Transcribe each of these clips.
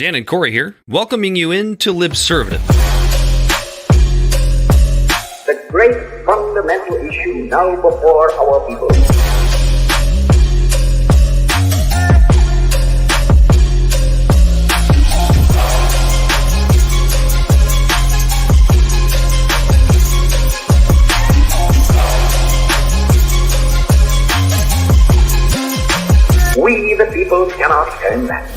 Dan and Corey here, welcoming you into Libservative. The great fundamental issue now before our people. We, the people, cannot turn back.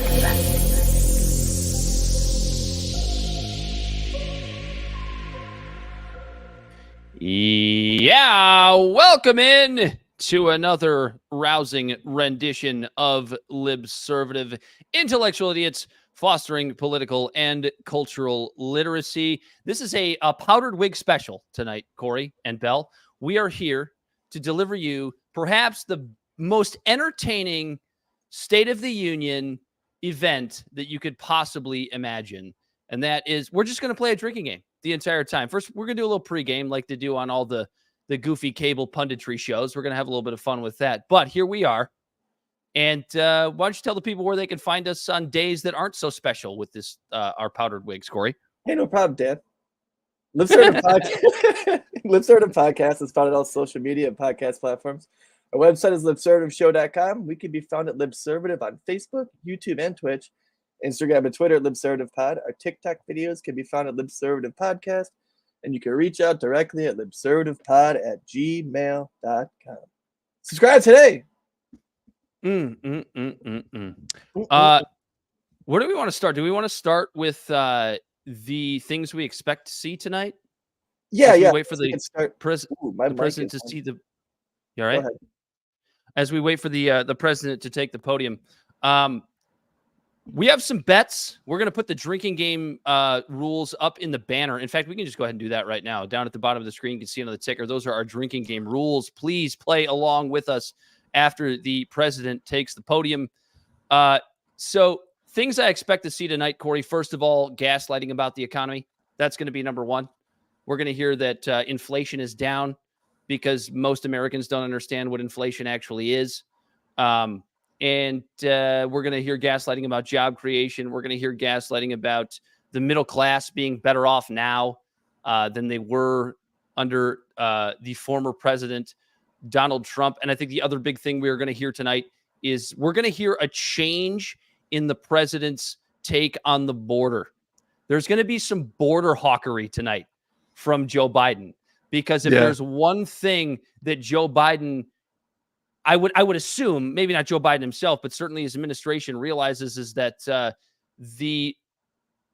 Yeah, welcome in to another rousing rendition of Libservative, intellectual idiots fostering political and cultural literacy. This is a powdered wig special tonight, Corey and Bell. We are here to deliver you perhaps the most entertaining State of the Union event that you could possibly imagine. And that is, we're just going to play a drinking game the entire time. First, we're going to do a little pregame like they do on all the goofy cable punditry shows. We're going to have a little bit of fun with that. But here we are. And why don't you tell the people where they can find us on days that aren't so special with this, our powdered wigs, Corey? Hey, no problem, Dan. Libservative Podcast. Libservative Podcast is found on all social media and podcast platforms. Our website is libservativeshow.com. We can be found at Libservative on Facebook, YouTube, and Twitch. Instagram and Twitter at LibservativePod. Our TikTok videos can be found at Libservative Podcast. And you can reach out directly at libservativepod@gmail.com. Subscribe today. Where do we want to start? Do we want to start with the things we expect to see tonight? Yeah. Wait for the president to see the... You all right? As we wait for the president to take the podium. We have some bets. We're going to put the drinking game rules up in the banner. In fact, we can just go ahead and do that right now. Down at the bottom of the screen, you can see on the ticker. Those are our drinking game rules. Please play along with us after the president takes the podium. So things I expect to see tonight, Corey. First of all, gaslighting about the economy. That's going to be number one. We're going to hear that inflation is down because most Americans don't understand what inflation actually is. And we're going to hear gaslighting about job creation. We're going to hear gaslighting about the middle class being better off now than they were under the former president, Donald Trump. And I think the other big thing we're going to hear tonight is we're going to hear a change in the president's take on the border. There's going to be some border hawkery tonight from Joe Biden, because if there's one thing that Joe Biden, I would assume, maybe not Joe Biden himself, but certainly his administration realizes, is that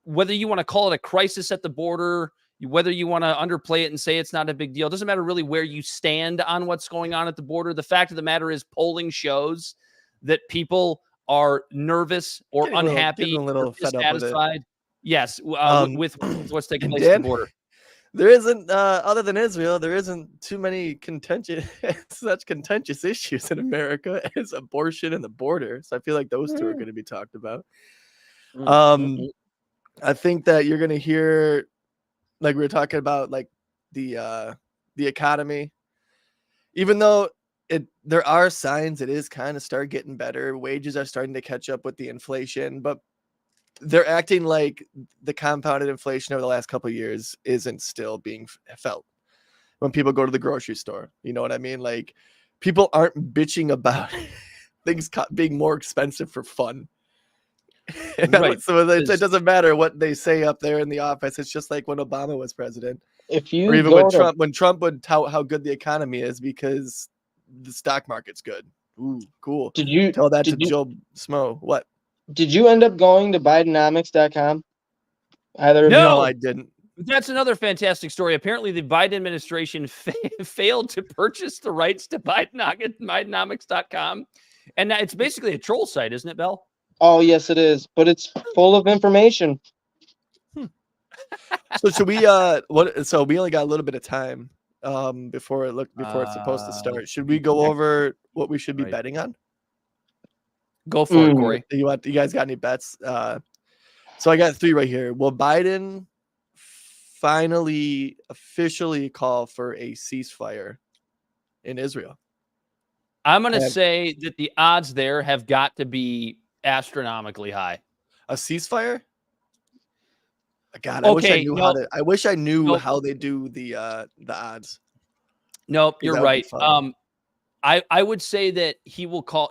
whether you want to call it a crisis at the border, whether you want to underplay it and say it's not a big deal, it doesn't matter really where you stand on what's going on at the border. The fact of the matter is, polling shows that people are nervous or unhappy, a little fed up with it. Yes, with what's taking place at the border. There isn't, other than Israel, there isn't too many such contentious issues in America as abortion and the border. So I feel like those two are going to be talked about. I think that you're going to hear, like we were talking about, like the economy. Even though there are signs it is kind of start getting better. Wages are starting to catch up with the inflation, but they're acting like the compounded inflation over the last couple of years isn't still being felt when people go to the grocery store. You know what I mean? Like, people aren't bitching about things being more expensive for fun. Right. So it doesn't matter what they say up there in the office. It's just like when Obama was president, or even when Trump would tout how good the economy is because the stock market's good. Ooh, cool. Did you tell that to Joe Smo? What? Did you end up going to Bidenomics.com? No, I didn't. That's another fantastic story. Apparently, the Biden administration failed to purchase the rights to Bidenomics.com. And it's basically a troll site, isn't it, Bell? Oh, yes, it is. But it's full of information. So should we so we only got a little bit of time before it's supposed to start. Should we go over what we should be betting on? Go for it, Corey. You guys got any bets? So I got 3 right here. Will Biden finally officially call for a ceasefire in Israel? I'm going to say that the odds there have got to be astronomically high. A ceasefire? God, I wish I Okay, knew no, I wish I knew no, how they do the odds. nope, 'Cause you're that would be right. fun. I would say that he will call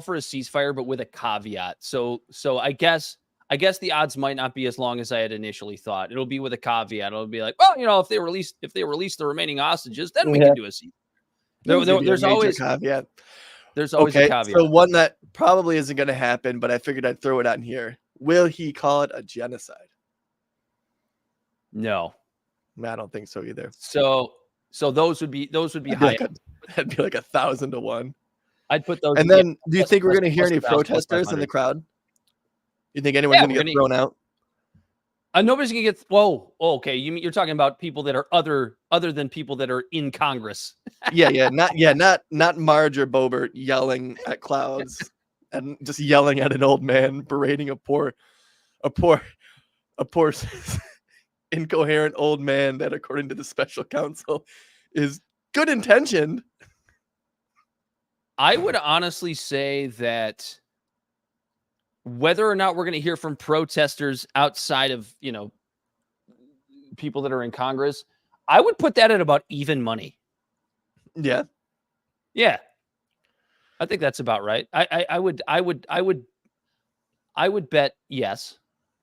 for a ceasefire, but with a caveat. So I guess the odds might not be as long as I had initially thought. It'll be with a caveat. It'll be like, well, if they release the remaining hostages, then we Yeah. can do a ceasefire. There's gonna be a There's major always caveat. a Okay, caveat. so one that probably isn't going to happen, but I figured I'd throw it on here. Will he call it a genocide? No. I don't think so either. So those would be That'd be high. that'd be like 1,000 to 1. I'd put those. And then, do you plus- think we're plus- going to hear plus any 1,000, plus protesters in the 500. crowd? You think anyone's Yeah, going to we're get gonna- thrown out? Nobody's gonna get. Whoa, okay. You're talking about people that are other than people that are in Congress. Not Marge or Bobert yelling at clouds and just yelling at an old man berating a poor incoherent old man that, according to the special counsel, is good intentioned. I would honestly say that whether or not we're going to hear from protesters outside of, people that are in Congress, I would put that at about even money. Yeah. Yeah. I think that's about right. I would bet yes,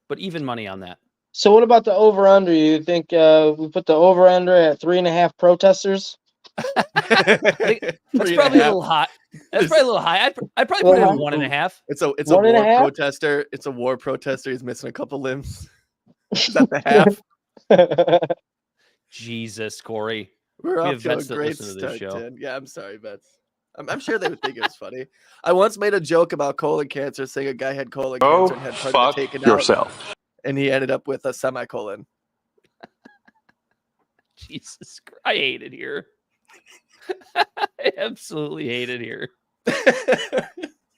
but even money on that. So what about the over-under? You think we put the over-under at 3.5 protesters? That's probably a little hot. That's probably a little high. I'd probably put it at 1.5. It's a 1.5? war protester. It's a war protester. He's missing a couple limbs. Is that the half? Jesus, Corey. We're We off have to a vets that great listen to this start, show. Ted. Yeah, I'm sorry, Bets. I'm sure they would think it was funny. I once made a joke about colon cancer, saying a guy had colon cancer and had part taken out, and he ended up with a semicolon. Jesus Christ. I hate it here. I absolutely hate it here.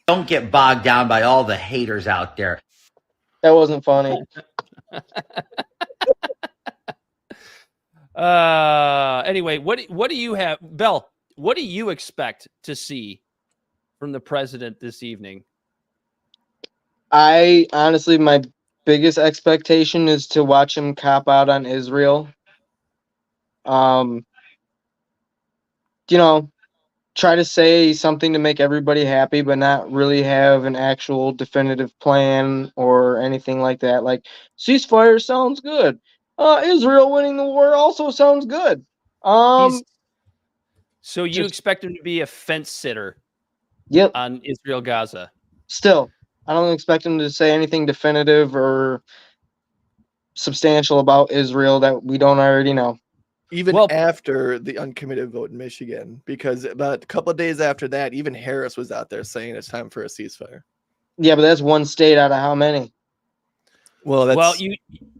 Don't get bogged down by all the haters out there. That wasn't funny. Anyway, what do you have, Bell? What do you expect to see from the president this evening? I honestly, my biggest expectation is to watch him cop out on Israel. Try to say something to make everybody happy, but not really have an actual definitive plan or anything like that. Like, ceasefire sounds good. Israel winning the war also sounds good. So you expect him to be a fence sitter Yep. on Israel Gaza? Still, I don't expect him to say anything definitive or substantial about Israel that we don't already know. Even after the uncommitted vote in Michigan, because about a couple of days after that, even Harris was out there saying it's time for a ceasefire. Yeah, but that's one state out of how many? Well,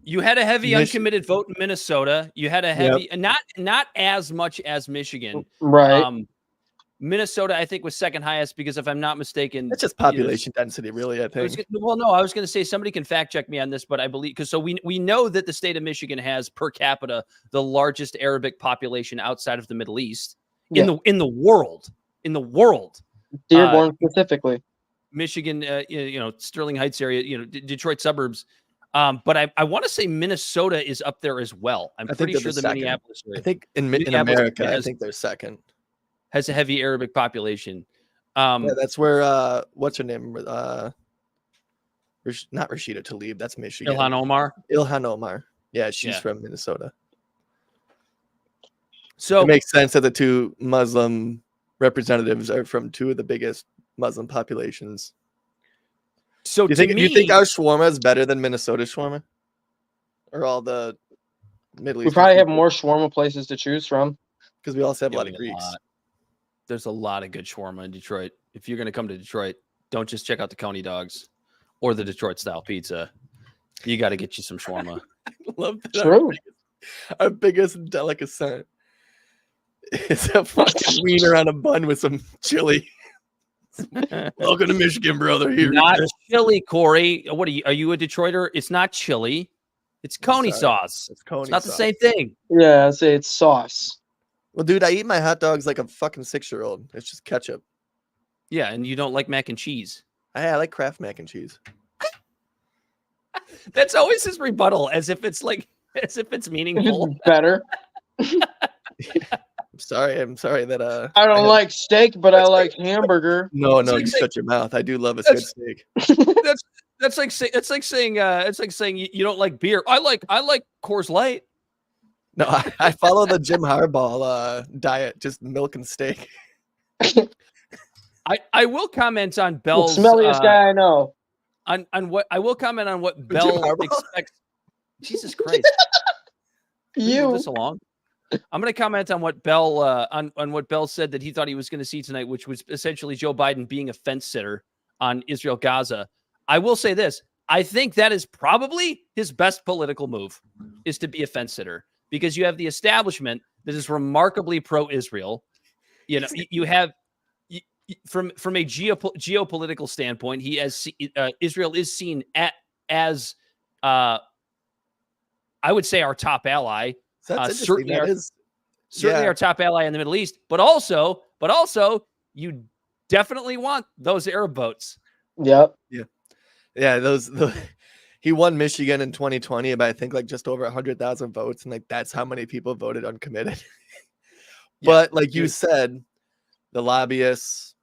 you had a heavy uncommitted vote in Minnesota. You had a heavy, not as much as Michigan, right? Minnesota, I think, was second highest because, if I'm not mistaken, it's just population density, really. I think. I was going to say, somebody can fact check me on this, but I believe we know that the state of Michigan has per capita the largest Arabic population outside of the Middle East in the world. Dearborn specifically. Michigan, Sterling Heights area, Detroit suburbs. But I want to say Minnesota is up there as well. I'm pretty sure the Minneapolis area. I think in America, I think they're second. Has a heavy Arabic population. That's where what's her name? Not Rashida Tlaib. That's Michigan. Ilhan Omar. Yeah, she's from Minnesota. So it makes sense that the two Muslim representatives are from two of the biggest Muslim populations. So do you think our shawarma is better than Minnesota shawarma? Or all the Middle East? We probably have more shawarma places to choose from. Because we also have a lot of Greeks. There's a lot of good shawarma in Detroit. If you're going to come to Detroit, don't just check out the Coney dogs or the Detroit style pizza. You got to get you some shawarma. I love that. True. Our biggest delicacy is a fucking wiener on a bun with some chili. Welcome to Michigan, brother. Here, not chili, Corey. What are you? Are you a Detroiter? It's not chili. It's Coney sauce. It's Coney. It's not the same thing. Yeah, I say it's sauce. Well, dude, I eat my hot dogs like a fucking 6-year-old. It's just ketchup. Yeah, and you don't like mac and cheese. I like Kraft mac and cheese. That's always his rebuttal, as if it's meaningful. Better. I'm sorry that I don't like steak, but I like hamburger. No, like you saying- shut your mouth. I do love a good steak. That's like saying you don't like beer. I like Coors Light. No, I follow the Jim Harbaugh diet, just milk and steak. I will comment on Bell's Smelliest guy I know. on what I will comment on what Jim Bell Harbaugh? expects. Jesus Christ. Move You. this along. I'm going to comment on what Bell on what Bell said that he thought he was going to see tonight, which was essentially Joe Biden being a fence sitter on Israel Gaza. I will say this: I think that is probably his best political move, is to be a fence sitter, because you have the establishment that is remarkably pro-Israel. You know, you have from a geopolitical standpoint, Israel is seen as I would say our top ally. That's Certainly interesting. our top ally in the Middle East, but also you definitely want those Arab votes. Yep. Yeah, he won Michigan in 2020 by I think like just over 100,000 votes, and like that's how many people voted uncommitted. But like you said, the lobbyists,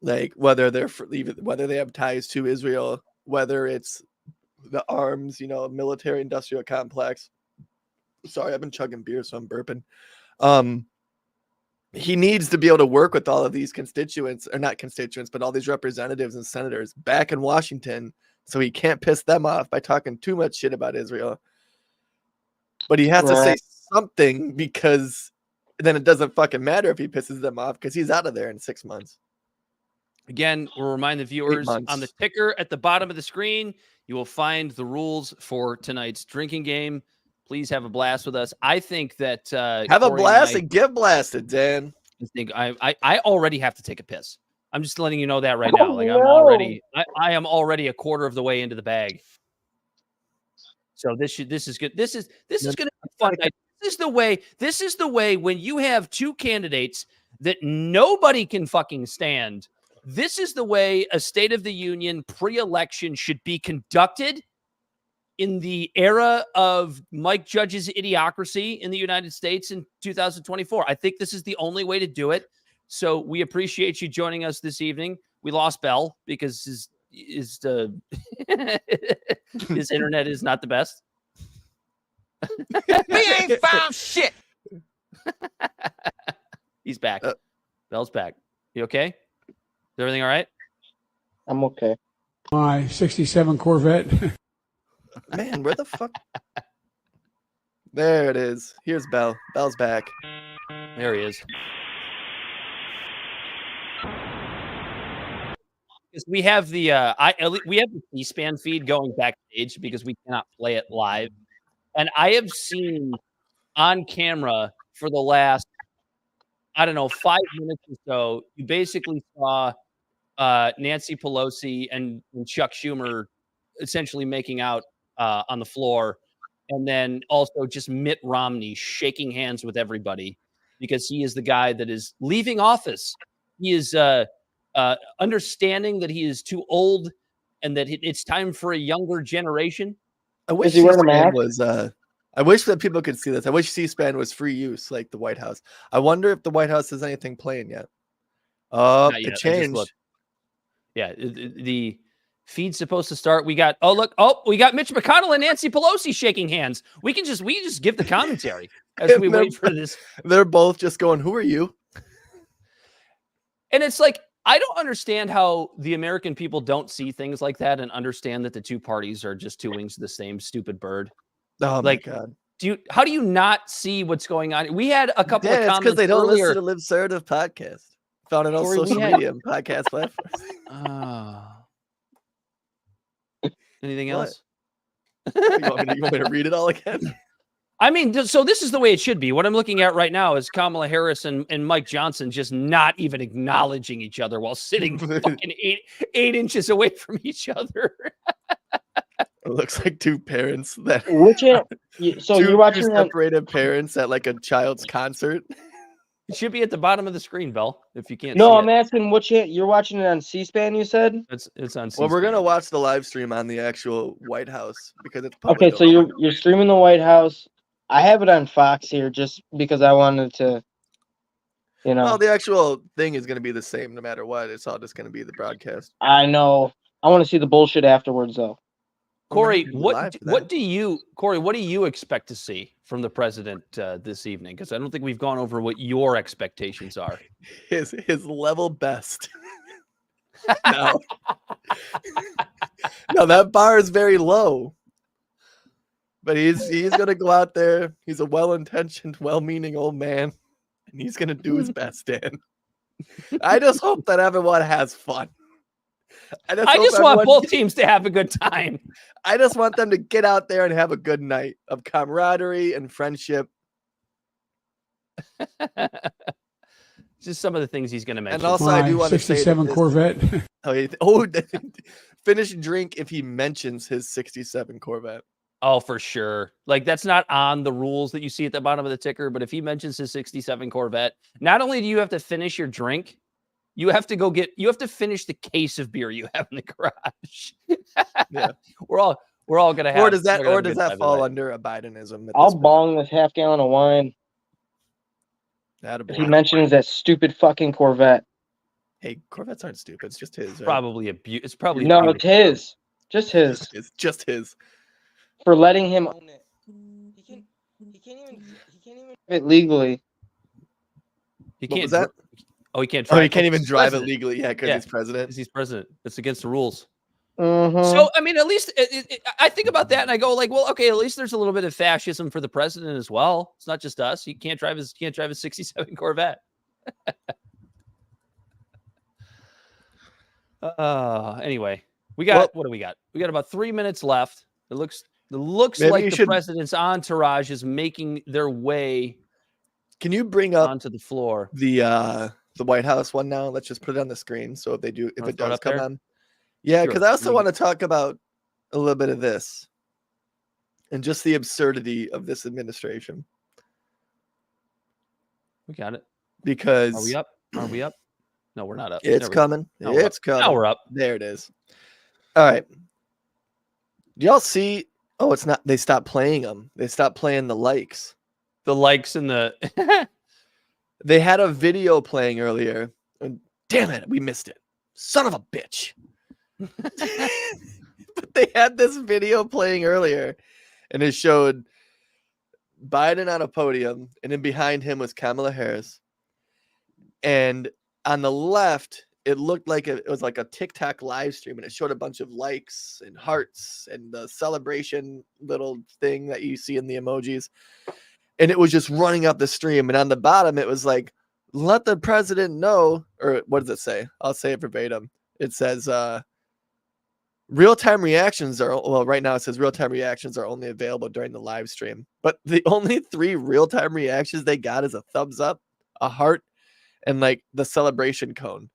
like whether they have ties to Israel, whether it's the arms, military industrial complex. Sorry, I've been chugging beer, so I'm burping. He needs to be able to work with all of these constituents, or not constituents, but all these representatives and senators back in Washington, so he can't piss them off by talking too much shit about Israel. But he has to say something, because then it doesn't fucking matter if he pisses them off, because he's out of there in 6 months. Again, we'll remind the viewers on the ticker at the bottom of the screen, you will find the rules for tonight's drinking game. Please have a blast with us. I think that have a blast and get blasted, Dan. I already have to take a piss. I'm just letting you know that right now. Like I am already a quarter of the way into the bag. So this is good. This is going to be fun. This is the way when you have two candidates that nobody can fucking stand. This is the way a State of the Union pre-election should be conducted in the era of Mike Judge's idiocracy in the United States in 2024. I think this is the only way to do it. So we appreciate you joining us this evening. We lost Bell because his internet is not the best. We ain't found shit. He's back. Bell's back. You okay? Is everything all right? I'm okay. My 67 Corvette. Man, where the fuck? There it is. Here's Bell. Bell's back. There he is. We have the we have the C-SPAN feed going backstage because we cannot play it live, and I have seen on camera for the last 5 minutes or so. You basically saw Nancy Pelosi and Chuck Schumer essentially making out on the floor, and then also just Mitt Romney shaking hands with everybody because he is the guy that is leaving office. He is understanding that he is too old and that it's time for a younger generation. I wish C-SPAN was. I wish that people could see this. I wish C-SPAN was free use, like the White House. I wonder if the White House has anything playing yet. It changed. Yeah, the feed's supposed to start. We got we got Mitch McConnell and Nancy Pelosi shaking hands. We can just give the commentary as we wait for this. They're both just going, "Who are you?" And it's like, I don't understand how the American people don't see things like that and understand that the two parties are just two wings of the same stupid bird. Oh my God. How do you not see what's going on? We had a couple of comments because they don't earlier. listen to Libservative podcast. Found it on social media and podcast platforms. Anything else? You want me to read it all again? I mean, so this is the way it should be. What I'm looking at right now is Kamala Harris and Mike Johnson just not even acknowledging each other while sitting fucking eight inches away from each other. It looks like two parents that. So you're watching separated parents at like a child's concert. It should be at the bottom of the screen, Bell. If you can't No, see I'm it, asking what you're watching it on C-SPAN. You said. it's on. Well, we're C-SPAN. gonna watch the live stream on the actual White House because it's public. Okay, so you're streaming the White House. I have it on Fox here just because I wanted to, Well, the actual thing is gonna be the same no matter what. It's all just gonna be the broadcast. I know. I want to see the bullshit afterwards, though. Corey, We're gonna be live for that. What do you expect to see from the president this evening? Because I don't think we've gone over what your expectations are. His level best. No. No, that bar is very low. But he's gonna go out there. He's a well-intentioned, well-meaning old man, and he's gonna do his best, Dan. I just hope that everyone has fun. I just want both teams to have a good time. I just want them to get out there and have a good night of camaraderie and friendship. Just some of the things he's going to mention. And also, I do want to say 67 Corvette. Finish drink if he mentions his 67 Corvette. Oh, for sure. Like, that's not on the rules that you see at the bottom of the ticker, but if he mentions his 67 Corvette, not only do you have to finish your drink, you have to finish the case of beer you have in the garage. Yeah. We're all going to have. Or does that fall under a Bidenism? I'll bong this half gallon of wine. If he mentions that stupid fucking Corvette. Hey, Corvettes aren't stupid. It's just his. Right? It's probably no, it's his. Just his. It's just his. For letting him own it. He can't even do it legally. He What can't. was that? Oh, he can't drive. Oh, he can't even drive it president. legally. Yeah, because he's president. Because he's president. It's against the rules. Mm-hmm. So, I mean, at least I think about that and I go like, well, okay, at least there's a little bit of fascism for the president as well. It's not just us. He can't drive his 67 Corvette. Anyway, what do we got? We got about 3 minutes left. It looks like the president's entourage is making their way. Can you bring up onto the floor the White House one now? Let's just put it on the screen. So if it does come on. Yeah, because Sure. I also want to talk about a little bit of this and just the absurdity of this administration. We got it. Because are we up? Are we up? No, we're not up. It's coming. It's coming. Now we're up. There it is. All right. Do y'all see? Oh, it's not. They stopped playing them. They stopped playing the likes. The likes and the. They had a video playing earlier. And damn it, we missed it. Son of a bitch. But they had this video playing earlier, and it showed Biden on a podium, and then behind him was Kamala Harris. And on the left, it looked like it was like a TikTok live stream, and it showed a bunch of likes and hearts and the celebration little thing that you see in the emojis. And it was just running up the stream. And on the bottom, it was like, let the president know, or what does it say? I'll say it verbatim. It says, real-time reactions right now it says real-time reactions are only available during the live stream. But the only 3 real-time reactions they got is a thumbs up, a heart, and like the celebration cone.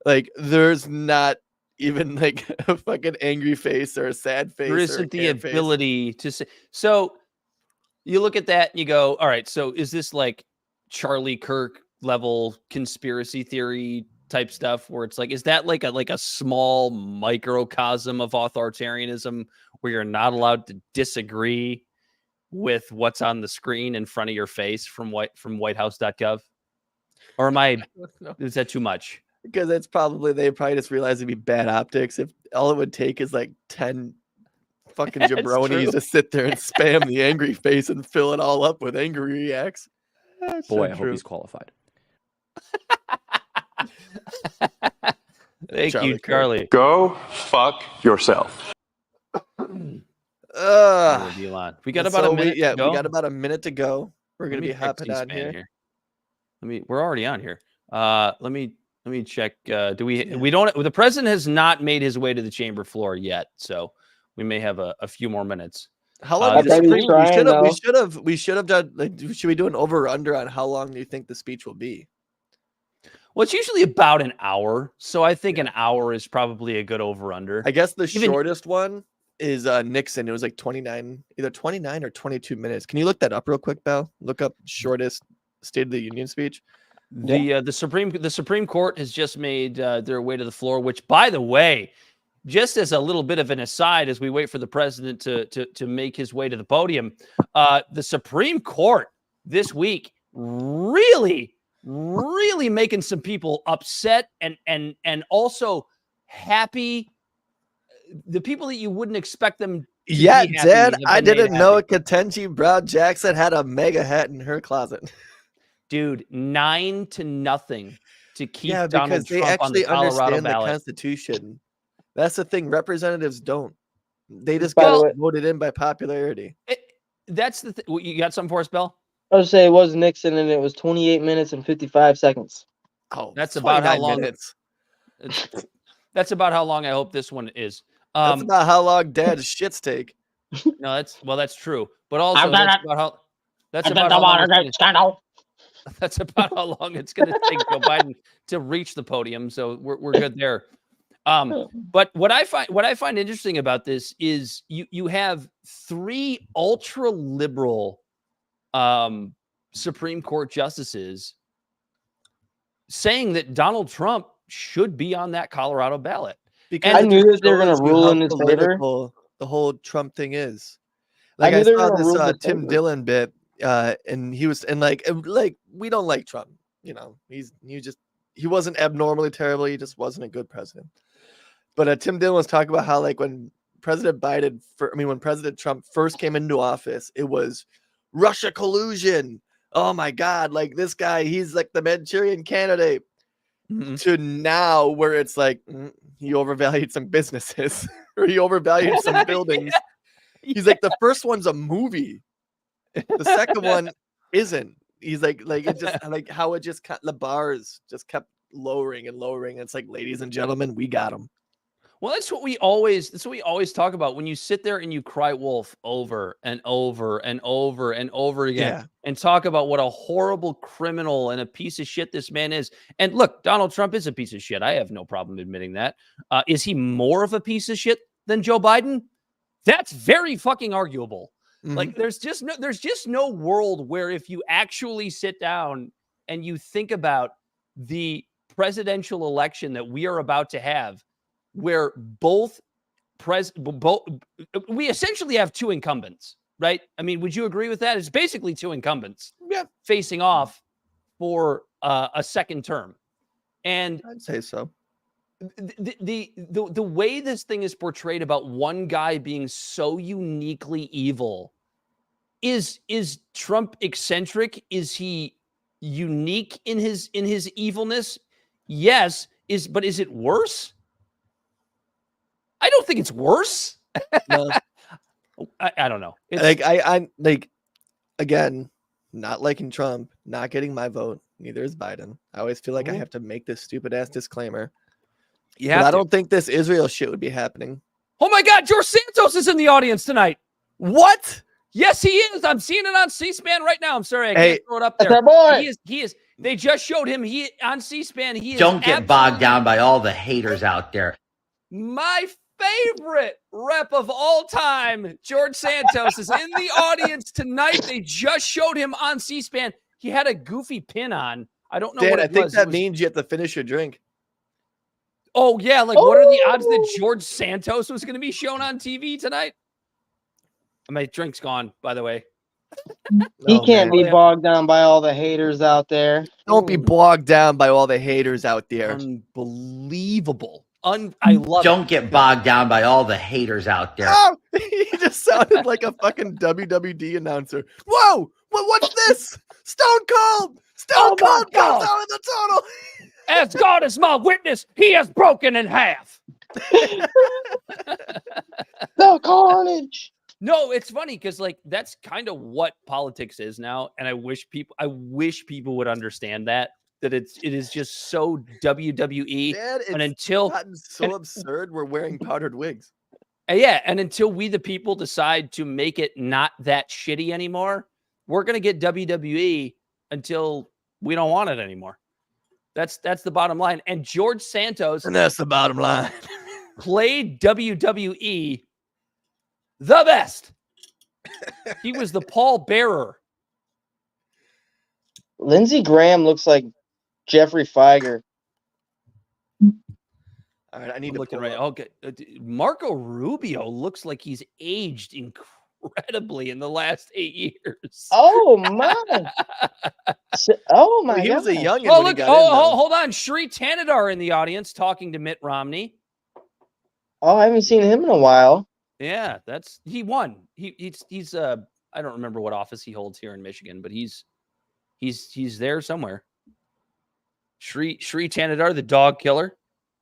Like there's not even like a fucking angry face or a sad face. There isn't the ability to say. So you look at that and you go, all right, so is this like Charlie Kirk level conspiracy theory type stuff where it's like, is that like a small microcosm of authoritarianism where you're not allowed to disagree with what's on the screen in front of your face from whitehouse.gov? Or is that too much? Because they probably just realized it'd be bad optics if all it would take is like 10 fucking jabronis to sit there and spam the angry face and fill it all up with angry reacts. Boy, I hope he's qualified. Thank you, Charlie. Go fuck yourself. We got about a minute to go. We got about a minute to go. We're going to be hopping on here. We're already on here. Let me check. We don't. The president has not made his way to the chamber floor yet, so we may have a few more minutes. How long? We should have done. Like, should we do an over or under on how long do you think the speech will be? Well, it's usually about an hour, so I think an hour is probably a good over under. I guess the shortest one is Nixon. It was like 29, either 29 or 22 minutes. Can you look that up real quick, Bell? Look up shortest State of the Union speech. The Supreme Court has just made their way to the floor, which, by the way, just as a little bit of an aside, as we wait for the president to make his way to the podium, the Supreme Court this week really making some people upset and also happy. The people that you wouldn't expect them. Yeah, be happy Dad, have I been made didn't know happy. Ketanji Brown Jackson had a mega hat in her closet. Dude, 9-0 to keep Yeah, Donald because they Trump on the actually Colorado understand the ballot. Constitution. That's the thing. Representatives don't. They just By the got way- voted in by popularity. That's the thing. You got something for us, Bill? I would say it was Nixon, and it was 28 minutes and 55 seconds. Oh, That's about how 29 long. minutes. That's about how long I hope this one is. That's about how long Dad's shits take. No, that's true. But also that's about how that's about how long it's going to take Joe Biden to reach the podium. So we're good there. But what I find interesting about this is you have 3 ultra liberal Supreme Court justices saying that Donald Trump should be on that Colorado ballot. Because I it knew just that they were going shows to you rule how in his favor. political the whole Trump thing is. Like knew I they were saw gonna rule in this his Tim favor. Dillon bit, and he was and like we don't like Trump. You know, he wasn't abnormally terrible. He just wasn't a good president. But Tim Dillon was talking about how like when when President Trump first came into office, it was Russia collusion. Oh my God, like this guy, he's like the Manchurian candidate. Mm-hmm. To now where it's like he overvalued some businesses or he overvalued some buildings. He's like, the first one's a movie. The second one isn't. He's like it just like how it just the bars just kept lowering and lowering. It's like, ladies and gentlemen, we got him. Well, that's what we always talk about when you sit there and you cry wolf over and over and over and over again and talk about what a horrible criminal and a piece of shit this man is. And look, Donald Trump is a piece of shit. I have no problem admitting that. Is he more of a piece of shit than Joe Biden? That's very fucking arguable. Mm-hmm. Like there's just no world where if you actually sit down and you think about the presidential election that we are about to have, where we essentially have 2 incumbents, right? I mean, would you agree with that? It's basically 2 incumbents facing off for a second term. And I'd say so. The way this thing is portrayed about one guy being so uniquely evil, is Trump eccentric? Is he unique in his evilness? Yes. But is it worse? I don't think it's worse. No. I don't know. It's, Like I like, again, not liking Trump, not getting my vote. Neither is Biden. I always feel like I have to make this stupid ass disclaimer. Yeah, But I don't think this Israel shit would be happening. Oh my God, George Santos is in the audience tonight. What? Yes, he is. I'm seeing it on C-SPAN right now. I'm sorry, I Hey, can't throw it up there. That's our boy. He is. They just showed him. He on C-SPAN. He is. Don't get bogged down by all the haters out there. My favorite rep of all time, George Santos, is in the audience tonight. They just showed him on C-SPAN. He had a goofy pin on. I don't know Dan, what I it think was. that means you have to finish your drink. Oh yeah, like what are the odds that George Santos was going to be shown on TV tonight? My drink's gone, by the way. He Oh, can't man. be bogged down by all the haters out there. Don't be bogged down by all the haters out there. Unbelievable. I love Don't get bogged down by all the haters out there. Oh, he just sounded like a fucking WWD announcer. Whoa! What's this? Stone Cold! Stone Cold comes out of the tunnel. As God is my witness, he is broken in half. The carnage. No, it's funny because like that's kind of what politics is now, and I wish people would understand that it is just so WWE. Man, and it's until gotten so absurd, we're wearing powdered wigs. and until we the people decide to make it not that shitty anymore, we're gonna get WWE until we don't want it anymore. That's the bottom line. And George Santos, And that's the bottom line. played WWE the best. He was the pallbearer. Lindsey Graham looks like Jeffrey Feiger. All right, I need I'm to looking pull right. up. Okay, Marco Rubio looks like he's aged incredibly in the last 8 years. Oh my! Oh my He God! was a youngin Oh, when he look! got in. Though. Hold on. Shri Tanadar in the audience talking to Mitt Romney. Oh, I haven't seen him in a while. Yeah, he won. He's I don't remember what office he holds here in Michigan, but he's there somewhere. Shri Tanadar, the dog killer.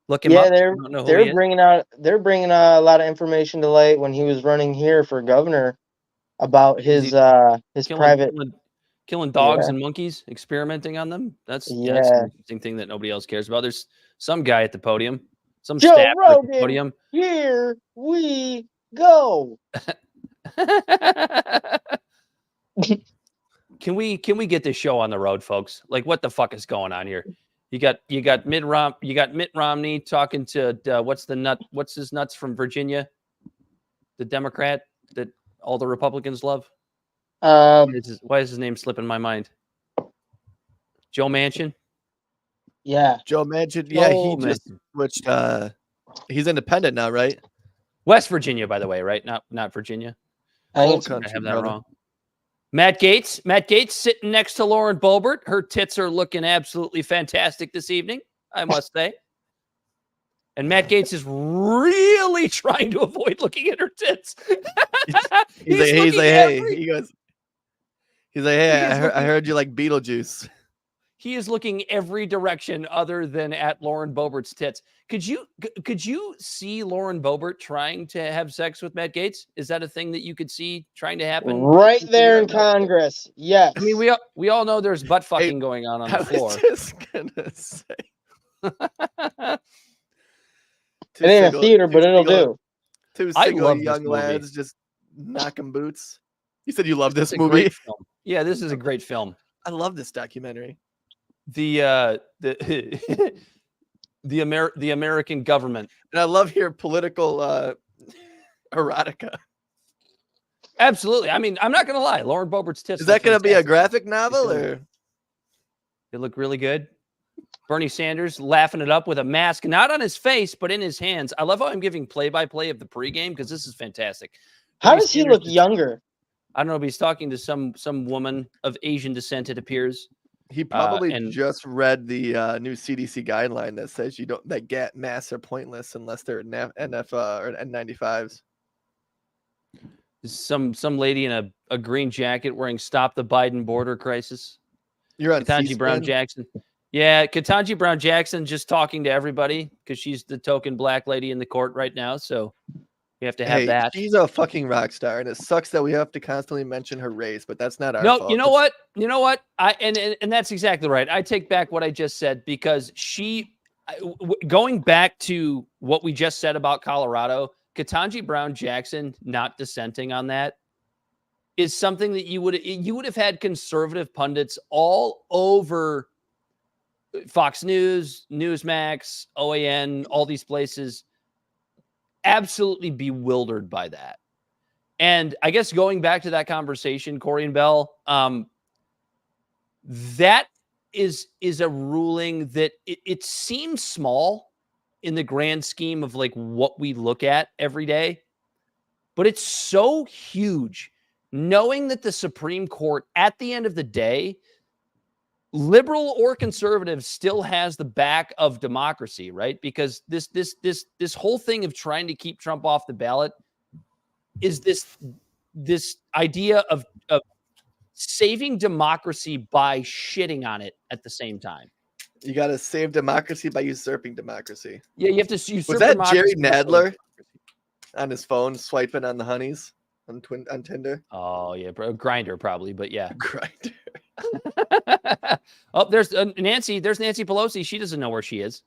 Look him up. They're bringing out a lot of information to light when he was running here for governor about his private killing dogs and monkeys, experimenting on them. That's an interesting thing that nobody else cares about. There's some guy at the podium, some Joe staffer Rogan, at the podium. Here we go. Can we get this show on the road, folks? Like, what the fuck is going on here? You got Mitt Romney talking to what's his nuts from Virginia, the Democrat that all the Republicans love. Why is his name slipping my mind? Joe Manchin. Yeah, Joe Manchin. Yeah, he just switched. He's independent now, right? West Virginia, by the way, right? Not Virginia. I have that wrong. Matt Gaetz sitting next to Lauren Boebert. Her tits are looking absolutely fantastic this evening, I must say. And Matt Gaetz is really trying to avoid looking at her tits. He's like, hey, I heard you like Beetlejuice. He is looking every direction other than at Lauren Boebert's tits. Could you see Lauren Boebert trying to have sex with Matt Gaetz? Is that a thing that you could see trying to happen right there in Congress? Yes. I mean, we all know there's butt fucking going on the floor. I was just gonna say. It ain't a theater, but it'll do. Two single young lads just knocking boots. You said you love this movie? Yeah, this is a great film. I love this documentary. The American government. And I love your political erotica. Absolutely. I mean, I'm not going to lie. Lauren Boebert's tits. Is that going to be a graphic novel or? They look really good. Bernie Sanders laughing it up with a mask, not on his face, but in his hands. I love how I'm giving play-by-play of the pregame because this is fantastic. How does he look younger? I don't know, but he's talking to some woman of Asian descent, it appears. He probably just read the new CDC guideline that says that masks are pointless unless they're NF or N95s. Some lady in a green jacket wearing "Stop the Biden Border Crisis." You're on Ketanji Brown Jackson. Yeah, Ketanji Brown Jackson just talking to everybody because she's the token black lady in the court right now. So we have to have that. She's a fucking rock star, and it sucks that we have to constantly mention her race, but that's not our fault. You know what? And that's exactly right. I take back what I just said because going back to what we just said about Colorado, Ketanji Brown Jackson not dissenting on that is something that you would have had conservative pundits all over Fox News, Newsmax, OAN, all these places absolutely bewildered by that. And I guess going back to that conversation, Corey and Bell, that is a ruling that it seems small in the grand scheme of like what we look at every day, but it's so huge knowing that the Supreme Court at the end of the day, liberal or conservative, still has the back of democracy, right? Because this whole thing of trying to keep Trump off the ballot is this idea of saving democracy by shitting on it at the same time. You got to save democracy by usurping democracy. Yeah, you have to usurp. Was that Jerry Nadler on his phone swiping on the honeys on Tinder? Oh yeah, Grinder probably, but yeah, Grinder. Oh, there's Nancy. There's Nancy Pelosi. She doesn't know where she is.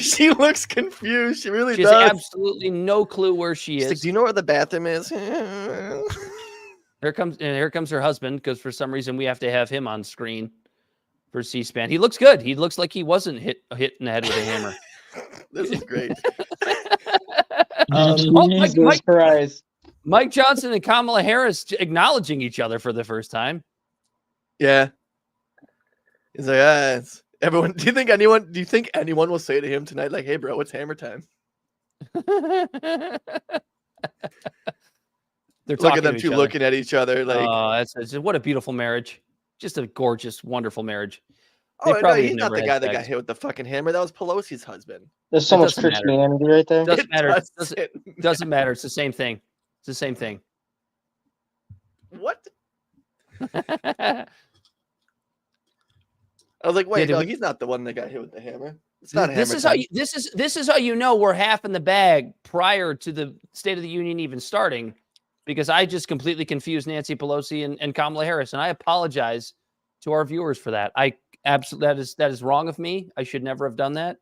She looks confused. She really does. She has absolutely no clue where she is. Like, do you know where the bathroom is? Here comes her husband, because for some reason we have to have him on screen for C-SPAN. He looks good. He looks like he wasn't hit in the head with a hammer. This is great. Jesus Christ. Mike Johnson and Kamala Harris acknowledging each other for the first time. Yeah. He's like, it's everyone. Do you think anyone will say to him tonight, like, hey, bro, it's hammer time? They're Look talking at them to each two other. looking at each other like, that's what a beautiful marriage. Just a gorgeous, wonderful marriage. oh, no, he's have not never the had guy that got sex. hit with the fucking hammer. That was Pelosi's husband. There's so It much doesn't matter. Christianity right there. Doesn't matter. Doesn't Doesn't matter. It's the same thing. It's the same thing. What? I was like, wait, Yeah, no, he's not the one that got hit with the hammer. It's not this hammer is time. how this is how you know we're half in the bag prior to the State of the Union even starting, because I just completely confused Nancy Pelosi and Kamala Harris, and I apologize to our viewers for that. I absolutely that is wrong of me. I should never have done that.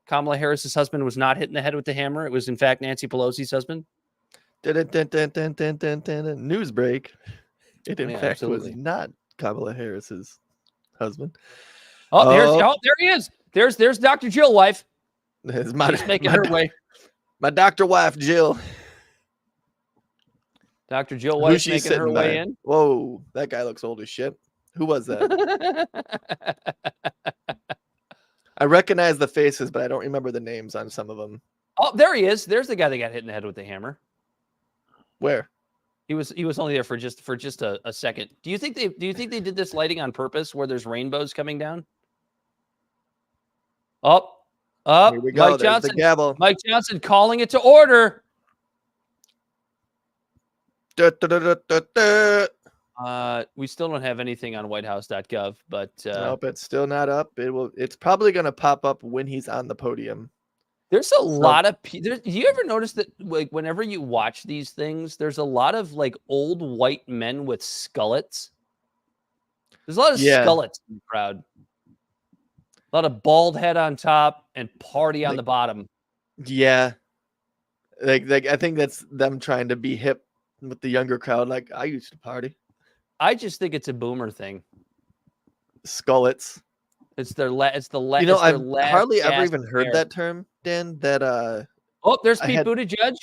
Kamala Harris's husband was not hit in the head with the hammer. It was in fact Nancy Pelosi's husband. News break. It in fact absolutely. was not Kamala Harris's husband. Oh, there he is. There's Dr. Jill wife. She's making her way. My doctor wife, Jill. Dr. Jill wife making her way in. Whoa, that guy looks old as shit. Who was that? I recognize the faces, but I don't remember the names on some of them. Oh, there he is. There's the guy that got hit in the head with the hammer. Where? He was only there for just a second. Do you think they did this lighting on purpose where there's rainbows coming down? Up. Here we go. Mike Johnson. The gavel. Mike Johnson calling it to order. We still don't have anything on whitehouse.gov, but nope, it's still not up. It's probably going to pop up when he's on the podium. There's a lot of do you ever notice that, like, whenever you watch these things, there's a lot of like old white men with skullets. There's a lot of skullets in the crowd. A lot of bald head on top and party on the bottom. Yeah. Like I think that's them trying to be hip with the younger crowd. Like, I used to party. I just think it's a boomer thing. Skullets. It's the last. I've hardly ever even heard that term, Dan. That oh, there's Pete Buttigieg.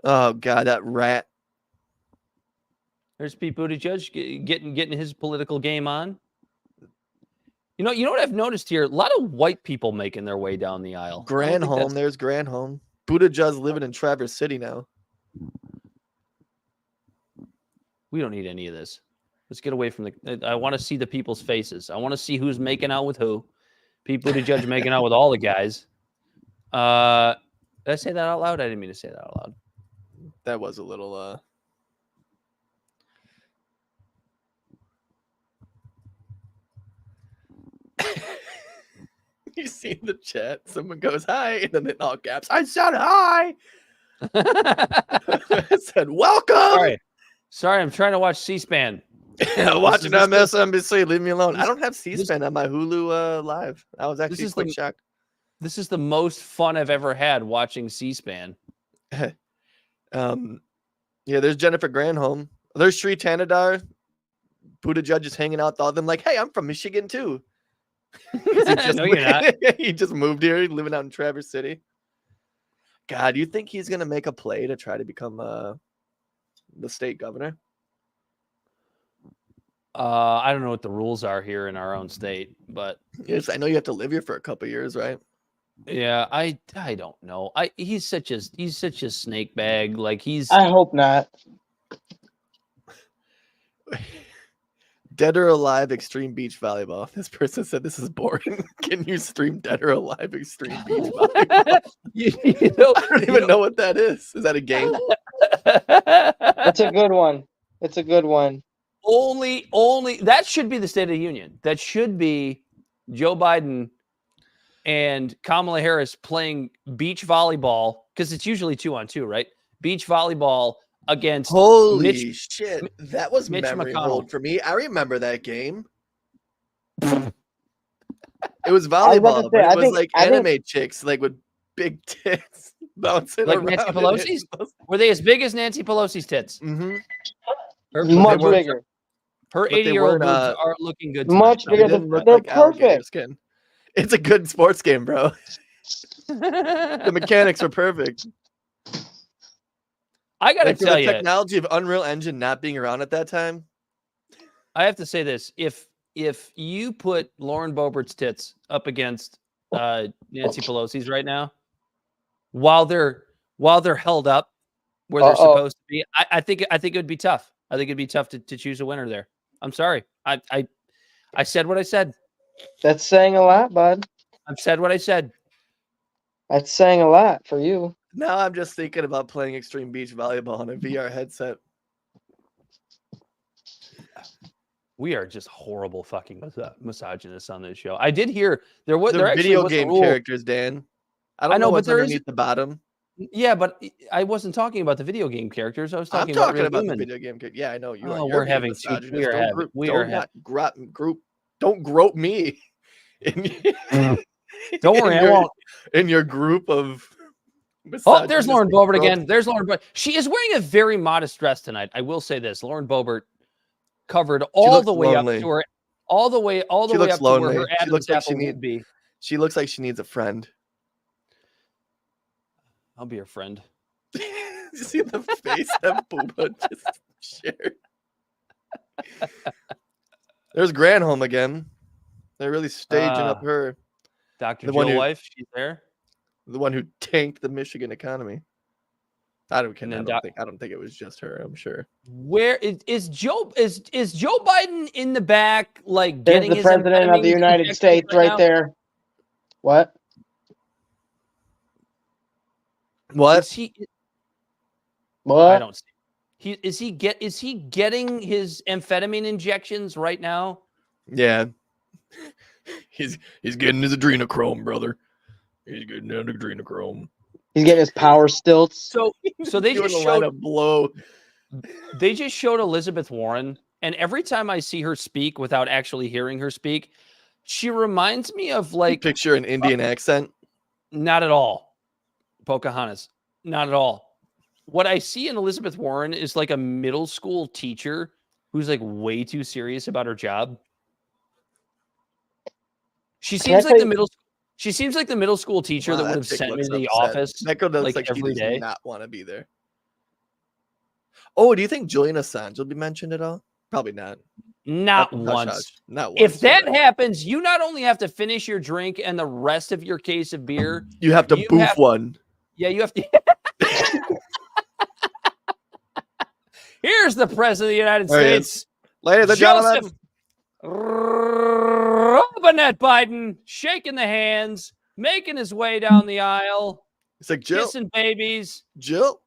Oh God, that rat. There's Pete Buttigieg getting his political game on. You know what I've noticed here? A lot of white people making their way down the aisle. Granholm, there's Granholm. Buttigieg living in Traverse City now. We don't need any of this. Let's get away from I want to see the people's faces. I want to see who's making out with who. Pete Buttigieg making out with all the guys. Did I say that out loud? I didn't mean to say that out loud. That was a little You see the chat? Someone goes, hi, and then in all caps, I said hi. I said, welcome. Sorry, I'm trying to watch C-SPAN. Watching MSNBC. Leave me alone. I don't have C-SPAN on my Hulu Live. I was actually quite shocked. This is the most fun I've ever had watching C-SPAN. Yeah, there's Jennifer Granholm. There's Sri Tanadar. Buttigieg is hanging out with all of them like, hey, I'm from Michigan too. No, you're not. He just moved here, living out in Traverse City. God, do you think he's gonna make a play to try to become the state governor? I don't know what the rules are here in our own state, but yes, I know you have to live here for a couple years, right? Yeah, I don't know. He's such a snake bag. Like I hope not. Dead or Alive Extreme Beach Volleyball. This person said this is boring. Can you stream Dead or Alive Extreme Beach Volleyball? I don't even know what that is. Is that a game? It's a good one. It's a good one. Only that should be the State of the Union. That should be Joe Biden and Kamala Harris playing beach volleyball, because it's usually 2-on-2, right? Beach volleyball against holy shit. That was Mitch memory McConnell. hold for me. I remember that game. It was volleyball, but it was like anime chicks, like with big tits bouncing like around. Nancy Pelosi's. Were they as big as Nancy Pelosi's tits? Mm-hmm. Much bigger. Her 80-year-old boobs are looking good tonight. Much bigger. They're perfect. Skin. It's a good sports game, bro. The mechanics are perfect. I gotta tell you, the technology of Unreal Engine not being around at that time. I have to say this: if if you put Lauren Boebert's tits up against Nancy Pelosi's right now, while they're held up where they're supposed to be, I think it would be tough. I think it'd be tough to choose a winner there. I'm sorry. I said what I said. That's saying a lot, bud. I've said what I said. That's saying a lot for you. Now I'm just thinking about playing extreme beach volleyball on a VR headset. We are just horrible fucking misogynists on this show. I did hear there video game characters, Dan. I don't know what's underneath the bottom. Yeah, but I wasn't talking about the video game characters. I was talking about the video game characters. Yeah, I know you. Oh, we're having Don't grope me. Don't worry, I won't. In your group of. Oh, there's Lauren Boebert again. There's Lauren Boebert. She is wearing a very modest dress tonight. I will say this: Lauren Boebert covered all the way up to her, all the way up to where her Adam's apple would be. She looks like she needs a friend. I'll be your friend. You see the face that Booba just shared. There's Granholm again. They're really staging up her. Dr. Jill wife, she's there. The one who tanked the Michigan economy. I don't think it was just her. I'm sure. Where is Joe? Is Joe Biden in the back, like getting the president of the United States right there? What? What? What? I don't see. Is he getting his amphetamine injections right now? Yeah. He's getting his adrenochrome, brother. He's getting that adrenochrome. He's getting his power stilts. So they just showed a blow. They just showed Elizabeth Warren, and every time I see her speak without actually hearing her speak, she reminds me of like picture an Indian accent. Not at all. Pocahontas. Not at all. What I see in Elizabeth Warren is like a middle school teacher who's like way too serious about her job. She seems like the middle school teacher that would have sent me to the office like every day. Not want to be there. Oh, do you think Julian Assange will be mentioned at all? Probably not. Not once. If that happens, you not only have to finish your drink and the rest of your case of beer, you have to boof one. Yeah, you have to. Here's the president of the United States. Ladies and gentlemen. Robinette Biden shaking the hands, making his way down the aisle. It's like Jill. Kissing babies. Jill.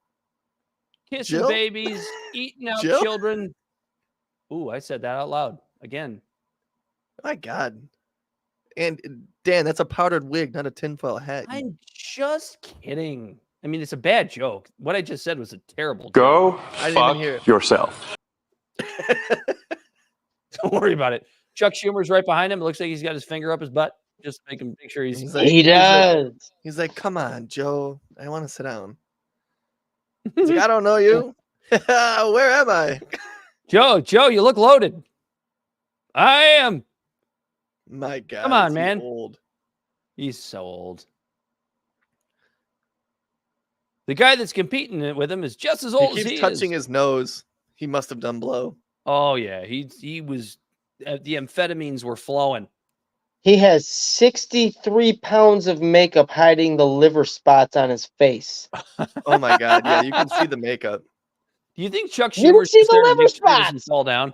Kissing babies, eating out children. Ooh, I said that out loud again. My God. And Dan, that's a powdered wig, not a tinfoil hat. I'm just kidding. I mean, it's a bad joke. What I just said was a terrible joke. Go fuck yourself. Don't worry about it. Chuck Schumer's right behind him. It looks like he's got his finger up his butt. Just make sure he's like, he does. He's like, come on, Joe. I want to sit down. He's like, I don't know you. Where am I? Joe, you look loaded. I am. My God. Come on, man. Old. He's so old. The guy that's competing with him is just as old as he is. He keeps touching his nose. He must have done blow. Oh, yeah. He was, the amphetamines were flowing. He has 63 pounds of makeup hiding the liver spots on his face. Oh, my God. Yeah, you can see the makeup. Do you think Chuck Schumer's just there to make sure he doesn't fall down?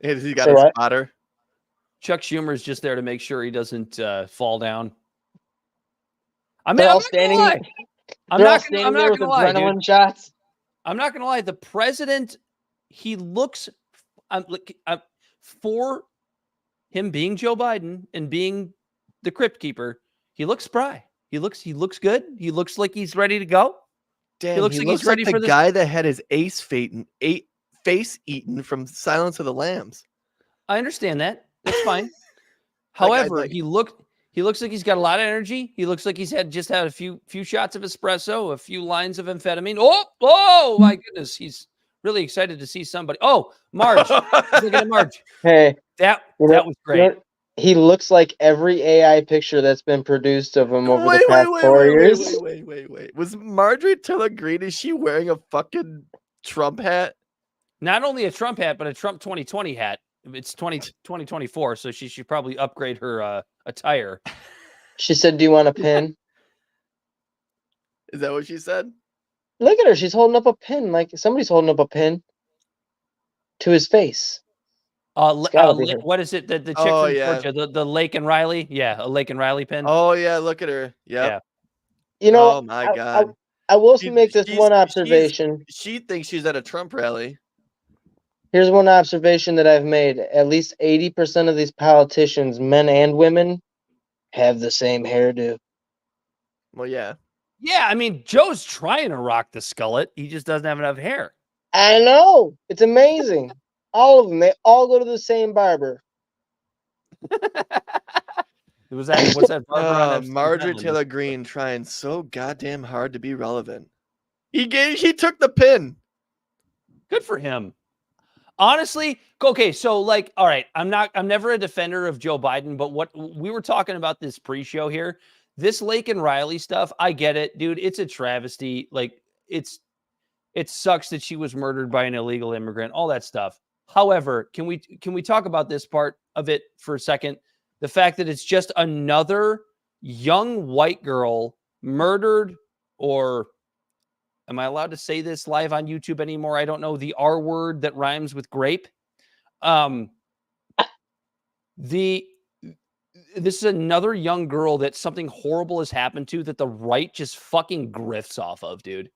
Has he got a spotter? Chuck Schumer's just there to make sure he doesn't fall down. I mean, they're all standing there with adrenaline shots. I'm not gonna lie. The president, he looks for him being Joe Biden and being the crypt keeper. He looks spry. He looks good. He looks like he's ready to go. Damn, he looks like he's ready for the guy that had his face eaten from Silence of the Lambs. I understand that. That's fine. However, he looks like he's got a lot of energy. He looks like he's just had a few shots of espresso, a few lines of amphetamine. Oh my goodness. He's really excited to see somebody. Oh, Marge. Look at Marge. Hey. That was great. He looks like every AI picture that's been produced of him over the past 4 years. Wait. Was Marjorie Taylor Greene, is she wearing a fucking Trump hat? Not only a Trump hat, but a Trump 2020 hat. It's 2024, so she should probably upgrade her attire. She said, "Do you want a pin?" Is that what she said? Look at her. She's holding up a pin. Like somebody's holding up a pin to his face. What is it? The chick Oh, from yeah. Georgia, the Lake and Riley? Yeah, a Lake and Riley pin. Oh yeah, look at her. Yep. Yeah. You know, Oh my God. I will She- make this she's- one observation. She thinks she's at a Trump rally. Here's one observation that I've made. At least 80% of these politicians, men and women, have the same hairdo. Well, yeah. Yeah, I mean, Joe's trying to rock the skullet. He just doesn't have enough hair. I know. It's amazing. All of them, they all go to the same barber. What's that? Barber on Epstein's Marjorie Island? Taylor Greene trying so goddamn hard to be relevant. He took the pin. Good for him. Honestly, okay, so like, all right, I'm never a defender of Joe Biden, but what we were talking about this pre-show here, this Lake and Riley stuff, I get it, dude. It's a travesty. Like, it sucks that she was murdered by an illegal immigrant, all that stuff. However, can we talk about this part of it for a second? The fact that it's just another young white girl murdered, or am I allowed to say this live on YouTube anymore? I don't know, the R word that rhymes with grape. This is another young girl that something horrible has happened to that the right just fucking grifts off of, dude.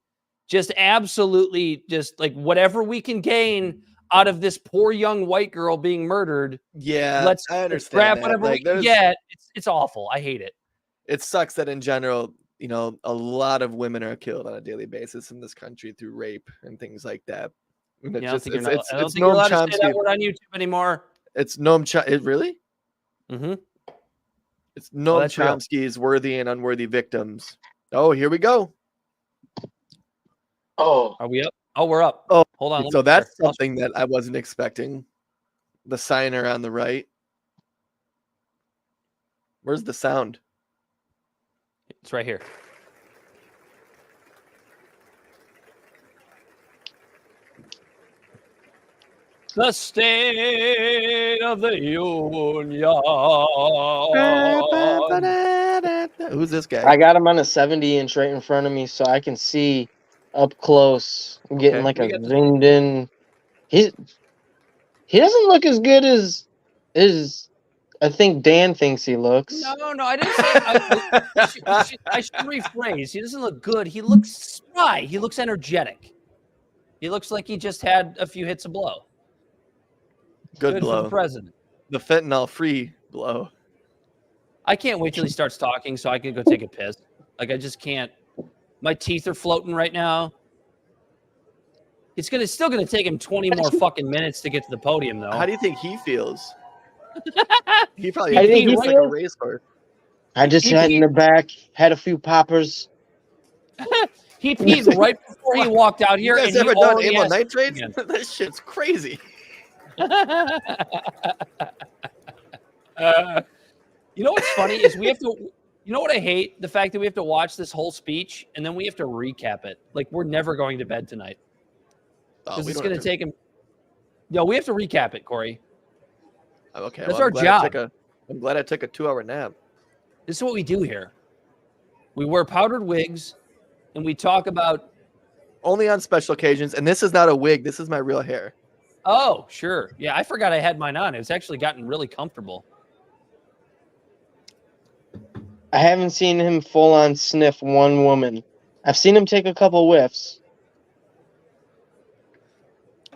Just absolutely just like whatever we can gain out of this poor young white girl being murdered. Yeah, let's understand grab whatever like, we can get. It's awful. I hate it. It sucks that in general, a lot of women are killed on a daily basis in this country through rape and things like that. And I don't think you're it's Noam allowed to say that word on YouTube anymore. It's Noam Chomsky. Really? Mm-hmm. It's Noam Chomsky's worthy and unworthy victims. Oh, here we go. Oh, are we up? Oh, we're up. Oh, hold on. So that's something that I wasn't expecting. The signer on the right. Where's the sound? It's right here. The State of the Union. Who's this guy? I got him on a 70-inch right in front of me, so I can see up close. I'm getting like a zoomed in. He doesn't look as good as I think Dan thinks he looks. No, I didn't say. I should rephrase. He doesn't look good. He looks spry. He looks energetic. He looks like he just had a few hits of blow. Good blow. For the president. The fentanyl-free blow. I can't wait till he starts talking so I can go take a piss. Like, I just can't. My teeth are floating right now. It's still gonna take him 20 more fucking minutes to get to the podium, though. How do you think he feels? He probably feels like a racehorse. I just had in the back, had a few poppers. He peed right before he walked out here. You guys ever done ammo nitrates? That shit's crazy. You know what's funny is we have to. You know what I hate? The fact that we have to watch this whole speech and then we have to recap it. Like, we're never going to bed tonight. Because it's going to take him. No, we have to recap it, Corey. Okay, that's our job. I'm glad I took a 2-hour nap. This is what we do here. We wear powdered wigs, and we talk about only on special occasions. And this is not a wig. This is my real hair. Oh, sure. Yeah, I forgot I had mine on. It's actually gotten really comfortable. I haven't seen him full on sniff one woman. I've seen him take a couple whiffs.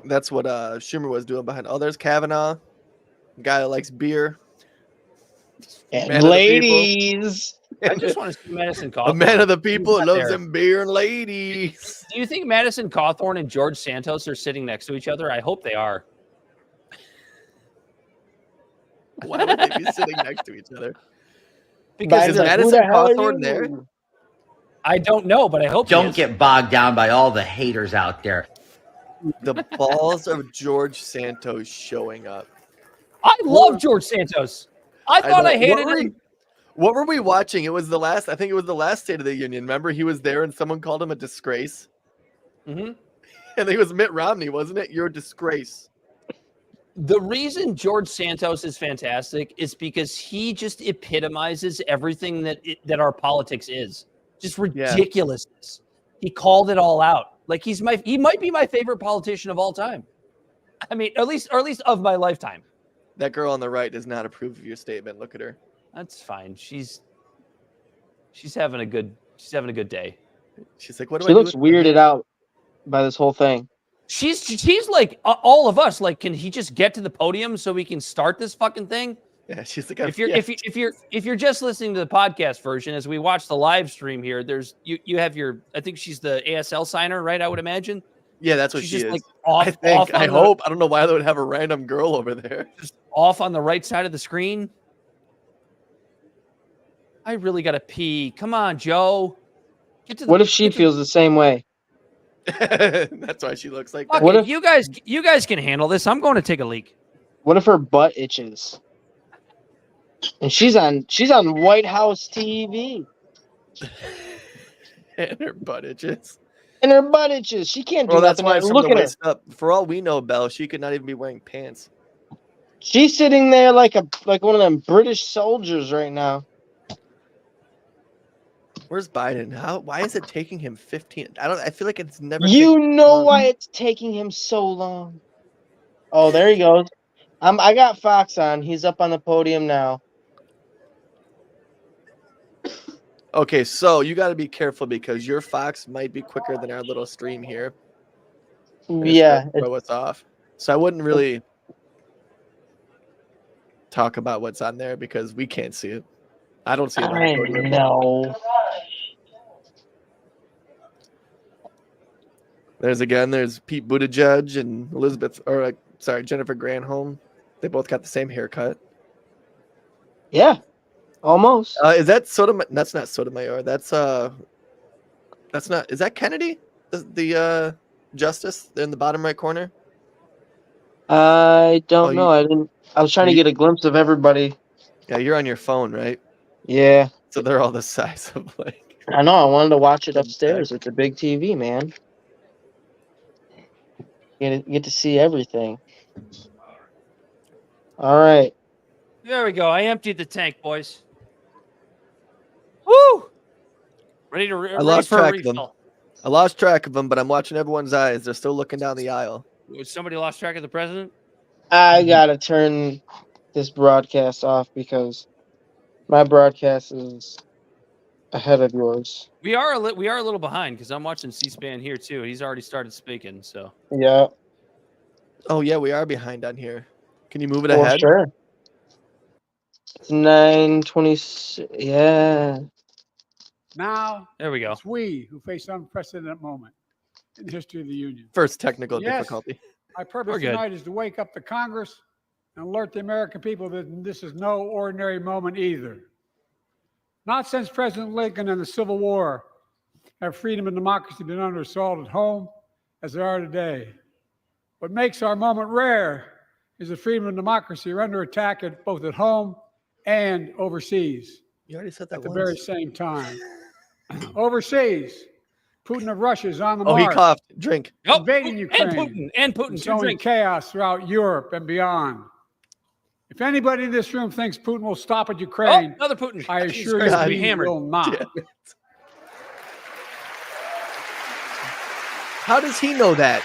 That's what Schumer was doing behind. Oh, there's Kavanaugh, guy that likes beer. And ladies. I just want to see Madison Cawthorn. A man of the people loves them beer and ladies. Do you think Madison Cawthorn and George Santos are sitting next to each other? I hope they are. Why would they be sitting next to each other? Because is Madison Cawthorn there? I don't know, but I hope. Don't get bogged down by all the haters out there. The balls of George Santos showing up. I love George Santos. I thought I hated him. What were we watching? It was the last. I think it was the last State of the Union. Remember, he was there, and someone called him a disgrace. Mm-hmm. I think it was Mitt Romney, wasn't it? You're a disgrace. The reason George Santos is fantastic is because he just epitomizes everything that our politics is. Just ridiculousness. He called it all out. Like he might be my favorite politician of all time. I mean, at least of my lifetime. That girl on the right does not approve of your statement. Look at her. That's fine. She's having a good day. She's like, what do She I do? looks weirded out by this whole thing. She's like all of us. Like, can he just get to the podium so we can start this fucking thing? Yeah, she's like, if you're just listening to the podcast version, as we watch the live stream here, there's you have your, I think she's the ASL signer, right? I would imagine. Yeah, that's what she's she just is. Like off, I think. I hope. I don't know why they would have a random girl over there. Just off on the right side of the screen. I really gotta pee. Come on, Joe. What if she feels the same way? That's why she looks like that. What if you guys can handle this? I'm going to take a leak. What if her butt itches? And she's on White House TV. And her butt itches. She can't do that's nothing. why it's from Look the at her. waist up. For all we know, Belle, she could not even be wearing pants. She's sitting there like one of them British soldiers right now. Where's Biden? Why is it taking him 15? I feel like it's never. You know why it's taking him so long. Oh, there he goes. I got Fox on. He's up on the podium now. Okay, so you got to be careful because your Fox might be quicker than our little stream here. Yeah, throw us off. So I wouldn't really talk about what's on there because we can't see it. I don't see it. I know. There's Pete Buttigieg and Jennifer Granholm. They both got the same haircut. Yeah, almost. Is that Sotomayor? That's not Sotomayor. That's not. Is that Kennedy? The justice in the bottom right corner. I don't know. I was trying to get a glimpse of everybody. Yeah, you're on your phone, right? Yeah. So they're all the size of like. I know. I wanted to watch it upstairs. It's a big TV, man. Get to see everything. All right. There we go. I emptied the tank, boys. Woo! Ready to I lost track of them. I lost track of them, but I'm watching everyone's eyes. They're still looking down the aisle. Somebody lost track of the president? I gotta turn this broadcast off because my broadcast is ahead of yours. We are a little behind because I'm watching C-SPAN here too. He's already started speaking, so. Yeah. Oh yeah, we are behind on here. Can you move it ahead? Sure. It's 9:20. Yeah. Now, there we go. It's we who face an unprecedented moment in the history of the Union. First technical difficulty. My purpose tonight is to wake up the Congress and alert the American people that this is no ordinary moment either. Not since President Lincoln and the Civil War have freedom and democracy been under assault at home as they are today. What makes our moment rare is that freedom and democracy are under attack both at home and overseas. You already said that at the very same time. Overseas, Putin of Russia is on the march. Oh, he coughed. Drink. Invading Ukraine. And Putin. Sowing chaos throughout Europe and beyond. If anybody in this room thinks Putin will stop at Ukraine, another Putin. I assure you he will not. How does he know that?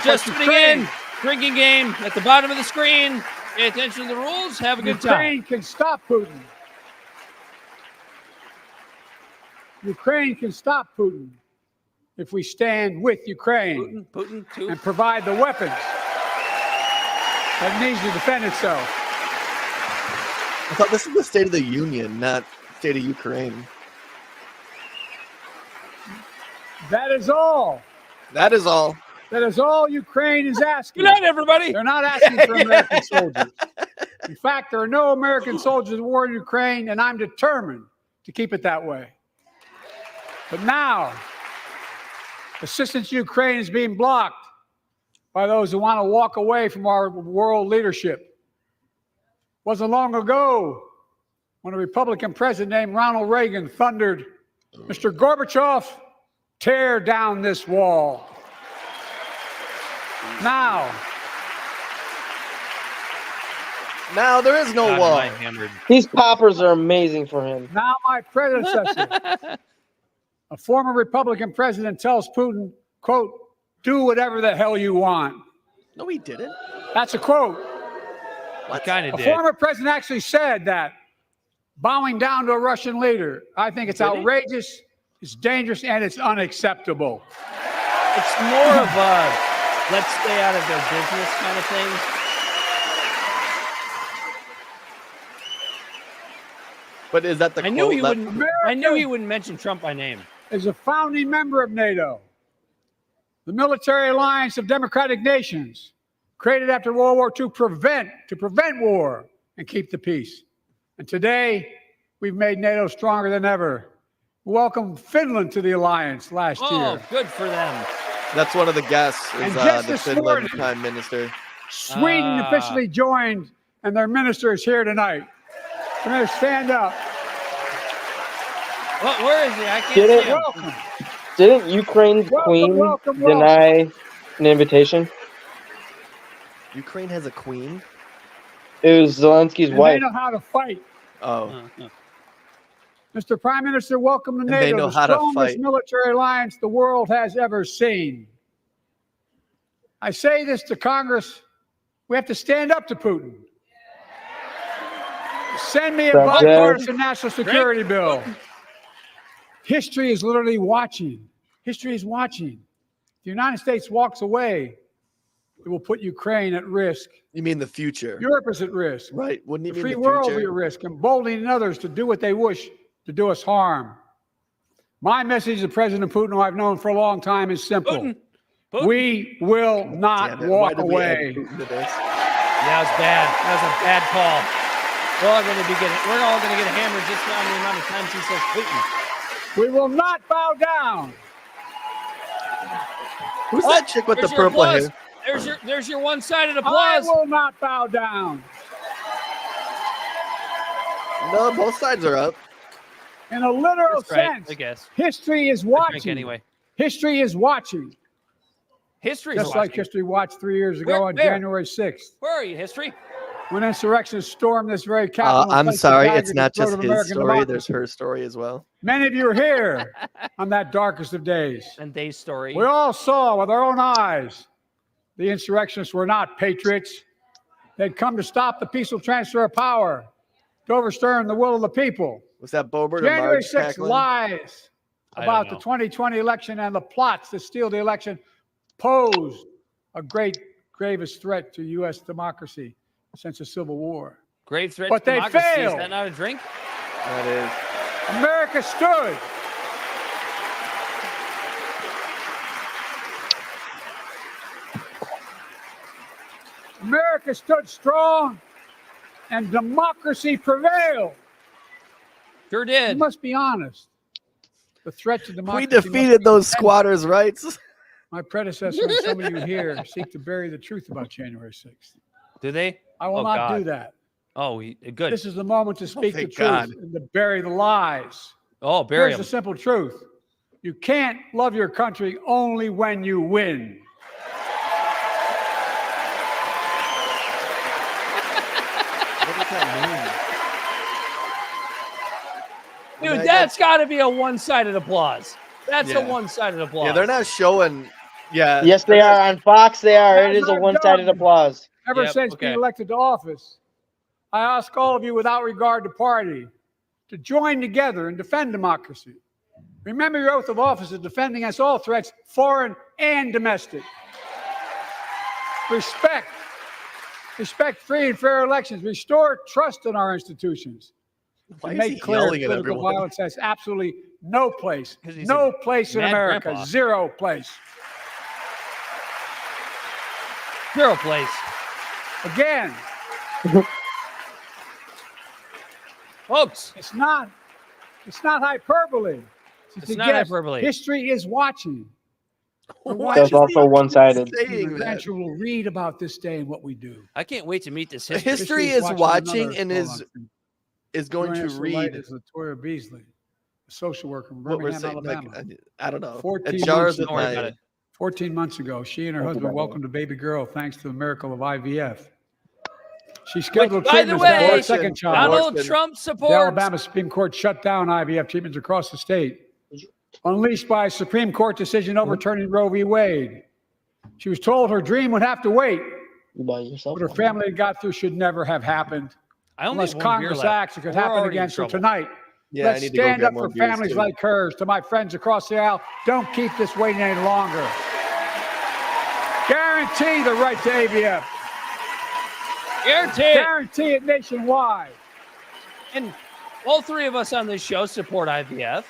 Just tuning in. Drinking game at the bottom of the screen. Pay attention to the rules. Have a good time. Ukraine can stop Putin. Ukraine can stop Putin if we stand with Ukraine Putin too. And provide the weapons that needs to defend itself. I thought this is the State of the Union, not State of Ukraine. That is all. That is all. That is all Ukraine is asking. Good night, everybody. They're not asking for American soldiers. In fact, there are no American soldiers at war in Ukraine, and I'm determined to keep it that way. But now, assistance to Ukraine is being blocked by those who want to walk away from our world leadership. It wasn't long ago when a Republican president named Ronald Reagan thundered, "Mr. Gorbachev, tear down this wall." Now, Now there is no God, wall. am I hammered. These poppers are amazing for him. Now my predecessor, a former Republican president, tells Putin, quote, do whatever the hell you want. No, he didn't. That's a quote. I kind of A did. former president actually said that, bowing down to a Russian leader. I think it's outrageous, it's dangerous, and it's unacceptable. It's more of a let's stay out of their business kind of thing. But is that the I knew quote he that- wouldn't. I knew he wouldn't mention Trump by name. Is a founding member of NATO, the military alliance of democratic nations, created after World War II to prevent war and keep the peace. And today, we've made NATO stronger than ever. We welcomed Finland to the alliance last Oh, year. good for them. That's one of the guests. Is And just the this Finland morning- Prime Minister. Sweden officially joined, and their minister is here tonight. Come here, stand up. Well, where is he? I can't Did see it- him. Welcome. Didn't Ukraine's queen welcome. deny an invitation? Ukraine has a queen. It was Zelensky's And they wife. know how to fight. Oh, Mr. Prime Minister, welcome to And they NATO, know the how to strongest fight. military alliance the world has ever seen. I say this to Congress, we have to stand up to Putin. Send me a Stop that. bipartisan national security bill. History is literally watching. History is watching. If the United States walks away, it will put Ukraine at risk. you mean the future? Europe is at risk. Right. Wouldn't you The mean free the world will be future? at risk, emboldening others to do what they wish to do us harm. My message to President Putin, who I've known for a long time, is simple. Putin. We will not Damn it, why walk did we add away. Putin to this? That was bad. That was a bad call. We're all going to get hammered just on the amount of times he says Putin. We will not bow down. Who's that chick with the There's your purple applause. hair? There's your one-sided I applause. will not bow down. No, both sides are up. In a literal That's right, sense, I guess. history is Drink watching. anyway. History is watching. History. Just like history watched 3 years ago Where- on where? January 6th, Where are you, history? when insurrectionists stormed this very Capitol. and I'm placed sorry, the it's dagger not to the throat just of his American story. There's democracy. her story as well. Many of you were here on that darkest of days. And Day's story. We all saw with our own eyes the insurrectionists were not patriots. They'd come to stop the peaceful transfer of power, to overturn the will of the people. Was that Boebert or January Marge 6th Packlin? lies I about don't the know. 2020 election and the plots to steal the election posed a great, gravest threat to U.S. democracy since the Civil War. Grave threat But to they democracy. failed. Is that not a drink? That is. America stood. America stood strong and democracy prevailed. Sure You did. must be honest. The threat to We democracy. must defeated be those intense. squatters' rights. My predecessor and some of you here seek to bury the truth about January 6th. Do they? I will Oh, not God. do that. Oh, good. This is the moment to speak the thank truth God. and to bury the lies. Oh, bury Here's him. the simple truth. You can't love your country only when you win. What does that Dude, mean? that's got to be a one-sided applause. That's Yeah. a one-sided applause. Yeah, they're not showing. Yeah. Yes, they are. On Fox, they are. It As is a I've one-sided done. applause. Ever Yep, since okay. being elected to office, I ask all of you without regard to party to join together and defend democracy. Remember your oath of office is defending against all threats, foreign and domestic. Respect free and fair elections. Restore trust in our institutions. Why And is he make clear yelling at political everyone? violence has absolutely no place. 'Cause he's No a place in mad America. grandpa. Zero place. Zero place. Again, Folks, it's not hyperbole. It's a not guess. hyperbole. History is watching. Why That's does he also keep one-sided. saying The that? adventure will read about this day and what we do. I can't wait to meet this history. History is watching another and is going Joining to us tonight read. is Latoya Beasley, a social worker from What we're Birmingham, saying. Alabama. Like, I don't know. 14 It jars months with Don't worry my. about it. 14 months ago, she and her husband welcomed a baby girl thanks to the miracle of IVF. She's scheduled By the treatments to have her way, second child. Donald Trump The supports. Alabama Supreme Court shut down IVF treatments across the state, unleashed by a Supreme Court decision overturning Roe v. Wade. She was told her dream would have to wait. What her family got through should never have happened. Unless Congress acts, it could happen again. So tonight, let's stand up for families like hers. To my friends across the aisle, don't keep this waiting any longer. Guarantee the right to AVF. Guarantee it nationwide. And all three of us on this show support IVF.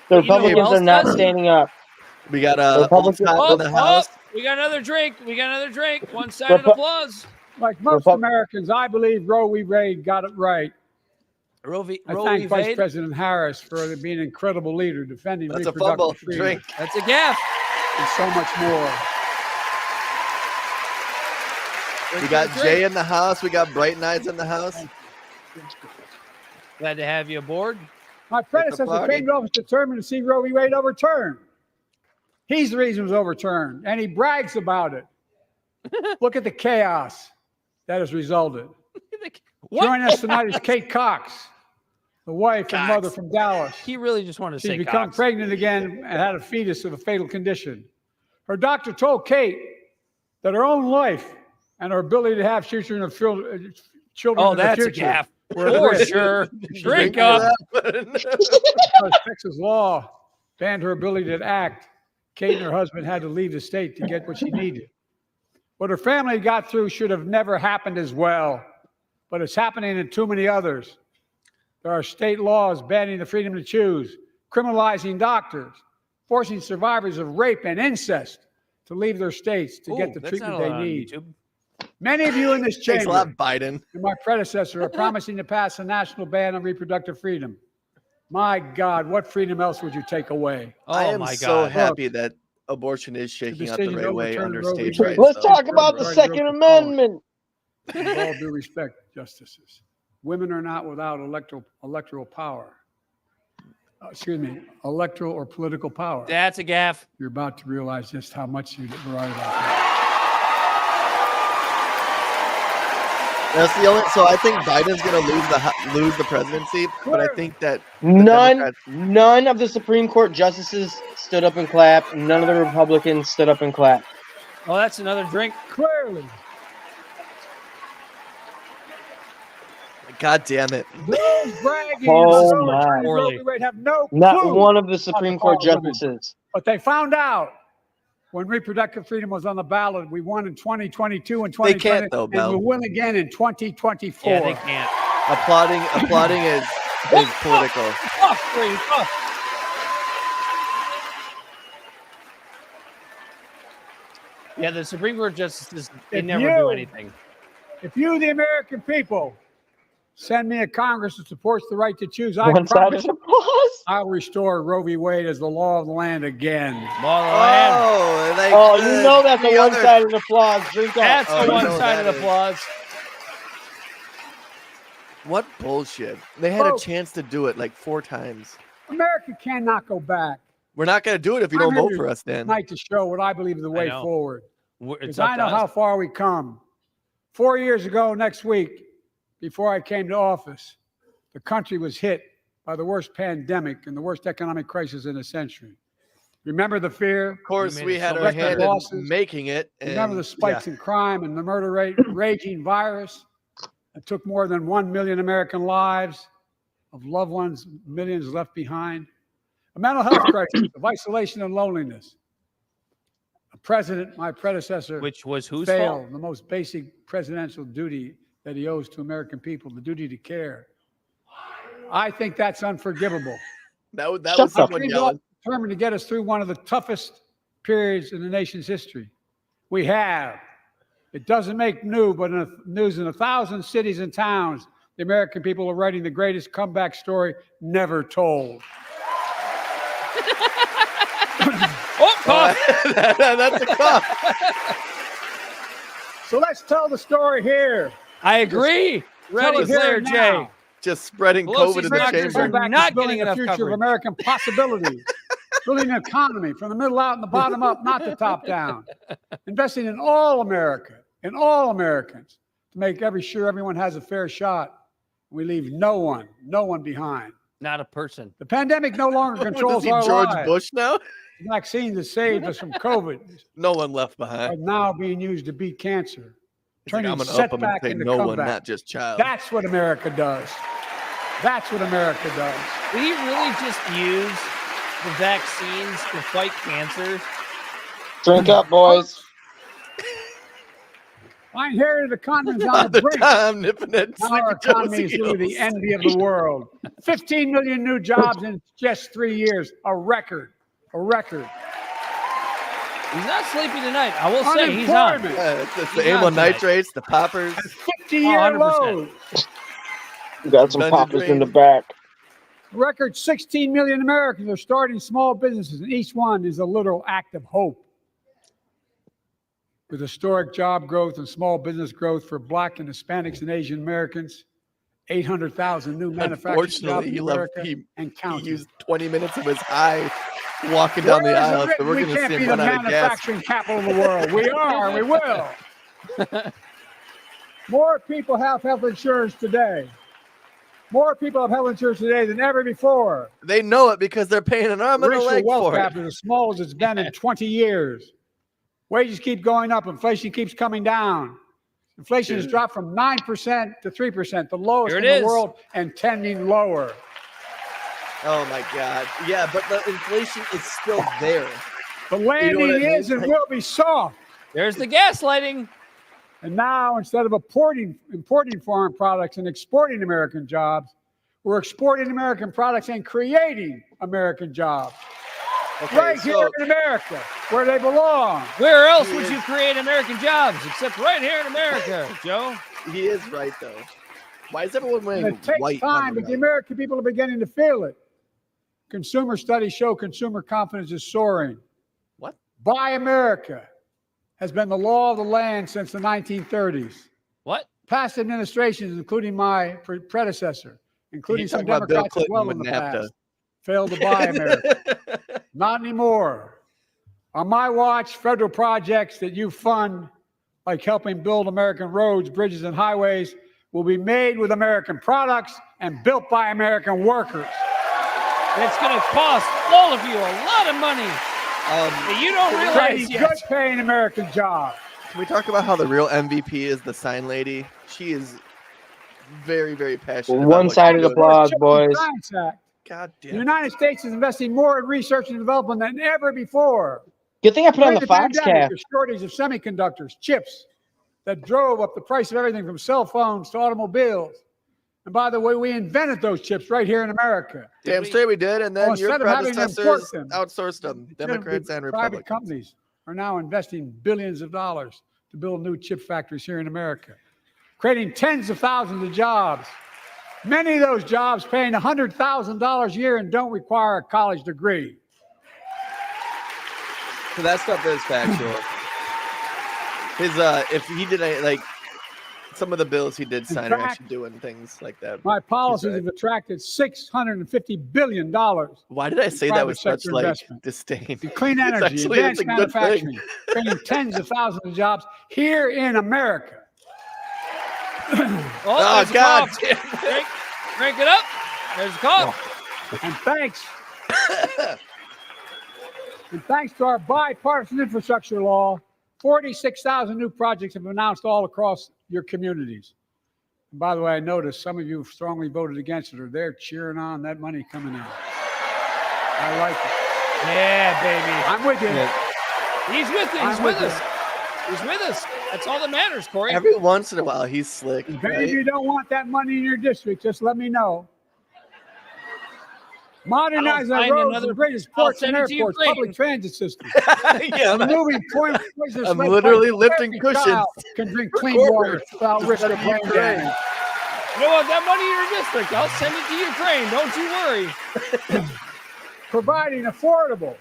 The Republicans are not standing up. We got a in the house. We got another drink. One-sided applause. Like most Americans, I believe Roe v. Wade got it right. I thank Vice President Harris for being an incredible leader, defending reproductive freedom. Drink. That's a gaff. And so much more. We got Jay in the house. We got Bright Eyes in the house. Glad to have you aboard. My predecessor came to office determined to see Roe v. Wade overturned. He's the reason it was overturned, and he brags about it. Look at the chaos that has resulted. Joining us tonight is Kate Cox, the wife and mother from Dallas. He really just wanted to say She's become pregnant again and had a fetus of a fatal condition. Her doctor told Kate that her own life and her ability to have children in the future. Gaff. For sure. Drink up. Texas law banned her ability to act. Kate and her husband had to leave the state to get what she needed. What her family got through should have never happened as well, but it's happening in too many others. There are state laws banning the freedom to choose, criminalizing doctors, forcing survivors of rape and incest to leave their states to get the treatment they need. Many of you in this chamber, Thanks a lot, Biden, and my predecessor are promising to pass a national ban on reproductive freedom. My God, what freedom else would you take away? I am so happy that abortion is shaking out the right way under states' rights. Let's talk about the Second Amendment. With all due respect, justices, women are not without electoral power. Electoral or political power. That's a gaff. You're about to realize just how much you're right about that. That's the only. So I think Biden's going to lose the presidency, but I think that none of the Supreme Court justices stood up and clapped. None of the Republicans stood up and clapped. Oh, that's another drink. Clearly. God damn it! Those bragging have no Not one of the Supreme Court justices. But they found out when reproductive freedom was on the ballot. We won in 2022 and 2020. They can't, though, Mel. And we'll win again in 2024. Yeah, they can't. Applauding is political. Yeah, the Supreme Court justices, they never do anything. If you, the American people, send me a Congress that supports the right to choose, I promise I'll restore Roe v. Wade as the law of the land again. Law of the land. You know that's a one-sided applause. Drink up. That's a one-sided applause. What bullshit. They had a chance to do it like 4 times. America cannot go back. We're not going to do it if you don't vote for us, Dan. Tonight to show what I believe is the way forward. Because I know how far we come. 4 years ago next week, before I came to office, the country was hit by the worst pandemic and the worst economic crisis in a century. Remember the fear? Of course, we had our hand in making it. Remember the spikes in crime and the murder rate, raging virus that took more than 1 million American lives, of loved ones, millions left behind. A mental health crisis of isolation and loneliness. A president, my predecessor, which was whose failed fault? The most basic presidential duty that he owes to American people, the duty to care. I think that's unforgivable. That was someone yelling. Determined to get us through one of the toughest periods in the nation's history. We have. It doesn't make news in 1,000 cities and towns. The American people are writing the greatest comeback story never told. That's a cough. So let's tell the story here. I agree. Ready, clear, Jay. Just spreading COVID in the chamber. Not getting enough future coverage. of American possibility. Building an economy from the middle out and the bottom up, not the top down. Investing in all America, in all Americans, to make sure everyone has a fair shot. We leave no one behind. Not a person. The pandemic no longer controls our George lives. Bush now? The vaccine that saved us from COVID No one left are behind. now being used to beat cancer. Turning I'm gonna up them and setback say into no one, comeback. not just child. That's what America does. That's what America does. We really just use the vaccines to fight cancer. Drink up, boys. I inherited economies on the brink. I'm nipping that Now our Sleepy Joe's economy is really the heels. envy of the world. 15 million new jobs in just 3 years. A record. A record. He's not sleepy tonight. I will say he's on. Unemployment. It's the He's amyl on tonight. nitrates, the poppers. 50-year 100%. low. We got some Dungeon poppers in the Drain. back. Record 16 million Americans are starting small businesses, and each one is a literal act of hope. With historic job growth and small business growth for Black and Hispanics and Asian Americans, 800,000 new manufacturing jobs Unfortunately, in America and he counting. used 20 minutes of his high walking down the Where is it aisle, so written we're we going to can't see be him the run out of gas. manufacturing capital of the world. We are, and we will. More people have health insurance today. More people have health insurance today than ever before. They know it because they're paying an arm and a Racial leg wealth for it. gap is as small as it's been in 20 years. Wages keep going up. Inflation keeps coming down. Inflation has dropped from 9% to 3%, the lowest Here in it the is. world, and tending lower. Oh my God. Yeah, but the inflation is still there. The landing what I mean? is and will be soft. There's the gaslighting. And now, instead of importing foreign products and exporting American jobs, we're exporting American products and creating American jobs. Okay, Right here in America, where they belong. Where else would you create American jobs except right here in America, Joe? He is right, though. Why is everyone And wearing it takes white? time, on but the right? American people are beginning to feel it. Consumer studies show consumer confidence is soaring. What? Buy America has been the law of the land since the 1930s. What? Past administrations, including my predecessor, including some talking about Bill Democrats as well Clinton in the with NAFTA. past, failed to buy America. Not anymore. On my watch, federal projects that you fund, like helping build American roads, bridges, and highways, will be made with American products and built by American workers. It's going to cost all of you a lot of money that you don't realize Creating yet. good paying American jobs. Can we talk about how the real MVP is the sign lady? She is very, very passionate. about what One-sided she's doing. applause, Chip and boys. Science Act. God The damn. United States is investing more in research and development than ever before. Good thing I put on During the Fox pandemic, cap. the shortage of semiconductors, chips, that drove up the price of everything from cell phones to automobiles. And by the way, we invented those chips right here in America. Damn straight we did, and then Well, your instead of having to import predecessors them, outsourced them, Democrats and Private Republicans. companies are now investing billions of dollars to build new chip factories here in America, creating tens of thousands of jobs. Many of those jobs paying $100,000 a year and don't require a college degree. So that stuff is factual. His if he did like some of the bills he did sign are fact, actually doing things like that. My policies right. have attracted $650 billion. Why did I say that private with such sector like investment. disdain? Clean It's energy, actually- it's advanced a good thing. manufacturing, creating tens of thousands of jobs here in America. Oh, there's a God cough. damn. Crank it up. There's a cough. And thanks to our bipartisan infrastructure law, 46,000 new projects have been announced all across your communities. And by the way, I noticed some of you strongly voted against it, or they're cheering on that money coming in. I like it. Yeah, baby. I'm with you. He's with you. He's I'm with with us. He's with us. That's all that matters, Corey. Every once in a while, he's slick. If any Right? of you don't want that money in your district, just let me know. Modernize I'll our find roads another- and bridges, I'll ports, and send it to airports, Ukraine. public transit systems. Yeah, man. Removing poisonous I'm lead literally pipes. lifting Every cushions. child can drink for clean water quarters. without Just risk let of it brain be Ukraine. damage. You don't want that money in your district. I'll send it to Ukraine. Don't you worry. Providing affordable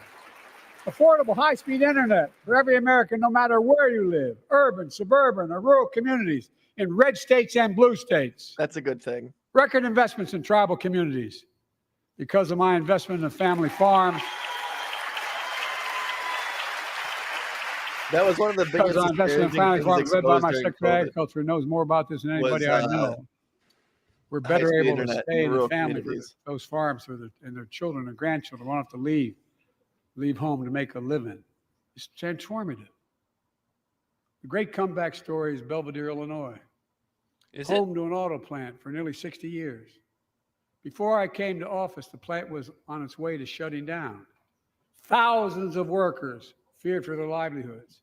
high-speed internet for every American, no matter where you live, urban, suburban, or rural communities in red states and blue states. That's a good thing. Record investments in tribal communities. Because of my investment in a family farm, That was one of the biggest. Because I'm invested in family farms led by my Secretary of Agriculture, who knows more about this than anybody I know. We're better able to stay in the family for those farms and their children and grandchildren won't have to leave home to make a living. It's transformative. The great comeback story is Belvedere, Illinois. Home to an auto plant for nearly 60 years. Before I came to office, the plant was on its way to shutting down. Thousands of workers feared for their livelihoods.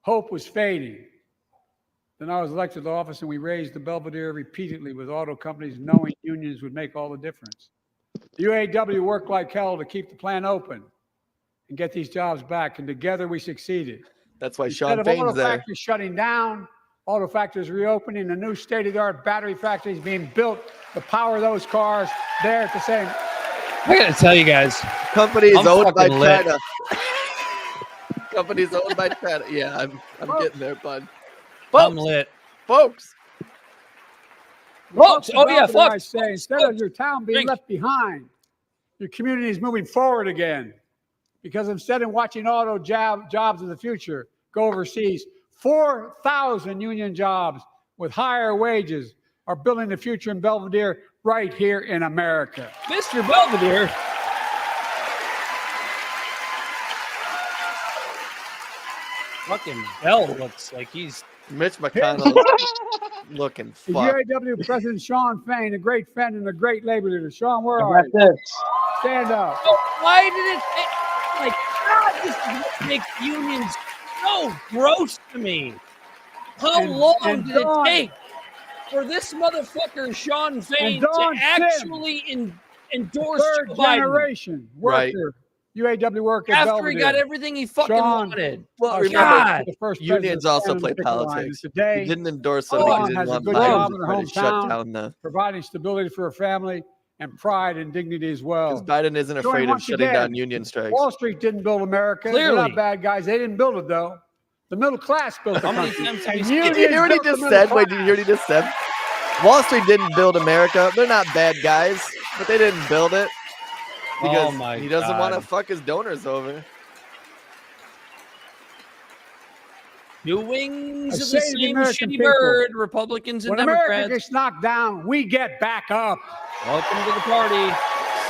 Hope was fading. Then I was elected to office, and we raised the Belvedere repeatedly with auto companies, knowing unions would make all the difference. The UAW worked like hell to keep the plant open and get these jobs back, and together we succeeded. That's why Sean Fain's there. Instead of auto factories shutting down, auto factories reopening, a new state-of-the-art battery factories being built to power those cars there at the same. I gotta tell you guys, companies owned by China. Companies owned by China. Yeah, I'm getting there, bud. I'm lit, folks. Oh yeah, folks. I say, instead of your town being left behind, your community is moving forward again. Because instead of watching auto jobs in the future go overseas, 4,000 union jobs with higher wages are building the future in Belvedere right here in America. Mr. Belvedere. Fucking Bell looks like he's Mitch McConnell looking fucked. UAW President Sean Fain, a great friend and a great labor leader. Sean, where are you? Stand up. Oh, why did it? Like, God, this is what makes unions so gross to me. How long did it take for this motherfucker, Sean Fain, to actually endorse third generation worker, UAW worker, after he got everything he fucking wanted? Well, remember, unions also play politics. Today, he didn't endorse them because he didn't want Biden to shut down the providing stability for a family and pride and dignity as well. Because Biden isn't afraid of shutting down union strikes. Wall Street didn't build America. Clearly. They're not bad guys. They didn't build it, though. The middle class built it. Did you hear what he just said? Wait, did you hear what he just said? Wall Street didn't build America. They're not bad guys, but they didn't build it because he doesn't want to fuck his donors over. New wings of the same shitty bird, Republicans and when Democrats. America gets knocked down, we get back up. Welcome to the party.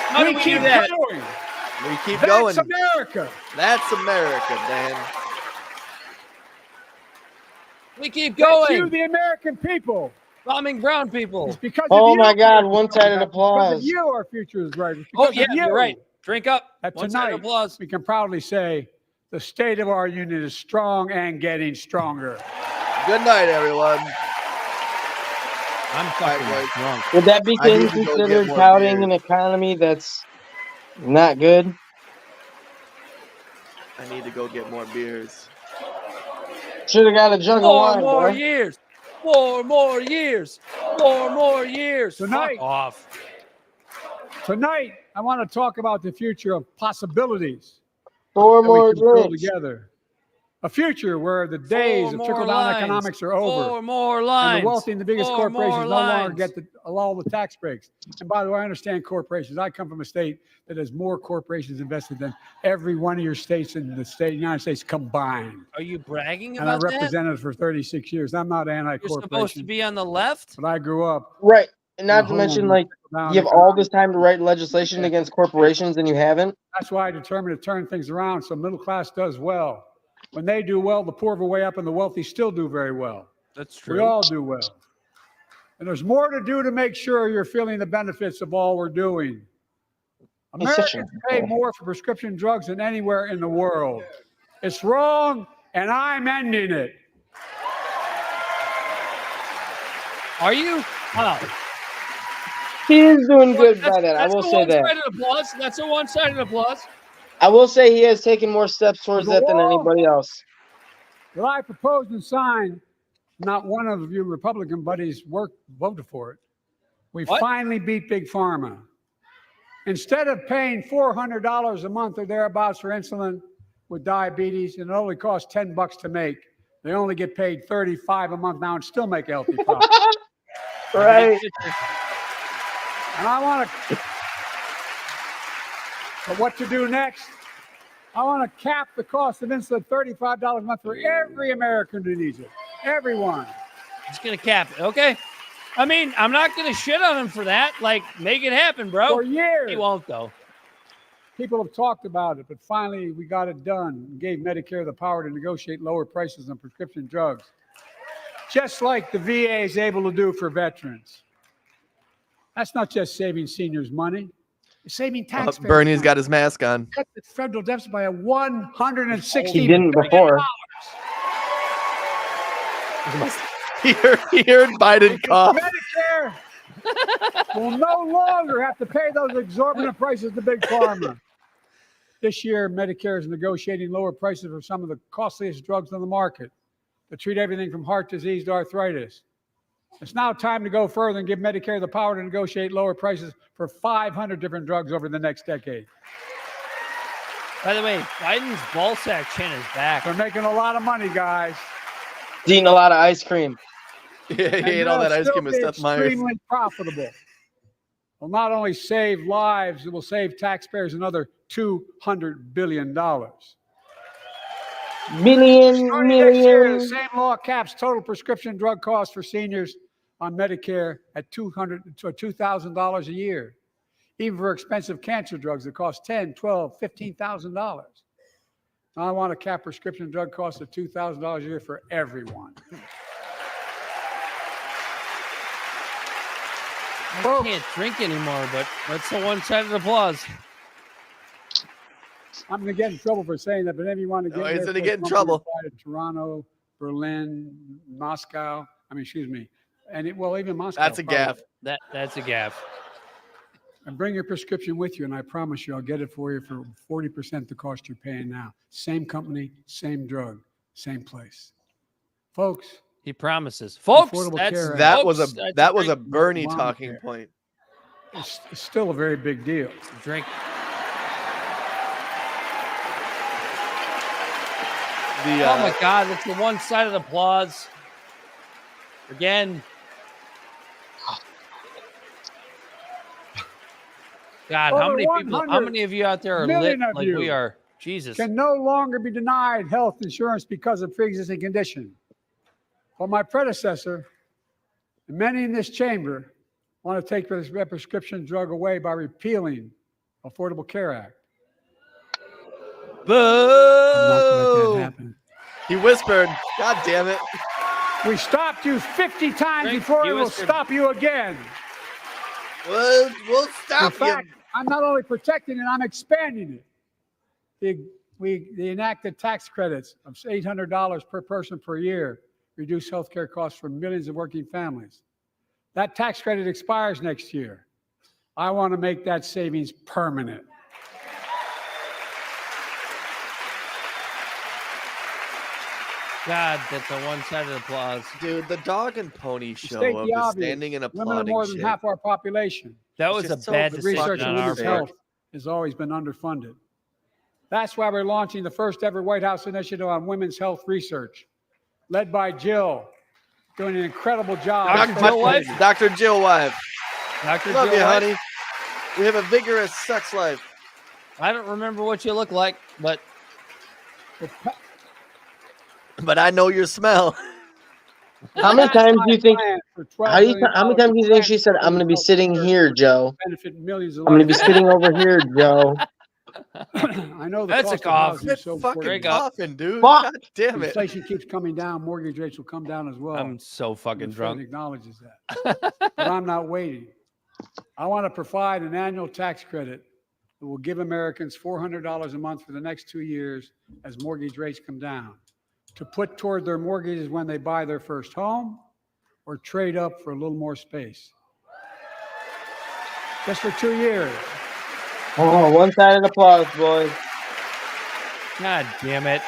How we do we keep do that? going. We keep going. That's America. That's America, Dan. We keep going. That's you, the American people. Bombing brown people. It's because oh of you. my God, one-sided applause. Because of you, our future is bright. Oh yeah, you're right. Drink up. Tonight, applause. We can proudly say the state of our union is strong and getting stronger. Good night, everyone. I'm fucking drunk. Would that be considered touting an economy that's not good? I need to go get more beers. Should have got a jug of wine. 4 more years. 4 more years. 4 more years. Tonight, fuck off. Tonight, I want to talk about the future of possibilities. 4 more drinks. Together. A future where the days of trickle-down economics are over. 4 more lines. And the wealthy and the biggest corporations no longer get all the tax breaks. And by the way, I understand corporations. I come from a state that has more corporations invested than every one of your states in the United States combined. Are you bragging about that? And I represented for 36 years. I'm not anti-corporation. You're supposed to be on the left? But I grew up. Right. And not to mention, like, you have all this time to write legislation against corporations and you haven't. That's why I determined to turn things around so middle class does well. When they do well, the poor go way up and the wealthy still do very well. That's true. We all do well. And there's more to do to make sure you're feeling the benefits of all we're doing. Americans pay more for prescription drugs than anywhere in the world. It's wrong, and I'm ending it. Are you? He is doing good by that. I will say that. That's a one-sided applause. I will say he has taken more steps towards that than anybody else. Well, I proposed and signed. Not one of you Republican buddies voted for it. We finally beat Big Pharma. Instead of paying $400 a month or thereabouts for insulin with diabetes, and it only costs $10 to make, they only get paid $35 a month now and still make a healthy profit. Right. And I want to. But what to do next? I want to cap the cost of insulin at $35 a month for every American who needs it. Everyone. He's going to cap it. Okay. I mean, I'm not going to shit on him for that. Like, make it happen, bro. For years. He won't, though. People have talked about it, but finally we got it done and gave Medicare the power to negotiate lower prices on prescription drugs, just like the VA is able to do for veterans. That's not just saving seniors money. It's saving taxpayers. Bernie's got his mask on. Cut the federal deficit by $160 He didn't billion. before. He heard Biden cough. Medicare will no longer have to pay those exorbitant prices to Big Pharma. This year, Medicare is negotiating lower prices for some of the costliest drugs on the market that treat everything from heart disease to arthritis. It's now time to go further and give Medicare the power to negotiate lower prices for 500 different drugs over the next decade. By the way, Biden's ballsack chin is back. They're making a lot of money, guys. He's eating a lot of ice cream. Yeah, he ate all that ice cream with Seth Meyers. Extremely profitable. Will not only save lives, it will save taxpayers another $200 billion. Million. The same law caps total prescription drug costs for seniors on Medicare at $2,000 a year, even for expensive cancer drugs that cost $10,000, $12,000, $15,000. I want to cap prescription drug costs at $2,000 a year for everyone. I can't drink anymore, but that's the one-sided applause. I'm going to get in trouble for saying that, but if you want to get he's going to get in trouble. Toronto, Berlin, Moscow. And even Moscow. That's a gaffe. That's a gaffe. And bring your prescription with you, and I promise you I'll get it for you for 40% the cost you're paying now. Same company, same drug, same place. Folks. He promises. Folks, that was a Bernie talking point. It's still a very big deal. Drink. Oh my God, it's the one-sided applause. Again. God, how many of you out there are lit like we are? Jesus. Can no longer be denied health insurance because of pre-existing condition. Well, my predecessor, and many in this chamber, want to take this prescription drug away by repealing Affordable Care Act. Boo! I'm not going to let that happen. He whispered, God damn it. We stopped you 50 times before we will stop you again. We'll stop you. In fact, I'm not only protecting it, I'm expanding it. They enacted tax credits of $800 per person per year, reduce healthcare costs for millions of working families. That tax credit expires next year. I want to make that savings permanent. God, that's a one-sided applause. Dude, the dog and pony show State of the the obvious. standing and Women are applauding more than shit. half our population. That was a bad decision Research on on our women's part. health has always been underfunded. That's why we're launching the first ever White House initiative on women's health research, led by Jill, doing an incredible job. Dr. Jill Wife. Dr. Love Jill you, White. honey. We have a vigorous sex life. I don't remember what you look like, but I know your smell. How many times do you think? How many times do you think she said, "I'm going to be sitting here, Joe. Benefit millions of I'm going to be sitting over here, Joe." I know that's a cough. So fucking coughing, dude. Fuck. God damn it. Inflation keeps coming down. Mortgage rates will come down as well. I'm so fucking The Fed drunk. acknowledges that. But I'm not waiting. I want to provide an annual tax credit that will give Americans $400 a month for the next 2 years as mortgage rates come down, to put toward their mortgages when they buy their first home or trade up for a little more space. Just for 2 years. Oh, one-sided applause, boys. God damn it.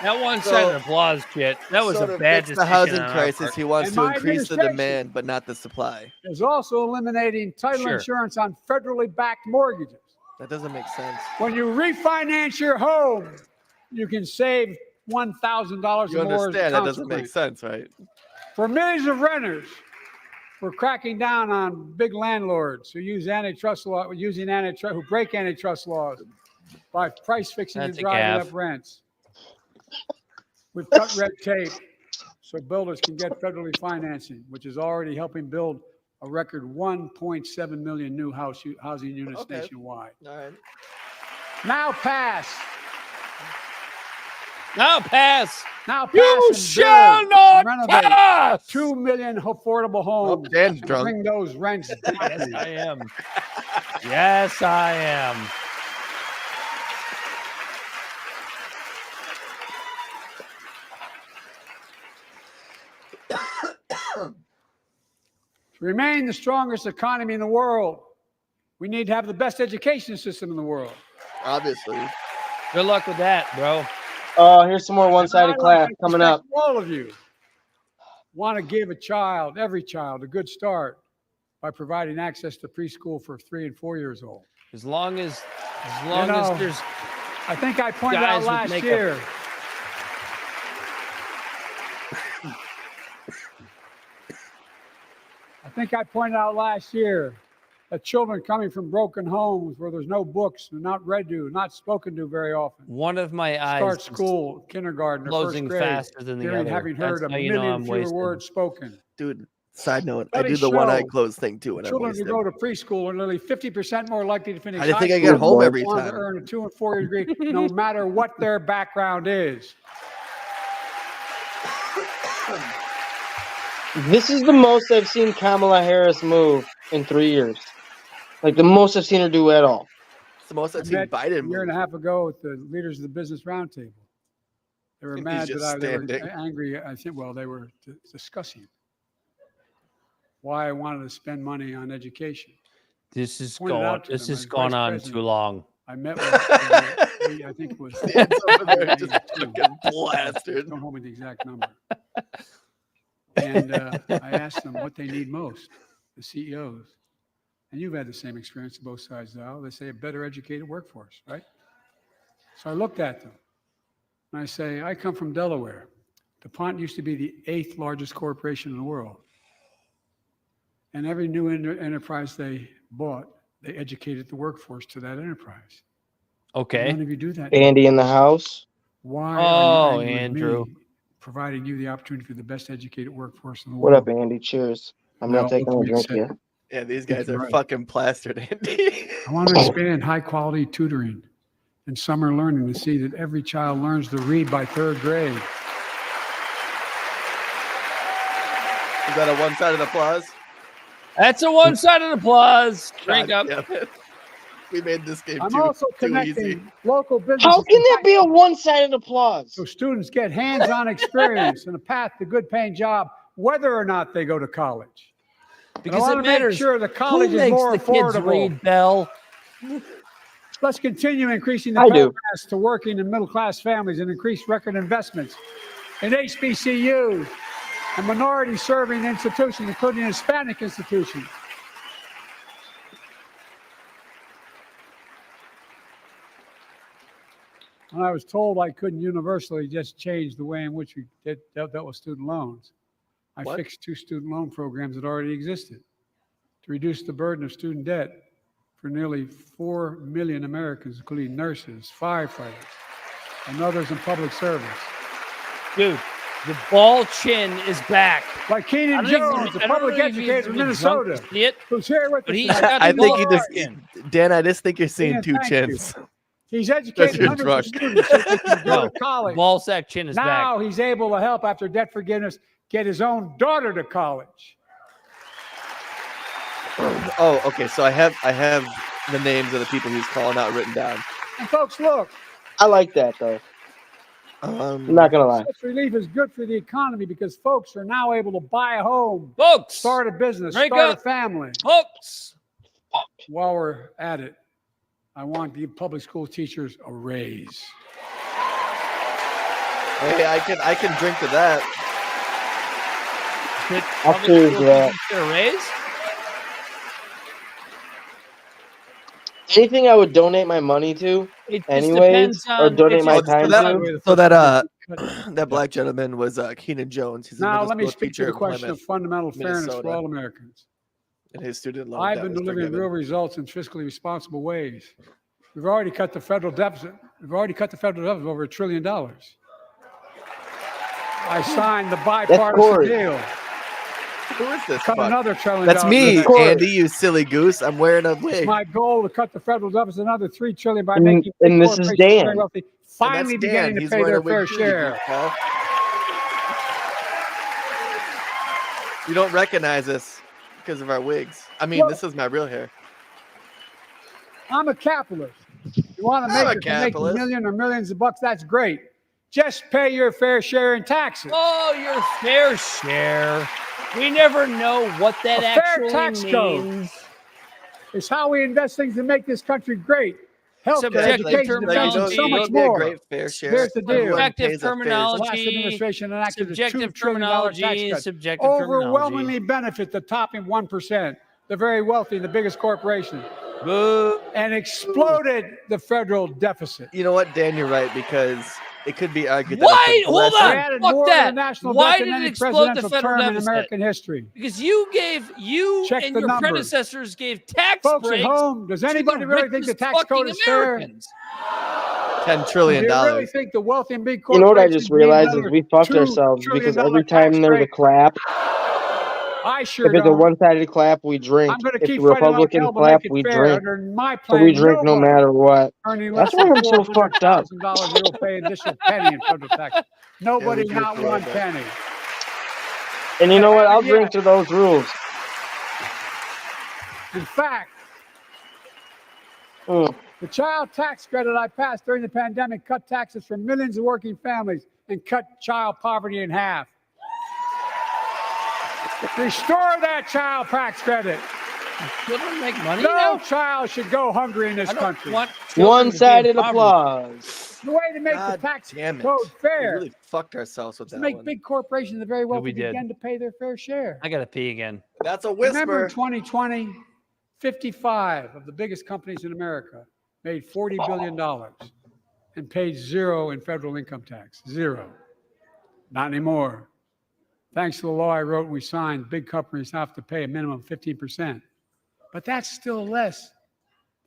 That one-sided applause shit. That was a bad decision. The housing on our crisis, part. he wants And to my increase the administration demand, but not the supply. Is also eliminating title Sure. insurance on federally backed mortgages. That doesn't make sense. When you refinance your home, you can save $1,000 You or more. understand that doesn't make sense, right? For millions of renters, we're cracking down on big landlords who use antitrust law, who break antitrust laws by price fixing and That's a driving gaff. up rents. We've cut red tape so builders can get federally financing, which is already helping build a record 1.7 million new housing units nationwide. All right. Now pass. Now pass. Now pass. You and shall build, not renovate pass. 2 million affordable homes. Dan's to drunk. bring those rents down. Yes, I am. Yes, I am. To remain the strongest economy in the world, we need to have the best education system in the world. Obviously. Good luck with that, bro. Here's some more one-sided class coming up. All of you want to give every child, a good start by providing access to preschool for 3 and 4 years old. As long as there's I think I pointed guys out with last makeup. year. I think I pointed out last year that children coming from broken homes where there's no books, and not read to, not spoken to very often, one of my eyes start is school, kindergarten, or first closing grade, faster than the other. having heard That's a how you know million I'm fewer wasted. words spoken. Dude, side note, I Studies do the one-eye show closed thing too when I'm Children who wasted. go to preschool are nearly 50% more likely to finish I didn't high think I school get home every or to time. earn a 2 and 4 year degree, no matter what their background is. This is the most I've seen Kamala Harris move in 3 years. Like the most I've seen her do at all. It's the most I I've seen met Biden a year and a move. half ago with the leaders of the Business Roundtable. They were He's mad just that they were standing. angry. I think, well, they were discussing why I wanted to spend money on education. This is Pointed going. out to This them has as gone vice on president. too long. I met with, I think it was Dan's over there just fucking blasted. Don't hold me the exact number. And I asked them what they need most, the CEOs. And you've had the same experience on both sides of the aisle. They say a better educated workforce, right? So I looked at them and I say, I come from Delaware. DuPont used to be the 8th largest corporation in the world. And every new enterprise they bought, they educated the workforce to that enterprise. Okay. None of you do that. Andy in the house. Why Oh, are you angry with Andrew. me, providing you the opportunity for the best educated workforce in the What world? up, Andy? Cheers. I'm No, not taking what a we drink said. here. Yeah, these guys are Right. fucking plastered, Andy. I want to expand high quality tutoring and summer learning to see that every child learns to read by 3rd grade. Is that a one-sided applause? That's a one-sided applause. Drink God up. damn it. We made this game I'm too also easy. connecting local businesses. How can that be a one-sided applause? So students get hands-on experience and a path to good paying job, whether or not they go to college. Because I it want to make matters. sure the college Who is makes more the kids affordable. read, Bell? Let's continue increasing the I Pell do. Grants to working and middle-class families and increase record investments in HBCUs and minority-serving institutions, including Hispanic institutions. And I was told I couldn't universally just change the way in which we dealt with student loans. I What? fixed 2 student loan programs that already existed to reduce the burden of student debt for nearly 4 million Americans, including nurses, firefighters, and others in public service. Dude, the ball chin is back. Like Keenan Jones, a public educator from Minnesota, See it? who's here with But us he's tonight. got I the think you ball just, skin. Dan, I just think you're seeing Dan, 2 thank chins. He's educated you're hundreds drunk. of students so they can go No, to college. ball sack chin is Now back. he's able to help, after debt forgiveness, get his own daughter to college. Oh, okay. So I have the names of the people he's calling out written down. And folks, look, I like that though. I'm not gonna lie. such relief is good for the economy because folks are now able to buy a home, Folks, start a business, Drink start up. a family. folks. While we're at it, I want to give public school teachers a raise. Hey, I can drink to that. Did I'll public choose school that. teachers get a raise? Anything I would donate my money to, It just anyways, depends or on donate it's my just- time to. So that that black gentleman was Keenan Jones. He's a Now, middle let me school speak to teacher the in question of Plymouth, fundamental fairness for Minnesota. all Americans. and his student loan I've debt been was delivering forgiven. real results in fiscally responsible ways. We've already cut the federal deficit. We've already cut the federal deficit over $1 trillion. I signed the bipartisan deal. Who is this? Cut another $1 trillion. That's me, next year. Andy, you silly goose. I'm wearing a It's wig. my goal to cut the federal deficit another $3 trillion by making And big this is corporations very Dan. wealthy, And finally that's Dan. beginning to He's pay wearing their a wig fair too, share. Paul. You don't recognize us because of our wigs. I mean, Well- this is my real hair. I'm a capitalist. You want to I'm a make capitalist. million or millions of bucks? That's great. Just pay your fair share in taxes. Oh, your fair share. We never know what that A fair actually tax code. means. It's how we invest things to make this country great. Healthcare, Subjective education, defense, and so terminology. much be a more. great fair share. Here's the deal. Everyone Subjective pays a fair share. The last terminology. administration enacted a $2 Subjective trillion tax terminology. cut. Subjective Overwhelmingly terminology. benefit the top 1%, the very wealthy, the biggest corporations, Boo. and exploded the federal deficit. You know what, Dan? You're right, because it could be argued that Why? it's a Hold blessing. They on. added Fuck more that. to the national Why debt did than it any explode the presidential federal term in deficit? American history. Because you Check and the your numbers. predecessors gave tax Folks at breaks home, does to anybody the really think the richest tax code fucking is fair? Americans. $10 Do trillion. you really think the wealthy and big You know what I corporations just need realized is another we fucked $2 ourselves trillion because every tax time there's a break? clap, I sure if it's a don't. one-sided clap, we drink. I'm going to If keep the fighting like Republicans hell to clap, make we it fair. drink. Under my So plan, we drink no nobody matter what. earning less That's why than I'm so fucked up. $400,000 will pay an additional penny in federal tax. Nobody, Yeah, we not drink a one little bit. penny. And you know what? I'll Yeah. drink to those rules. In fact, Mm. the child tax credit I passed during the pandemic cut taxes for millions of working families and cut child poverty in half. Restore that child tax credit. Children make money No now? child should go hungry in this I don't country. want children to be in One-sided poverty. applause. The way to make God the tax damn it. code We fair really fucked ourselves with is to that make one. big corporations and very wealthy we did. begin to pay their fair share. I got to pee again. That's a Remember in whisper. 2020, 55 of the biggest companies in America made $40 billion and paid zero in federal income tax. Zero. Not anymore. Thanks to the law I wrote and we signed, big companies have to pay a minimum of 15%. But that's still less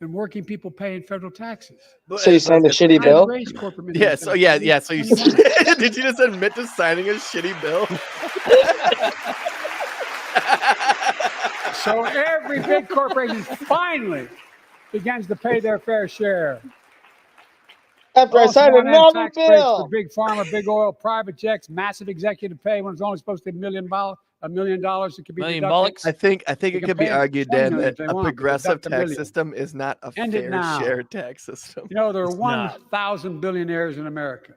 than working people pay in federal taxes. So you signed a shitty bill? Raised corporate minimum Yeah, tax so yeah, at yeah. So you 21%. did you just admit to signing a shitty bill? So every big corporation finally begins to pay their fair share. After I Also signed want to end another tax breaks for bill. big pharma, big oil, private jets, massive executive pay when it's only supposed to be $1 million. It could be Million deducted. bullocks? I think You it can could be pay them argued, 20 Dan, million that if they a want, but progressive deduct a tax million. system is not a End it fair now. share tax system. You know, there are It's not. 1,000 billionaires in America.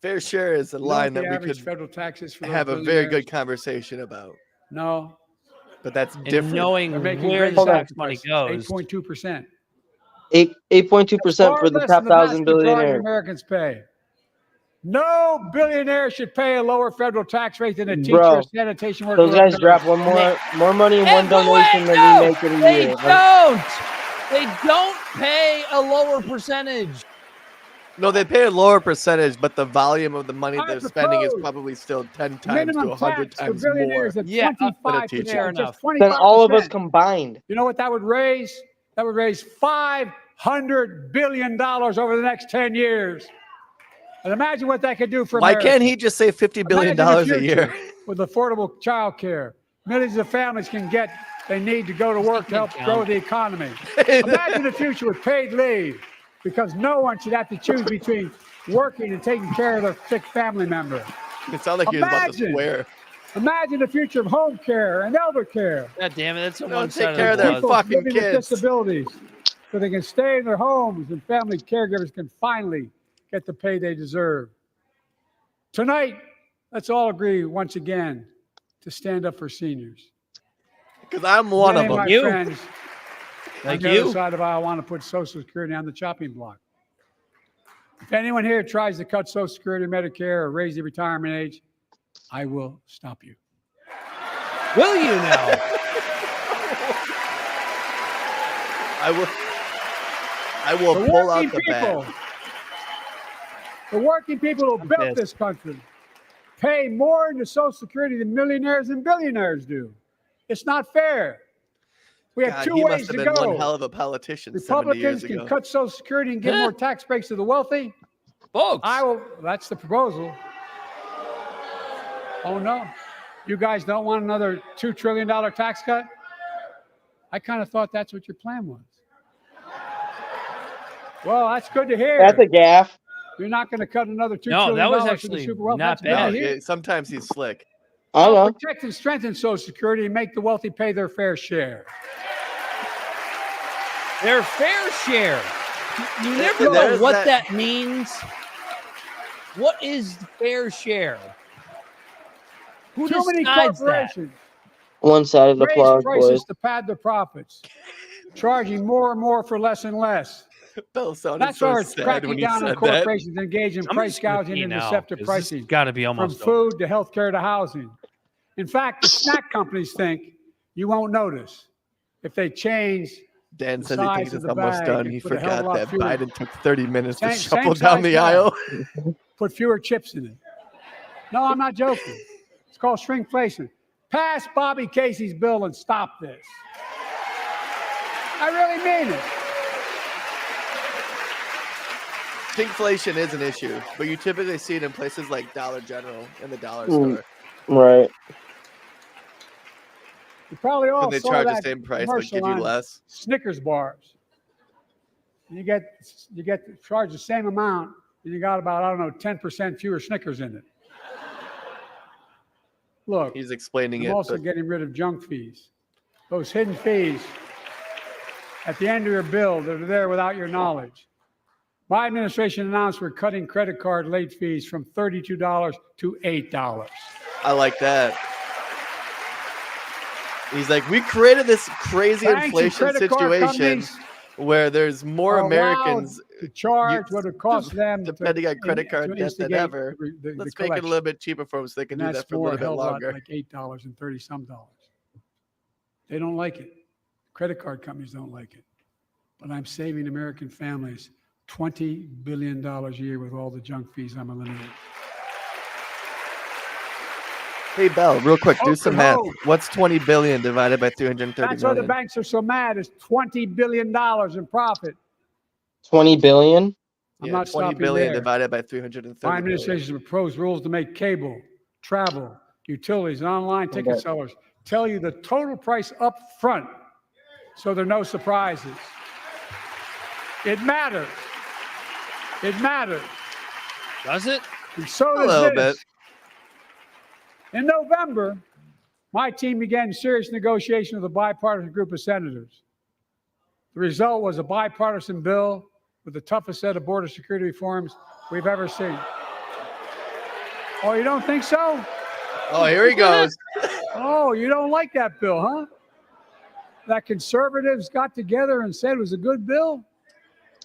Fair share is a You know line what the that we average could federal tax is for those have a very billionaires? good conversation about. No, But that's And different. knowing they're making where great the tax sacrifices. money goes. 8.2%. 8.2% Far for the less top than the vast 1,000 majority of billionaires. Americans pay. No billionaire should pay a lower federal tax rate than a teacher, Bro, a sanitation worker. Those or a guys nurse. drop more money in one And but donation wait, than no, we make in a they year. don't. They don't pay a lower percentage. No, they pay a lower percentage, but the volume of the money I they're spending is propose probably still 10 times to minimum 100 tax for times more. billionaires at Yeah, but a 25%. teacher. Fair enough. Just 25%. Than all of us combined. You know what that would raise? That would raise $500 billion over the next 10 years. And imagine what that could do for Why America. can't he just say $50 billion Imagine the a year? future with affordable child care. Millions of families can get they need to go to work to help grow the economy. Imagine the future with paid leave, because no one should have to choose between working and taking care of their sick family member. It sounded like he was about to Imagine. swear. Imagine the future of home care and elder care. God damn it, that's a No, one take side care of of the their buzz. fucking living with kids. disabilities, so they can stay in their homes and family caregivers can finally get the pay they deserve. Tonight, let's all agree once again to stand up for seniors. Because I'm one Many of them. my You. friends Like on the other you. side of the aisle want to put Social Security on the chopping block. If anyone here tries to cut Social Security, Medicare, or raise the retirement age, I will stop you. Will you now? I will The pull out working the people, bag. the working people who built pissed. this country pay more into Social Security than millionaires and billionaires do. It's not fair. We have God, two he ways must have to been go. one hell of a politician 70 Republicans years can ago. cut Social Security and give more tax breaks to the wealthy. Folks. That's the proposal. Oh, no. You guys don't want another $2 trillion tax cut? I kind of thought that's what your plan was. Well, that's good to hear. That's a gaffe. You're not going to cut another $2 No, trillion that was to the actually super wealthy. not That's good to bad. hear. Yeah, sometimes he's slick. I I'll know. protect and strengthen Social Security and make the wealthy pay their fair share. Their fair share. You never know There's what that- that means. What is fair share? Who Too many decides that? corporations One-sided raise applause, prices boys. to pad their profits, charging more and more for less and less. Bell sounded That's so why it's sad cracking when he down on said that. corporations engaged in price gouging and deceptive pricing, Got to be from almost food to healthcare to housing. In fact, the snack companies think you won't notice if they change. Dan The said he size thinks of it's the almost bag done. and He put a hell of a forgot lot that fewer- Biden took 30 minutes to Same shuffle down size the bag. aisle. Put fewer chips in it. No, I'm not joking. It's called shrinkflation. Pass Bobby Casey's bill and stop this. I really mean it. Shrinkflation is an issue, but you typically see it in places like Dollar General and the dollar Mm. store. Right. You probably all When they saw charge the that same price but commercial give you on less. Snickers bars. You get charged the same amount, and you got about, I don't know, 10% fewer Snickers in it. Look, He's explaining I'm it. also But getting rid of junk fees. Those hidden fees at the end of your bill that are there without your knowledge. My administration announced we're cutting credit card late fees from $32 to $8. I like that. He's like, we created this crazy Banks and inflation credit card situation companies where there's more are Americans allowed to charge what it costs them depending on to credit card debt than instigate ever. the Let's make it a collection. little bit cheaper for them so they can And do that's that for a more little bit hell of a lot, longer. like $8 and 30 some dollars. They don't like it. Credit card companies don't like it. But I'm saving American families $20 billion a year with all the junk fees I'm eliminating. Hey, Bell, real quick, do some math. Ho. What's 20 billion divided by 330 That's why the million? banks are so mad. It's $20 billion in profit. 20 billion. I'm Yeah, not 20 stopping billion there. divided by 330 My million. administration has proposed rules to make cable, travel, utilities, and online ticket Okay. sellers tell you the total price up front so there are no surprises. It matters. It matters. Does it? And so A does little this. bit. In November, my team began serious negotiation with a bipartisan group of senators. The result was a bipartisan bill with the toughest set of border security reforms we've ever seen. Oh, you don't think so? Oh, here he goes. Oh, you don't like that bill, huh? That conservatives got together and said it was a good bill?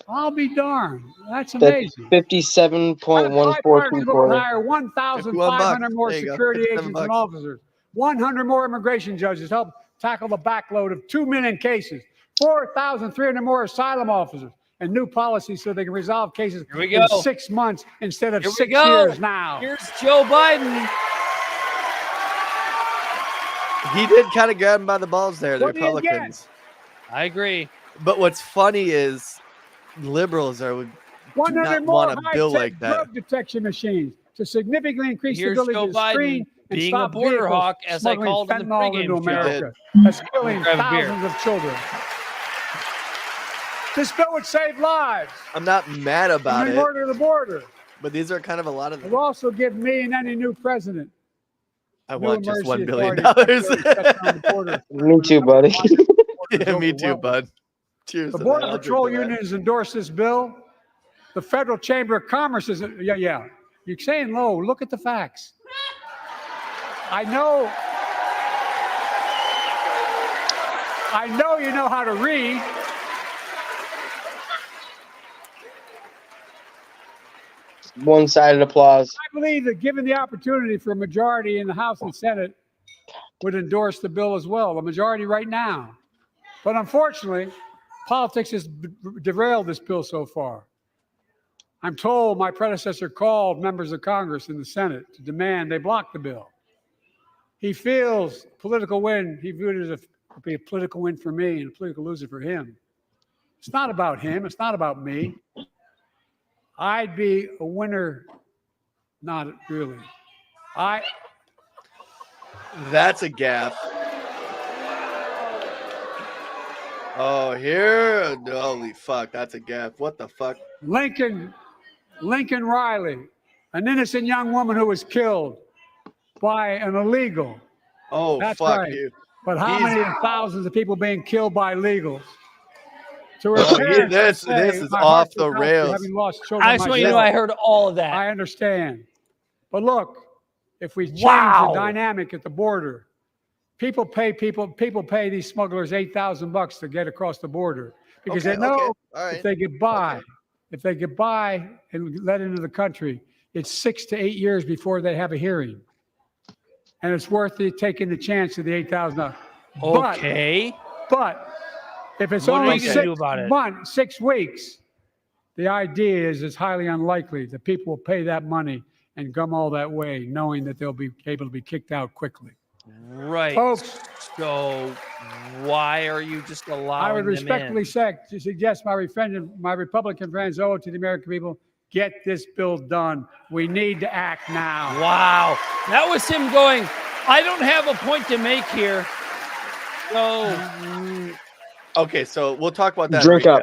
I'll be darned. That's That's amazing. 57.1424. Hire 1,500 more There you go. security 57 agents bucks. and officers, 100 more immigration judges to help tackle the backload of 2 million cases, 4,300 more asylum officers, and new policies so they can resolve cases Here we in go. 6 months instead of Here we 6 go. years now. Here's Joe Biden. He did kind of grab him by the balls there, the What do you get? Republicans. I agree. But what's funny is liberals do 100 not more want a bill high-tech like that. drug detection machines to significantly increase the Here's ability Joe to screen Biden and being a stop border vehicles hawk, as I smuggling called in the fentanyl pregame into show. America. That's killing Grab a beer. thousands of children. This bill would save lives. I'm not mad about And it, border to the border. but these are kind of a lot of It will also give me and any new president I new want just $1 emergency billion. authority to shut down the border. Me too, buddy. Yeah, me too, bud. Cheers. The to Border that. I'll Patrol drink to that. Union has endorsed this bill. The Federal Chamber of Commerce is, yeah. You're saying low. Look at the facts. I know you know how to read. One-sided applause. I believe that given the opportunity for a majority in the House and Senate would endorse the bill as well, a majority right now. But unfortunately, politics has derailed this bill so far. I'm told my predecessor called members of Congress in the Senate to demand they block the bill. He feels political win. He viewed it as a would be a political win for me and a political loser for him. It's not about him. It's not about me. I'd be a winner. Not really. That's a gaffe. Oh, here. Holy fuck. That's a gaffe. What the fuck? Lincoln Riley, an innocent young woman who was killed by an illegal. Oh, That's fuck right. you. But how many thousands of people being killed by illegals? To her this is off the rails. Having lost children I just want you to know I heard all of that. I understand. But look, if we change the dynamic at the border, people pay these smugglers $8,000 to get across the border because they know if they get by and let into the country, it's 6 to 8 years before they have a hearing. And it's worth it taking the chance of the $8,000. Okay. But if it's What are only you gonna do about it? 6 weeks, the idea is it's highly unlikely that people will pay that money and come all that way, knowing that they'll be able to be kicked out quickly. Right. Folks, so why are you just allowing I would them respectfully suggest my Republican friends owe it to the American people, get this bill done. We need to act now. Wow. That was him going, I don't have a point to make here. So Okay, so we'll talk about that. Drink up.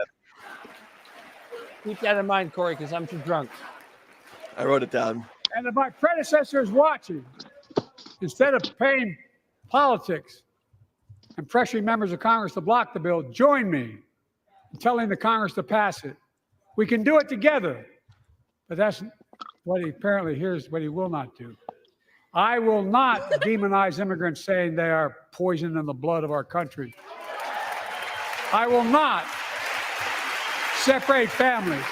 keep that in mind, Corey, because I'm too drunk. I wrote it down. And if my predecessor is watching, instead of paying politics and pressuring members of Congress to block the bill, join me in telling the Congress to pass it. We can do it together. But that's what he apparently here's what he will not do. I will not demonize immigrants saying they are poison in the blood of our country. I will not separate families.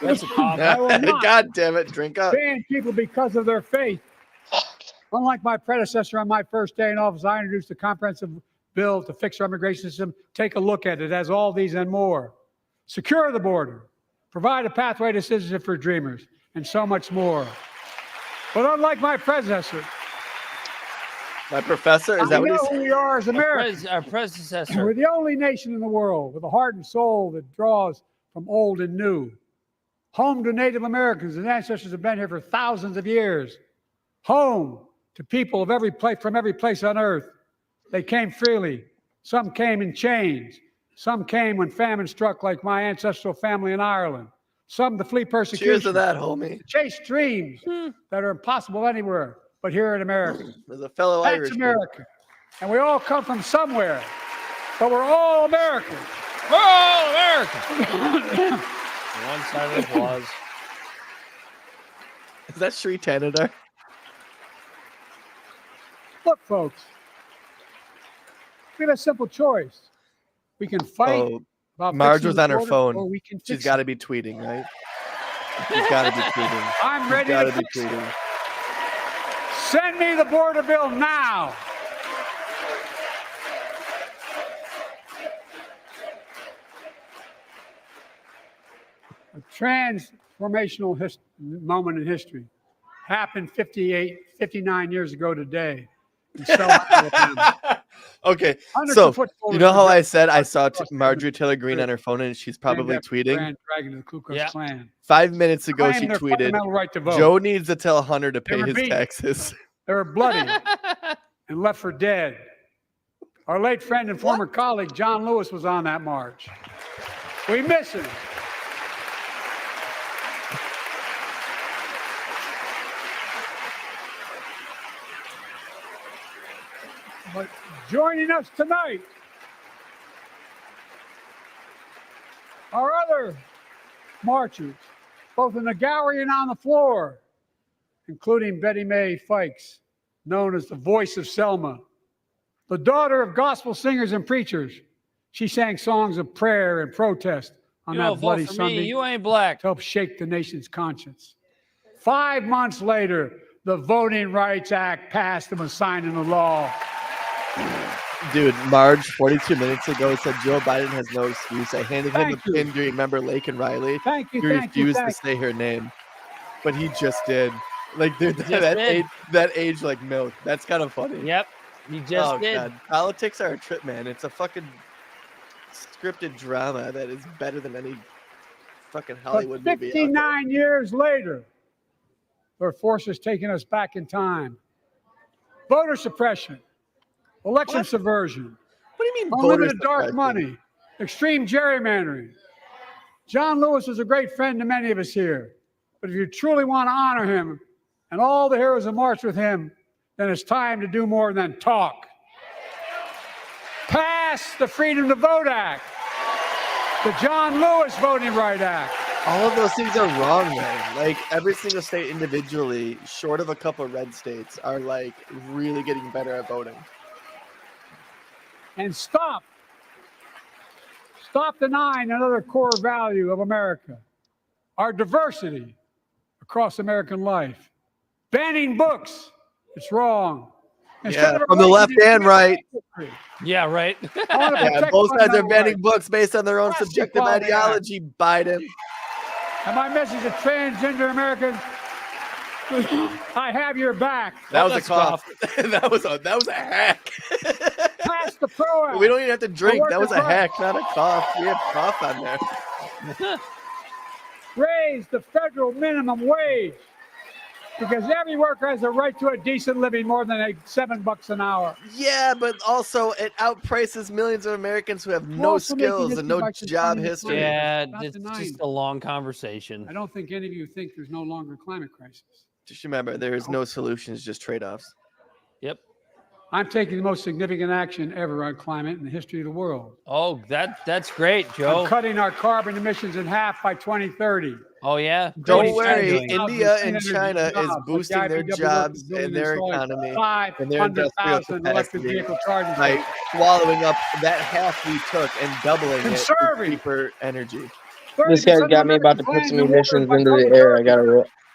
That's a problem. I will not God damn it, drink up. ban people because of their faith. Unlike my predecessor on my first day in office, I introduced a comprehensive bill to fix our immigration system. Take a look at it. It has all these and more. Secure the border. Provide a pathway to citizenship for dreamers. And so much more. But unlike my predecessor, my professor, is that what he said? who we are as Americans. Our predecessor. We're the only nation in the world with a heart and soul that draws from old and new. Home to Native Americans, and ancestors have been here for thousands of years. Home to people of every place, from every place on earth. They came freely. Some came in chains. Some came when famine struck, like my ancestral family in Ireland. Some to flee persecution. Cheers to that, homie. Chase dreams that are impossible anywhere, but here in America. There's a fellow That's Irishman. America. And we all come from somewhere, but we're all Americans. We're all Americans. One side of applause. Is that Sri Tanadar? Look, folks, we have a simple choice. We can fight. Marge was on her phone. Or we can She's got to be tweeting, right? She's got to be tweeting. I'm ready to to be tweeting. Send me the border bill now. A transformational moment in history happened 59 years ago today. Okay, so you know how I said I saw Marjorie Taylor Greene on her phone and she's probably tweeting? Yeah. 5 minutes ago she tweeted, Joe needs to tell Hunter to pay his taxes. They were bloody and left for dead. Our late friend and former colleague, John Lewis, was on that march. We miss him. But joining us tonight are other marchers, both in the gallery and on the floor, including Betty Mae Fikes, known as the voice of Selma, the daughter of gospel singers and preachers. She sang songs of prayer and protest on that bloody Sunday. You ain't black. To help shake the nation's conscience. 5 months later, the Voting Rights Act passed and was signed into law. Dude, Marge, 42 minutes ago, said Joe Biden has no excuse. I handed him a pin. Do you remember Lake and Riley? Thank you. He refused to say her name, but he just did. Like, dude, that age like milk. That's kind of funny. Yep. You just did. God. Politics are a trip, man. It's a fucking scripted drama that is better than any fucking Hollywood but movie out there. 59 years later, there are forces taking us back in time. Voter suppression, election subversion, What do you mean voter unlimited dark suppression? money, extreme gerrymandering. John Lewis was a great friend to many of us here. But if you truly want to honor him and all the heroes who marched with him, then it's time to do more than talk. Pass the Freedom to Vote Act, the John Lewis Voting Right Act. All of those things are wrong, man. Like every single state individually, short of a couple of red states, are like really getting better at voting. And stop denying another core value of America, our diversity across American life. Banning books, it's wrong. Yeah, from the left and right. Yeah, right. Yeah, both sides are banning books based on their own subjective ideology, Biden. And my message to transgender Americans, I have your back. That was a cough. that was a hack. Pass the PRO Act. We don't even have to drink. That was a hack, not a cough. We have cough on there. Raise the federal minimum wage, because every worker has a right to a decent living more than $7 an hour. Yeah, but also it outprices millions of Americans who have no skills and no job history. Yeah, it's just a long conversation. I don't think any of you think there's no longer a climate crisis. Just remember, there is no solutions, just trade-offs. Yep. I'm taking the most significant action ever on climate in the history of the world. Oh, that's great, Joe. I'm cutting our carbon emissions in half by 2030. Oh, yeah. Don't worry, India and China is boosting their jobs and their economy and their industrial capacity by swallowing up that half we took and doubling it for cheaper energy. This guy's got me about to put some emissions into the air.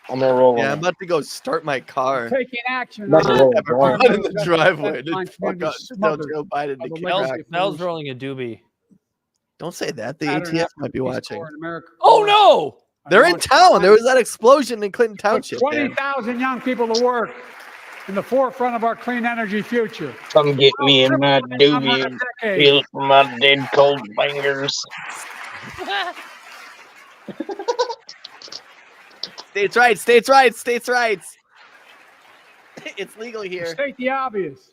I'm gonna roll. Yeah, I'm about to go start my car. Taking action. Run in the driveway. Tell Joe Biden to kick back. Mel's rolling a doobie. Don't say that. The ATF might be watching. Oh no! They're in town. There was that explosion in Clinton Township. 20,000 young people to work in the forefront of our clean energy future. Come get me in my doobie. Feel my dead cold fingers. States' rights, states' rights, states' rights. It's legal here. To state the obvious,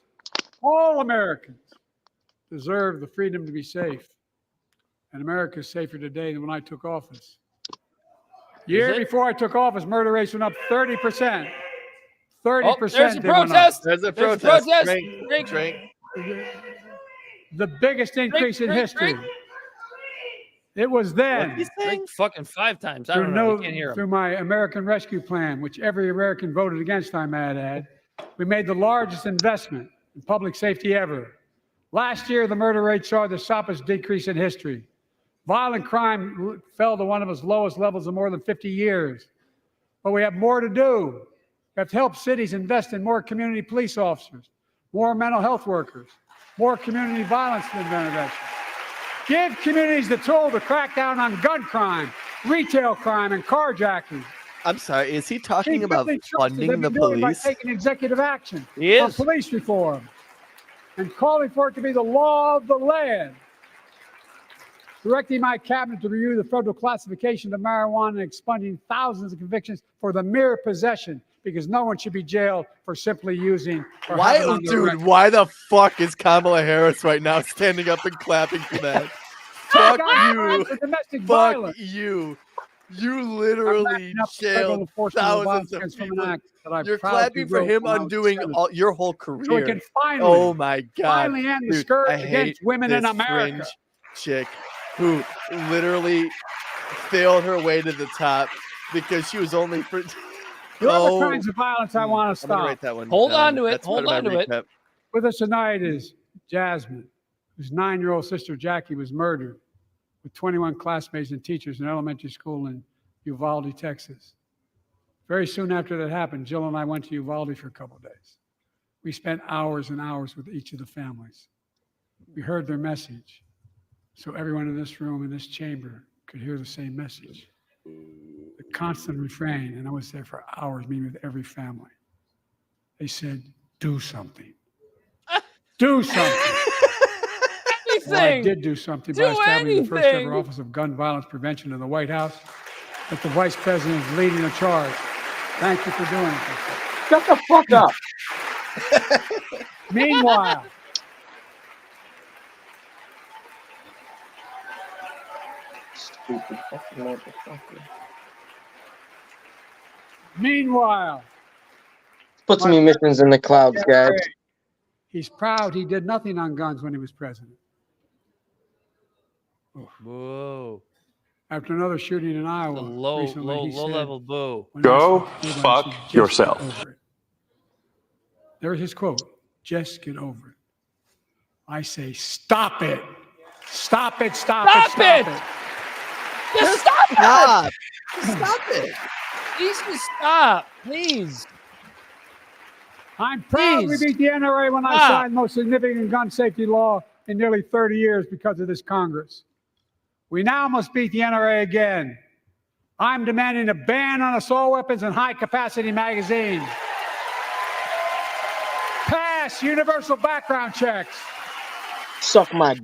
all Americans deserve the freedom to be safe. And America is safer today than when I took office. Year before I took office, murder rates went up 30%. 30%. There's a protest. There's a protest. Drink. The biggest increase in history. It was then. Drink fucking 5 times. I don't know. You can't hear him. Through my American Rescue Plan, which every American voted against, I might add, we made the largest investment in public safety ever. Last year, the murder rate saw the sharpest decrease in history. Violent crime fell to one of its lowest levels in more than 50 years. But we have more to do. We have to help cities invest in more community police officers, more mental health workers, more community violence intervention. Give communities the tool to crack down on gun crime, retail crime, and carjacking. I'm sorry, is he talking about funding the police? By taking executive action He on is. police reform and calling for it to be the law of the land. Directing my cabinet to review the federal classification of marijuana and expunging thousands of convictions for the mere possession, because no one should be jailed for simply using. Why the fuck is Kamala Harris right now standing up and clapping for that? Fuck you. Fuck you. You literally jailed thousands of people. You're clapping for him undoing your whole career. So we can finally, oh my God. Finally end the scourge against women in America. Chick who literally failed her way to the top because she was only for... The other kinds of violence I want to stop. Hold on to it. Hold on to it. With us tonight is Jasmine, whose 9-year-old sister Jackie was murdered with 21 classmates and teachers in elementary school in Uvalde, Texas. Very soon after that happened, Jill and I went to Uvalde for a couple of days. We spent hours and hours with each of the families. We heard their message, so everyone in this room, in this chamber, could hear the same message. The constant refrain, and I was there for hours meeting with every family. They said, do something. Do something. Well, I did do something by establishing the first ever Office of Gun Violence Prevention in the White House. That the Vice President is leading the charge. Thank you for doing it. Shut the fuck up. Meanwhile, Stupid fucking motherfucker. Put some emissions in the clouds, guys. He's proud he did nothing on guns when he was president. Whoa. After another shooting in Iowa, Low recently, he said, level boo. Go fuck yourself. There's his quote. Just get over it. I say, stop it. Stop it. Stop it. Stop it. Just stop it. Stop. Stop it. Please just stop. Please. I'm proud we beat the NRA when I signed the most significant gun safety law in nearly 30 years because of this Congress. We now must beat the NRA again. I'm demanding a ban on assault weapons and high-capacity magazines. Pass universal background checks. Suck my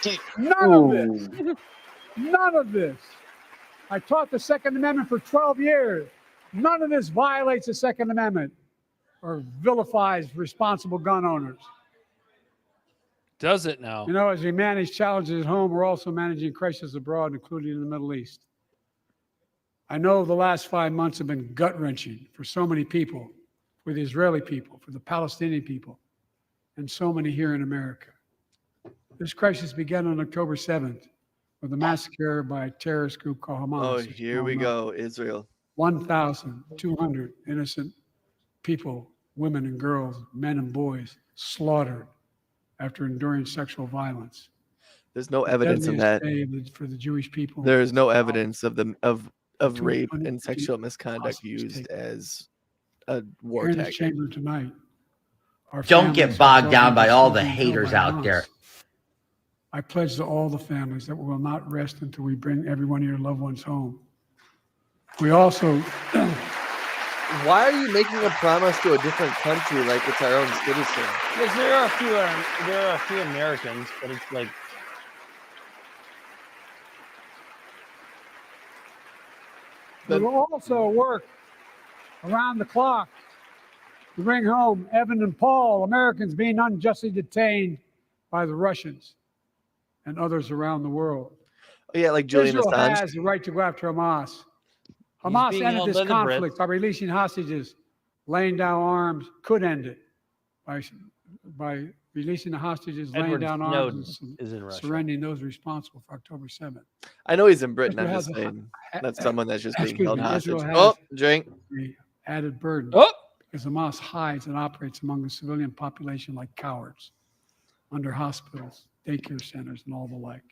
dick. None of this. None of this. I taught the Second Amendment for 12 years. None of this violates the Second Amendment or vilifies responsible gun owners. Does it now? You know, as we manage challenges at home, we're also managing crises abroad, including in the Middle East. I know the last 5 months have been gut-wrenching for so many people, for the Israeli people, for the Palestinian people, and so many here in America. This crisis began on October 7th with a massacre by a terrorist group called Hamas. Oh, here we go, Israel. 1,200 innocent people, women and girls, men and boys, slaughtered after enduring sexual violence. There's no evidence of that. For the Jewish people. There is no evidence of rape and sexual misconduct used as a war Here in this tactic. chamber tonight. Don't get bogged down by all the haters out there. I pledge to all the families that we will not rest until we bring every one of your loved ones home. We also. Why are you making a promise to a different country like it's our own citizen? Because there are a few Americans, but it's like. We will also work around the clock to bring home Evan and Paul, Americans being unjustly detained by the Russians and others around the world. Oh, yeah, like Julian Israel Assange. has the right to go after Hamas. Hamas being ended held this under conflict by releasing hostages, laying down arms, could end it by releasing the hostages, laying down arms, and surrendering those responsible for October 7th. I know he's in Britain. I'm Israel just has saying that's someone that's just being Excuse held me, hostage. Israel has Oh, drink. the added burden because Hamas hides and operates among the civilian population like cowards under hospitals, daycare centers, and all the like.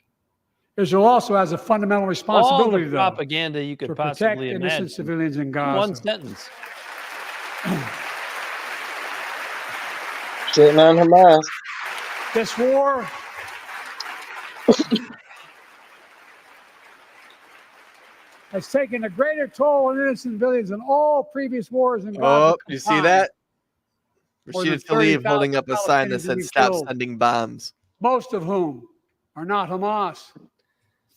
Israel also has a fundamental responsibility, all the propaganda you could to protect possibly innocent imagine. civilians in Gaza. One sentence. Shitting on Hamas. This war has taken a greater toll on innocent civilians than all previous wars in Gaza. Oh, you see that? More than Rashida Tlaib 30,000 holding up a sign that Palestinians said have been "Stop killed, sending bombs." most of whom are not Hamas.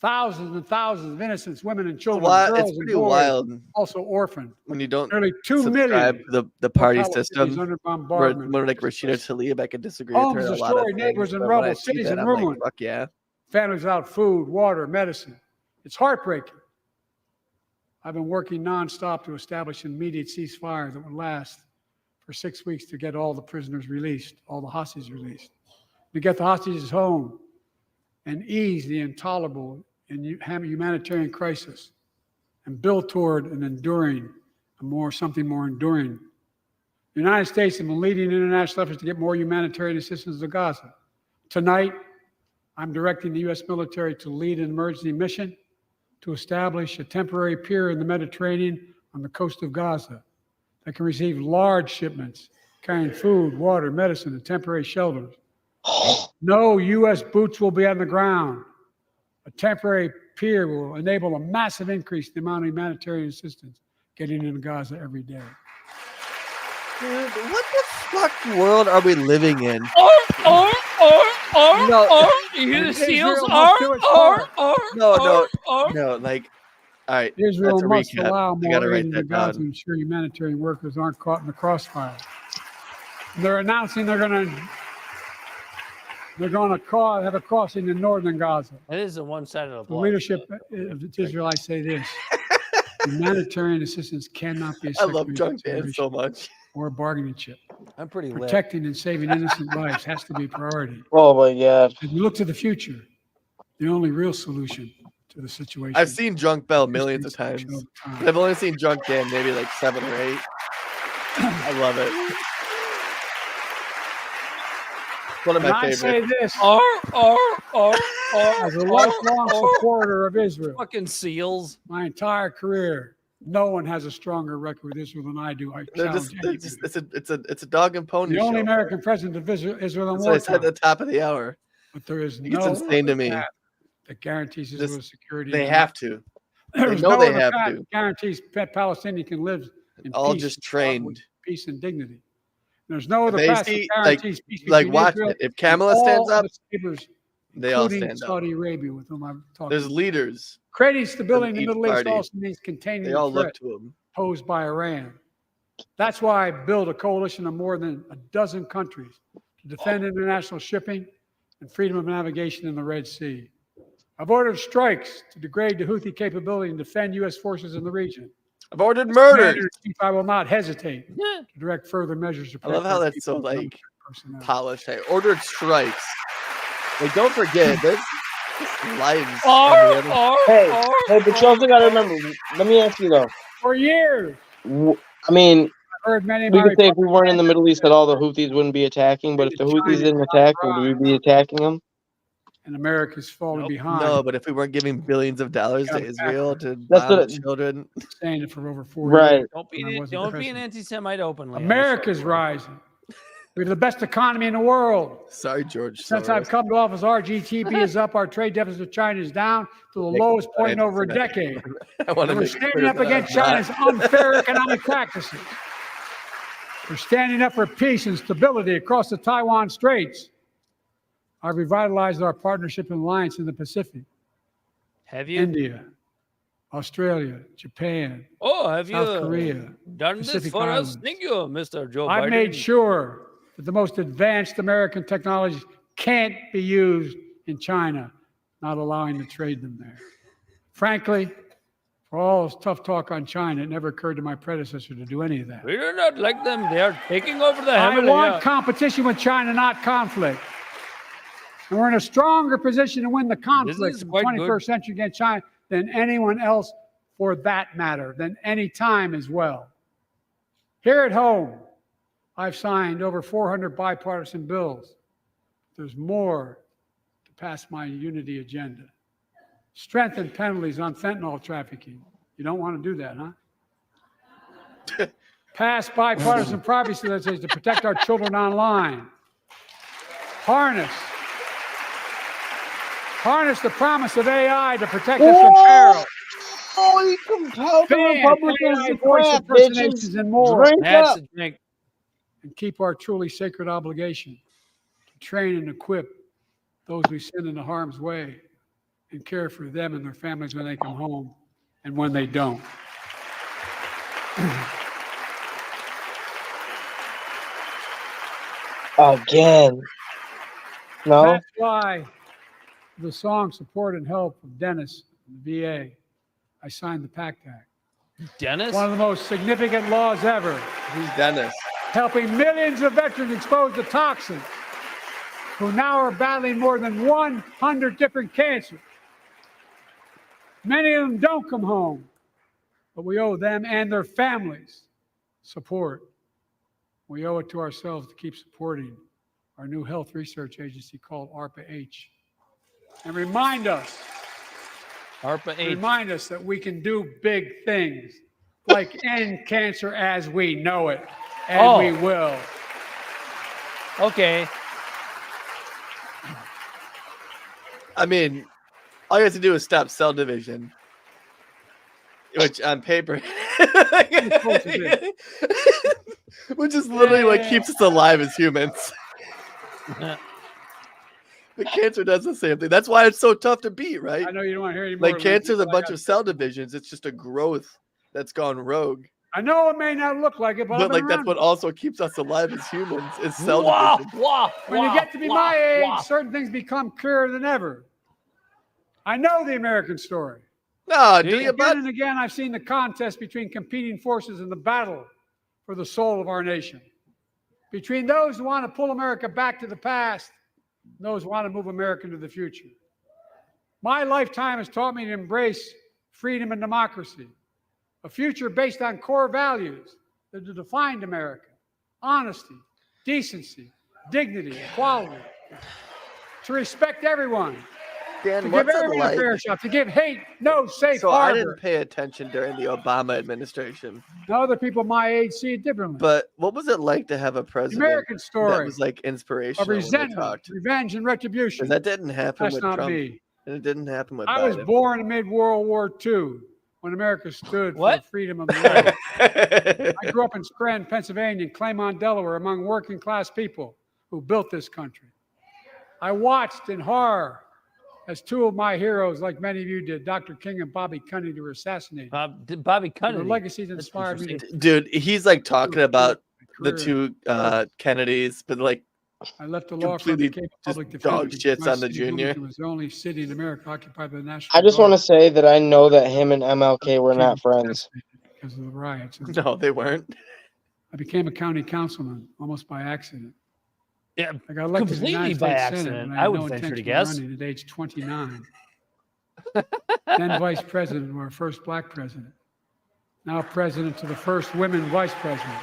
Thousands and thousands of innocent women and children, girls It's and pretty boys, wild also orphaned. when you don't Nearly 2 subscribe million to the party Palestinians system. under Where bombardment. like Rashida Tlaib, I could disagree with Homes her on a lot of destroyed, things, neighbors in but when I rubble, see cities that, in I'm ruin. like, fuck yeah. Families without food, water, medicine. It's heartbreaking. I've been working nonstop to establish an immediate ceasefire that would last for 6 weeks to get all the prisoners released, all the hostages released, to get the hostages home and ease the intolerable and humanitarian crisis and build toward an enduring, something more enduring. The United States has been leading international efforts to get more humanitarian assistance to Gaza. Tonight, I'm directing the U.S. military to lead an emergency mission to establish a temporary pier in the Mediterranean on the coast of Gaza that can receive large shipments carrying food, water, medicine, and temporary shelters. No U.S. boots will be on the ground. A temporary pier will enable a massive increase in the amount of humanitarian assistance getting into Gaza every day. Dude, what the fuck world are we living in? You hear the seals? Israel must do its part. No, like, all right, Israel that's a must recap. allow I gotta more write aid that to Gaza to down. ensure humanitarian workers aren't caught in the crossfire. They're announcing they're going to have a crossing in northern Gaza. It is the one side of the The block. leadership of Israel, I say this: humanitarian assistance cannot be a I love secondary Drunk Dan consideration so much. or a bargaining chip. I'm pretty lit. Protecting and saving innocent lives has to be a priority. Oh my god. As we look to the future, the only real solution to the situation. I've seen Drunk Bell millions of times. But I've only seen Drunk Dan maybe like 7 or 8. I love it. One of my I say favorites. this as a lifelong supporter of Israel. Fucking seals. My entire career, no one has a stronger record with Israel than I do. I challenge anybody. It's a dog and pony The show. only American president of Israel in That's what I said at the top of the hour. But there is It's no insane to me. path that guarantees Israel's security. They have to. There's know no they other have path to. that guarantees Palestinian can live in All peace, just trained. peace and dignity. There's no other They path see, that guarantees peace like between watch Israel it. If and Kamala all stands up, of its neighbors, they all including stand up. Saudi Arabia, with whom I'm talking. There's leaders. Creating stability in the each Middle East party. also means containing They the all look threat to him. posed by Iran. That's why I built a coalition of more than a dozen countries to defend international shipping and freedom of navigation in the Red Sea. I've ordered strikes to degrade the Houthi capability and defend U.S. forces in the region. I've ordered murders. Commander-in-Chief, I will not hesitate to direct further measures to I love protect how our that's so people and like personnel. polished. I ordered strikes. Like, don't forget, there's lives. on the other- Hey, but you also gotta remember. Let me ask you though. For years, I mean, I've heard many of we my could say if we weren't in the Middle East at all, the Houthis wouldn't be attacking. But if the Houthis didn't attack, would we be attacking them? and America's falling behind. No, but if we weren't giving billions of dollars to Yeah, Israel to That's bomb what- children, saying it for over 4 Right. years. Don't when I be wasn't an president. anti-Semite openly. America's rising. We have the best economy in the world. sorry, George. Since I've come to office, our GDP is up, our trade deficit with China is down to the lowest point in over a decade. I want to We're make standing up against China's unfair economic practices. We're standing up for peace and stability across the Taiwan Straits. I've revitalized our partnership and alliance in the Pacific. Have you? India, Australia, Japan, Have South Korea, done this Pacific for Islands. us? Thank you, Mr. Joe Biden. I've made sure that the most advanced American technologies can't be used in China, not allowing to trade them there. Frankly, for all this tough talk on China, it never occurred to my predecessor to do any of that. We do not like them. They are taking over the I Himalaya. want competition with China, not conflict. And we're in a stronger position to win the conflict is in the quite 21st century against China than anyone else, for that matter, than any time as well. Here at home, I've signed over 400 bipartisan bills. There's more to pass my unity agenda. Strengthen penalties on fentanyl trafficking. You don't want to do that, huh? Pass bipartisan privacy legislation to protect our children online. Harness the promise of AI to protect us from peril. Oh, you compelled the Ban Republicans AI to voice crap, impersonations bitches. and more. Drink That's up. the drink. And keep our truly sacred obligation to train and equip those we send into harm's way and care for them and their families when they come home and when they don't. Again. No. That's why the song Support and Help of Dennis and the VA, I signed the PACT Act. Dennis? One of the most significant laws ever, Who's Dennis? helping millions of veterans exposed to toxins who now are battling more than 100 different cancers. Many of them don't come home, but we owe them and their families support. We owe it to ourselves to keep supporting our new health research agency called ARPA-H. And remind us that we can do big things, like end cancer as we know it, and we will. Okay. I mean, all you have to do is stop cell division. Which on paper, which is literally what keeps us alive as humans. But cancer does the same thing. That's why it's so tough to beat, right? I know you don't want to hear any more. Like cancer's a bunch of cell divisions. It's just a growth that's gone rogue. I know it may not look like it, but like that's what also keeps us alive as humans is cell division. When you get to be my age, certain things become clearer than ever. I know the American story. No, do you? Again and again, I've seen the contest between competing forces in the battle for the soul of our nation. Between those who want to pull America back to the past and those who want to move America into the future. My lifetime has taught me to embrace freedom and democracy, a future based on core values that have defined America: honesty, decency, dignity, equality, to respect everyone, Dan, to what's give it everyone like? a fair shot, to give hate no safe So harbor. I didn't pay attention during the Obama administration. Other people my age see it differently. But what was it like to have a The president American story that was like inspirational of when they resentment, talked? revenge, and retribution. 'Cause that didn't happen That's with not Trump. me. And it didn't happen with I was Biden. born amid World War II when America stood for the freedom of the land. I grew up in Scranton, Pennsylvania, and Claymont, Delaware, among working class people who built this country. I watched in horror as two of my heroes, like many of you did, Dr. King and Bobby Kennedy, were assassinated. Bobby Kennedy. Their legacies inspired me. Dude, he's like talking about the career. two Kennedys, but like I left the law firm, completely became a just public dog defender. shits My on the city, junior. Wilmington, was the only city in America occupied by the National I just Guard. want to say that I know that him and MLK were not friends. Because of the riots. No, they weren't. I became a county councilman almost by accident. Yeah, I got elected to the completely United by States accident, Senate, and I had would no venture to intention guess. of running at age 29. Then vice president, or our first black president. Now president to the first women vice president.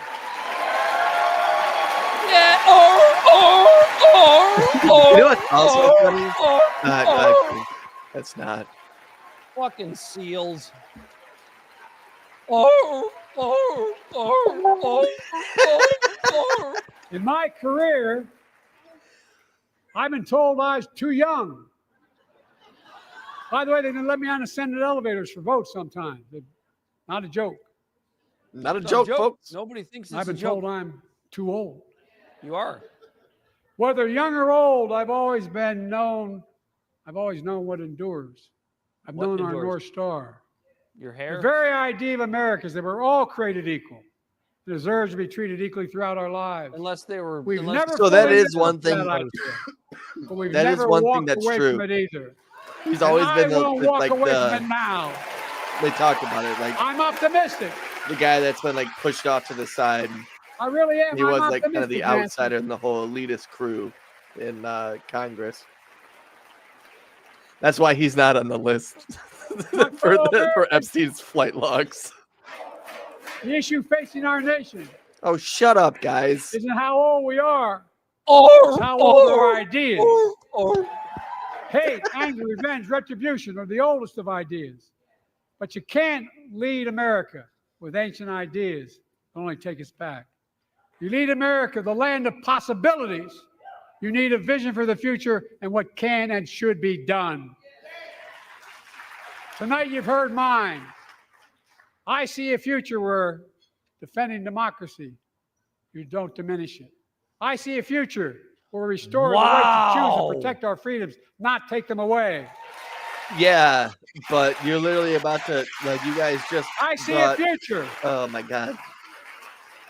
Yeah. You know what's also funny? Actually, that's not. Fucking seals. In my career, I've been told I was too young. By the way, they didn't let me on the Senate elevators for votes sometimes. Not a joke. Not a joke, folks. Nobody thinks it's I've a been joke. told I'm too old. You are. Whether young or old, I've always known what endures. I've What known our endures? North Star. Your The hair. very idea of America is that we're all created equal. It deserves to be treated equally throughout our lives. Unless they were. We've unless- never So that fully is lived one up to thing- that idea, but we've That is never one thing walked that's away true. from it either. He's always And been I won't walk like away from it now. they talked about it, like I'm optimistic. the guy that's been like pushed off to the side. I really am. He was I'm like kind of the optimistic, Nancy. outsider in the whole elitist crew in Congress. That's why he's not on the list for Epstein's flight logs. The issue facing our nation Oh, shut up, guys. isn't how old we are. It's how old our ideas. Hate, anger, revenge, retribution are the oldest of ideas. But you can't lead America with ancient ideas that only take us back. You lead America, the land of possibilities. You need a vision for the future and what can and should be done. Tonight you've heard mine. I see a future where defending democracy, you don't diminish it. I see a future where we restore the right to choose and protect our freedoms, not take them away. Yeah, but you're literally about to, like, you guys just. I see got- a future Oh my God.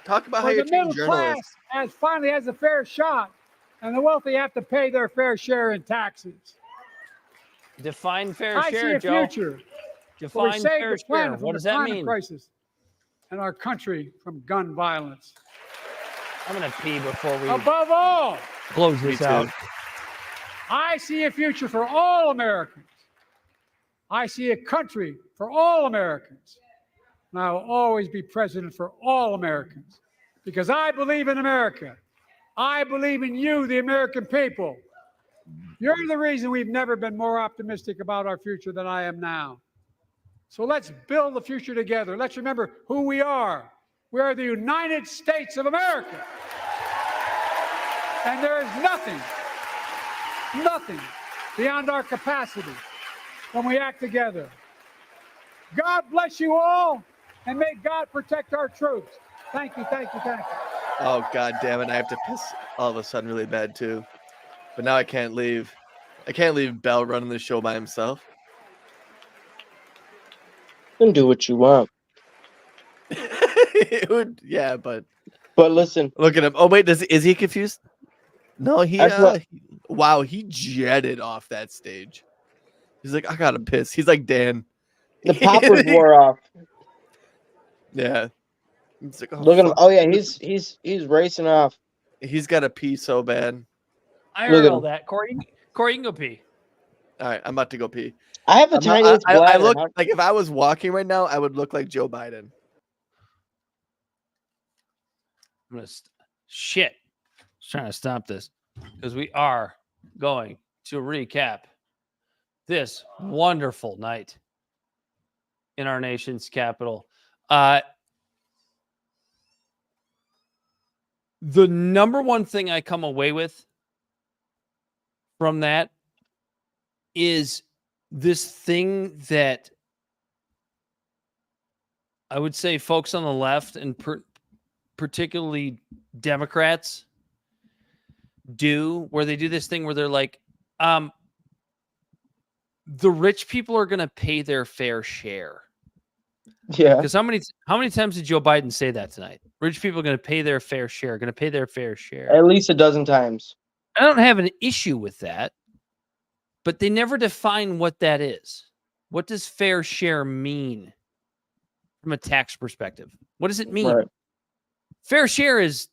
Talk about how where you're the treating middle class journalists. finally has a fair shot, and the wealthy have to pay their fair share in taxes. Define fair I share, see a Joe. future where we Define save fair the share. planet from What the does that climate mean? crisis and our country from gun violence. I'm gonna pee before we Above all, close this out. I see a future for all Americans. I see a country for all Americans. And I will always be president for all Americans because I believe in America. I believe in you, the American people. You're the reason we've never been more optimistic about our future than I am now. So let's build the future together. Let's remember who we are. We are the United States of America. And there is nothing beyond our capacity when we act together. God bless you all, and may God protect our troops. Thank you, thank you, thank you. Oh, God damn it. I have to piss all of a sudden really bad, too. But now I can't leave. I can't leave Bell running the show by himself. You can do what you want. It would, yeah, but listen, look at him. Oh, wait, is he confused? No, That's wow, he jetted off that stage. He's like, I gotta piss. He's like Dan. the poppers wore off. Yeah. He's like, oh, Look at him. fuck. Oh yeah, he's racing off. He's got to pee so bad. I Look heard at all him. that. Corey, you can go pee. All right, I'm about to go pee. I have the tiniest bladder. I look like if I was walking right now, I would look like Joe Biden. I'm gonna shit. Just trying to stop this because we are going to recap this wonderful night in our nation's capital. The number one thing I come away with from that is this thing that I would say folks on the left and particularly Democrats do, where they do this thing where they're like, the rich people are going to pay their fair share. Yeah. Because how many times did Joe Biden say that tonight? Rich people are going to pay their fair share, going to pay their fair share. At least a dozen times. I don't have an issue with that, but they never define what that is. What does fair share mean from a tax perspective? What does it mean? Right. Fair share is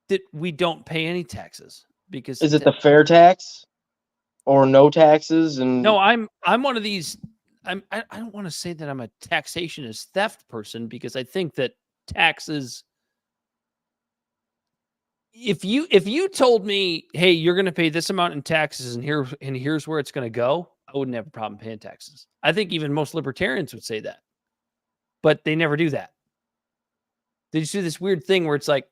that we don't pay any taxes because Is it the fair tax or no taxes? And no, I'm one of these. I don't want to say that I'm a taxation is theft person because I think that taxes. If you told me, hey, you're going to pay this amount in taxes and here's where it's going to go, I wouldn't have a problem paying taxes. I think even most libertarians would say that, but they never do that. They just do this weird thing where it's like,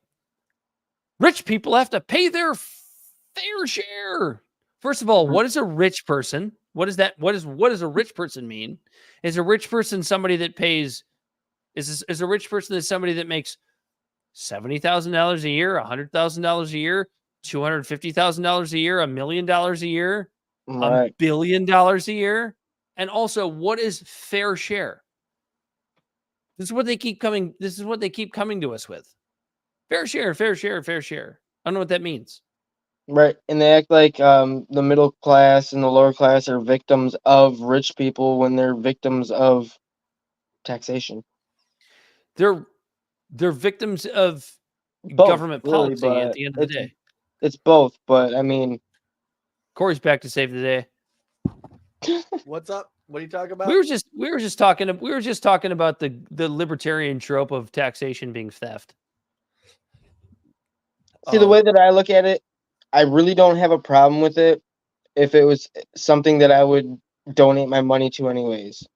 rich people have to pay their fair share. First of all, what is a rich person? What is that? What does a rich person mean? Is a rich person somebody that pays? Is a rich person is somebody that makes $70,000 a year, $100,000 a year, $250,000 a year, $1 million a year, right. $1 billion a year? And also, what is fair share? This is what they keep coming. This is what they keep coming to us with. Fair share, fair share, fair share. I don't know what that means. Right. And they act like the middle class and the lower class are victims of rich people when they're victims of taxation. They're victims of Both, government really, policy at the end of the day. It's both, but I mean, Corey's back to save the day. What's up? What are you talking about? We were just talking about the libertarian trope of taxation being theft. see, the way that I look at it, I really don't have a problem with it if it was something that I would donate my money to anyways.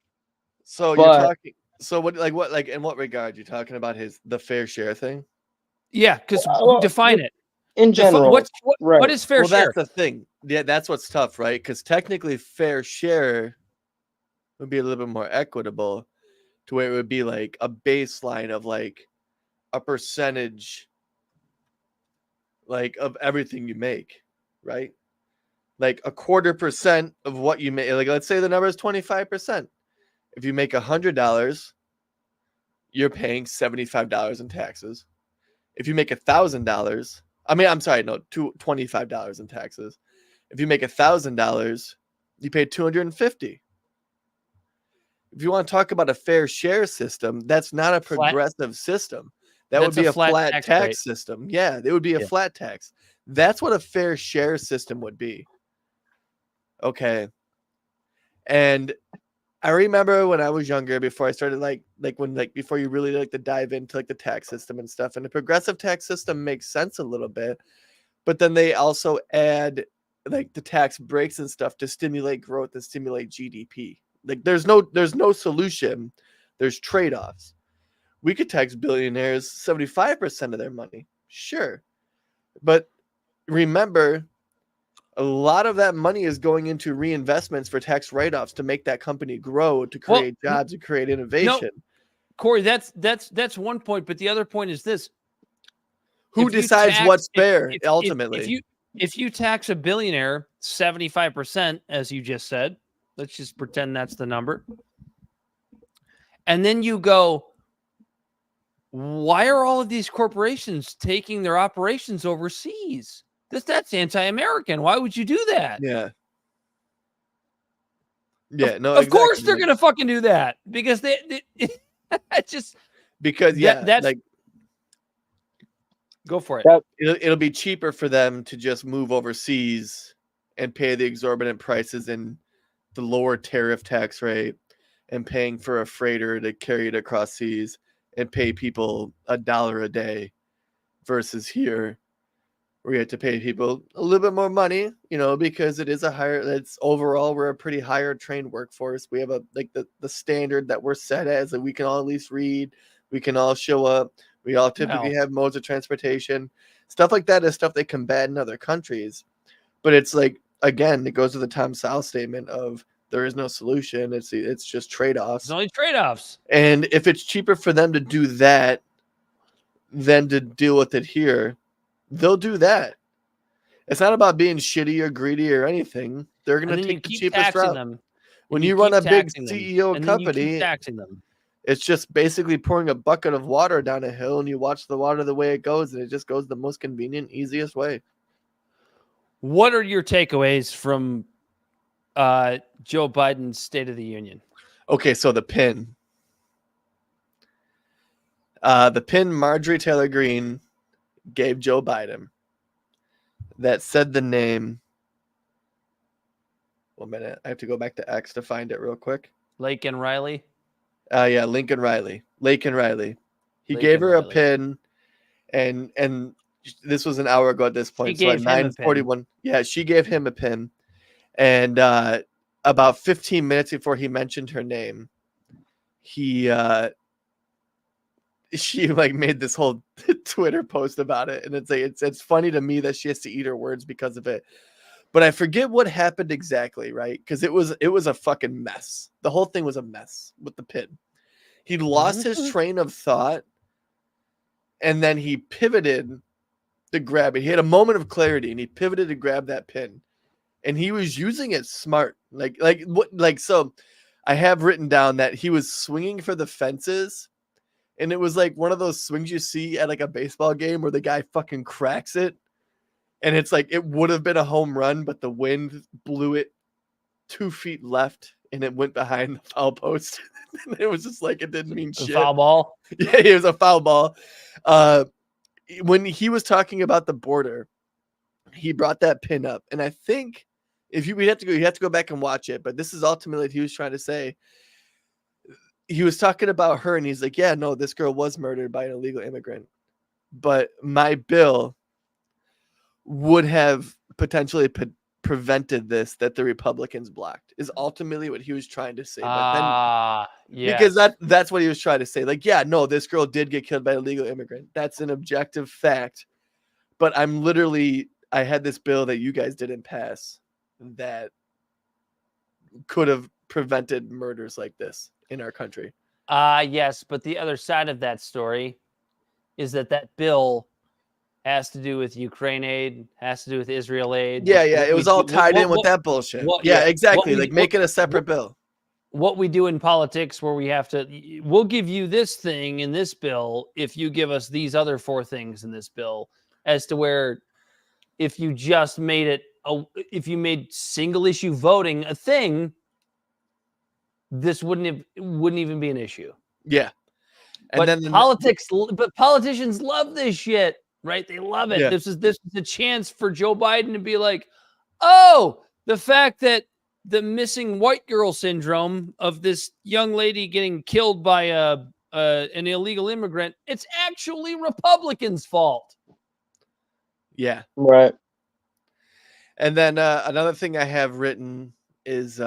So But- you're talking. So what in what regard you're talking about the fair share thing? Yeah, because Well, define it. In general, What right. is fair Well, share? that's the thing. Yeah, that's what's tough, right? Because technically, fair share would be a little bit more equitable, to where it would be like a baseline of like a percentage, like of everything you make, right? Like 1/4% of what you make. Like let's say the number is 25%. If you make $100, you're paying $75 in taxes. If you make $1,000, $25 in taxes. If you make $1,000, you pay $250. If you want to talk about a fair share system, that's not a progressive system. That would be a flat tax system. Yeah, it would be a flat tax. That's what a fair share system would be. Okay. And I remember when I was younger, before I started before you really like to dive into like the tax system and stuff, and the progressive tax system makes sense a little bit, but then they also add like the tax breaks and stuff to stimulate growth and stimulate GDP. Like there's no solution. There's trade-offs. We could tax billionaires 75% of their money. Sure. But remember, a lot of that money is going into reinvestments for tax write-offs to make that company grow, to create jobs, to create innovation. No, Corey, that's one point, but the other point is this: who decides what's fair ultimately? If you tax a billionaire 75%, as you just said, let's just pretend that's the number, and then you go, why are all of these corporations taking their operations overseas? That's anti-American. Why would you do that? Yeah. Of course they're gonna fucking do that because they just that's like, go for it. It'll be cheaper for them to just move overseas and pay the exorbitant prices and the lower tariff tax rate and paying for a freighter to carry it across seas and pay people $1 a day versus here where you have to pay people a little bit more money, because it is overall we're a pretty higher trained workforce. We have the standard that we're set as, that we can all at least read, we can all show up, we all typically have modes of transportation. Stuff like that is stuff they combat in other countries. But it's like, again, it goes to the Tom Sowell statement of there is no solution. It's just trade-offs. It's only trade-offs. And if it's cheaper for them to do that than to deal with it here, they'll do that. It's not about being shitty or greedy or anything. They're going to take the cheapest route. When you run a big CEO company, taxing them. It's just basically pouring a bucket of water down a hill and you watch the water the way it goes, and it just goes the most convenient, easiest way. What are your takeaways from Joe Biden's State of the Union? Okay, so the pin. Marjorie Taylor Greene gave Joe Biden that said the name. 1 minute. I have to go back to X to find it real quick. Lincoln Riley. Lincoln Riley. Laken Riley. He gave her a pin, and this was an hour ago at this point. So at 9:41. Yeah, she gave him a pin. And about 15 minutes before he mentioned her name, she made this whole Twitter post about it, and it's funny to me that she has to eat her words because of it. But I forget what happened exactly, right? Because it was a fucking mess. The whole thing was a mess with the pin. He lost his train of thought, and then he pivoted to grab it. He had a moment of clarity, and he pivoted to grab that pin, and he was using it smart. So I have written down that he was swinging for the fences. And it was like one of those swings you see at like a baseball game where the guy fucking cracks it. And it's like it would have been a home run, but the wind blew it 2 feet left and it went behind the foul post. It was just like it didn't mean shit. Foul ball? Yeah, it was a foul ball. When he was talking about the border, he brought that pin up. And I think you have to go back and watch it, but this is ultimately what he was trying to say. He was talking about her, and he's like, yeah, no, this girl was murdered by an illegal immigrant. But my bill would have potentially prevented this that the Republicans blocked, is ultimately what he was trying to say. Because that's what he was trying to say. Like, yeah, no, this girl did get killed by an illegal immigrant. That's an objective fact. But I had this bill that you guys didn't pass that could have prevented murders like this in our country. Yes, but the other side of that story is that bill has to do with Ukraine aid, has to do with Israel aid. Yeah, it was all tied in with that bullshit. Exactly. Make it a separate bill. What we do in politics where we'll give you this thing in this bill if you give us these other 4 things in this bill, as to where if you just made if you made single issue voting a thing, this wouldn't even be an issue. Yeah. And but politicians love this shit, right? They love it. Yeah. This is a chance for Joe Biden to be like, oh, the fact that the missing white girl syndrome of this young lady getting killed by an illegal immigrant, it's actually Republicans' fault. Yeah. Right. And then another thing I have written is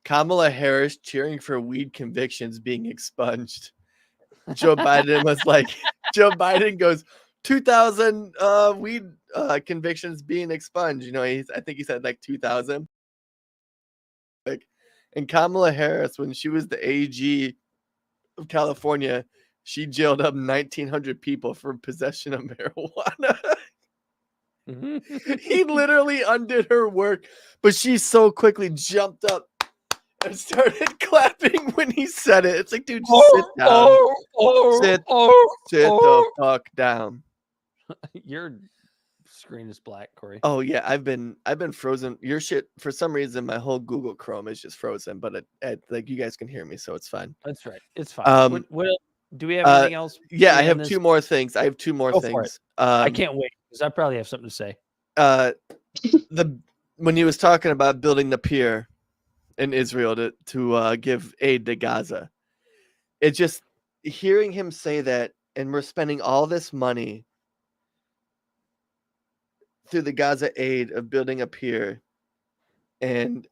Kamala Harris cheering for weed convictions being expunged. Joe Biden was like, Joe Biden goes, 2,000 weed convictions being expunged. You know, I think he said like 2,000. Like, and Kamala Harris, when she was the AG of California, she jailed up 1,900 people for possession of marijuana. He literally undid her work, but she so quickly jumped up and started clapping when he said it. It's like, dude, just sit down. Sit the fuck down. Your screen is black, Corey. Oh yeah, I've been frozen. Your shit, for some reason, my whole Google Chrome is just frozen, but like you guys can hear me, so it's fine. That's right. It's fine. What do we have anything else? Yeah, I have two more things. Go for it. I can't wait because I probably have something to say. When he was talking about building the pier in Israel to give aid to Gaza, it just hearing him say that, and we're spending all this money through the Gaza aid of building a pier and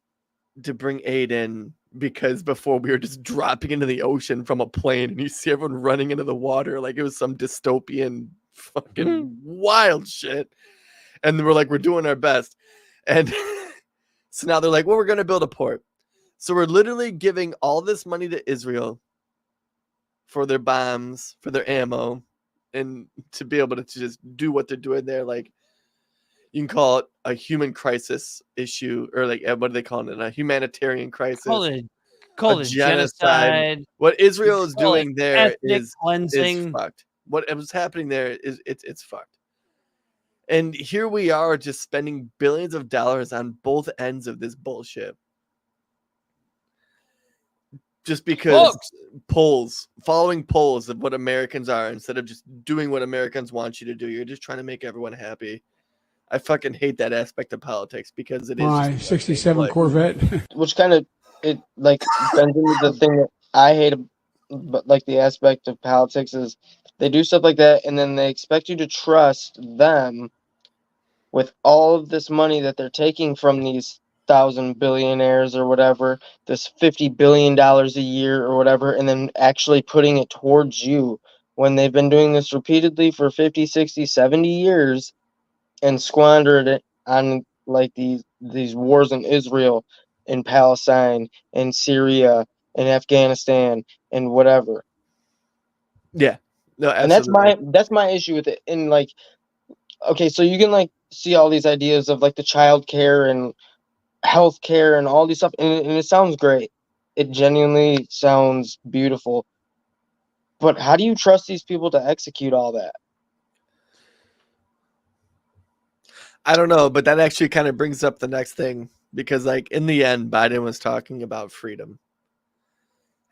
to bring aid in, because before we were just dropping into the ocean from a plane and you see everyone running into the water like it was some dystopian fucking wild shit. And we're like, we're doing our best. And so now they're like, well, we're going to build a port. So we're literally giving all this money to Israel for their bombs, for their ammo, and to be able to just do what they're doing there. Like, you can call it a human crisis issue, or like, what do they call it? A humanitarian crisis. Call it genocide. What Israel is doing there is cleansing. fucked. What was happening there is it's fucked. And here we are just spending billions of dollars on both ends of this bullshit. Just because following polls of what Americans are, instead of just doing what Americans want you to do. You're just trying to make everyone happy. I fucking hate that aspect of politics because it is My 67 Corvette. Which kind of it like bends into the thing that I hate, but like the aspect of politics is they do stuff like that and then they expect you to trust them with all of this money that they're taking from these 1,000 billionaires or whatever, this $50 billion a year or whatever, and then actually putting it towards you when they've been doing this repeatedly for 50, 60, 70 years and squandered it on like these wars in Israel and Palestine and Syria and Afghanistan and whatever. Yeah. No, absolutely. And that's my issue with it. And like, okay, so you can like see all these ideas of like the child care and health care and all these stuff, and it sounds great. It genuinely sounds beautiful. But how do you trust these people to execute all that? I don't know, but that actually kind of brings up the next thing, because like in the end, Biden was talking about freedom.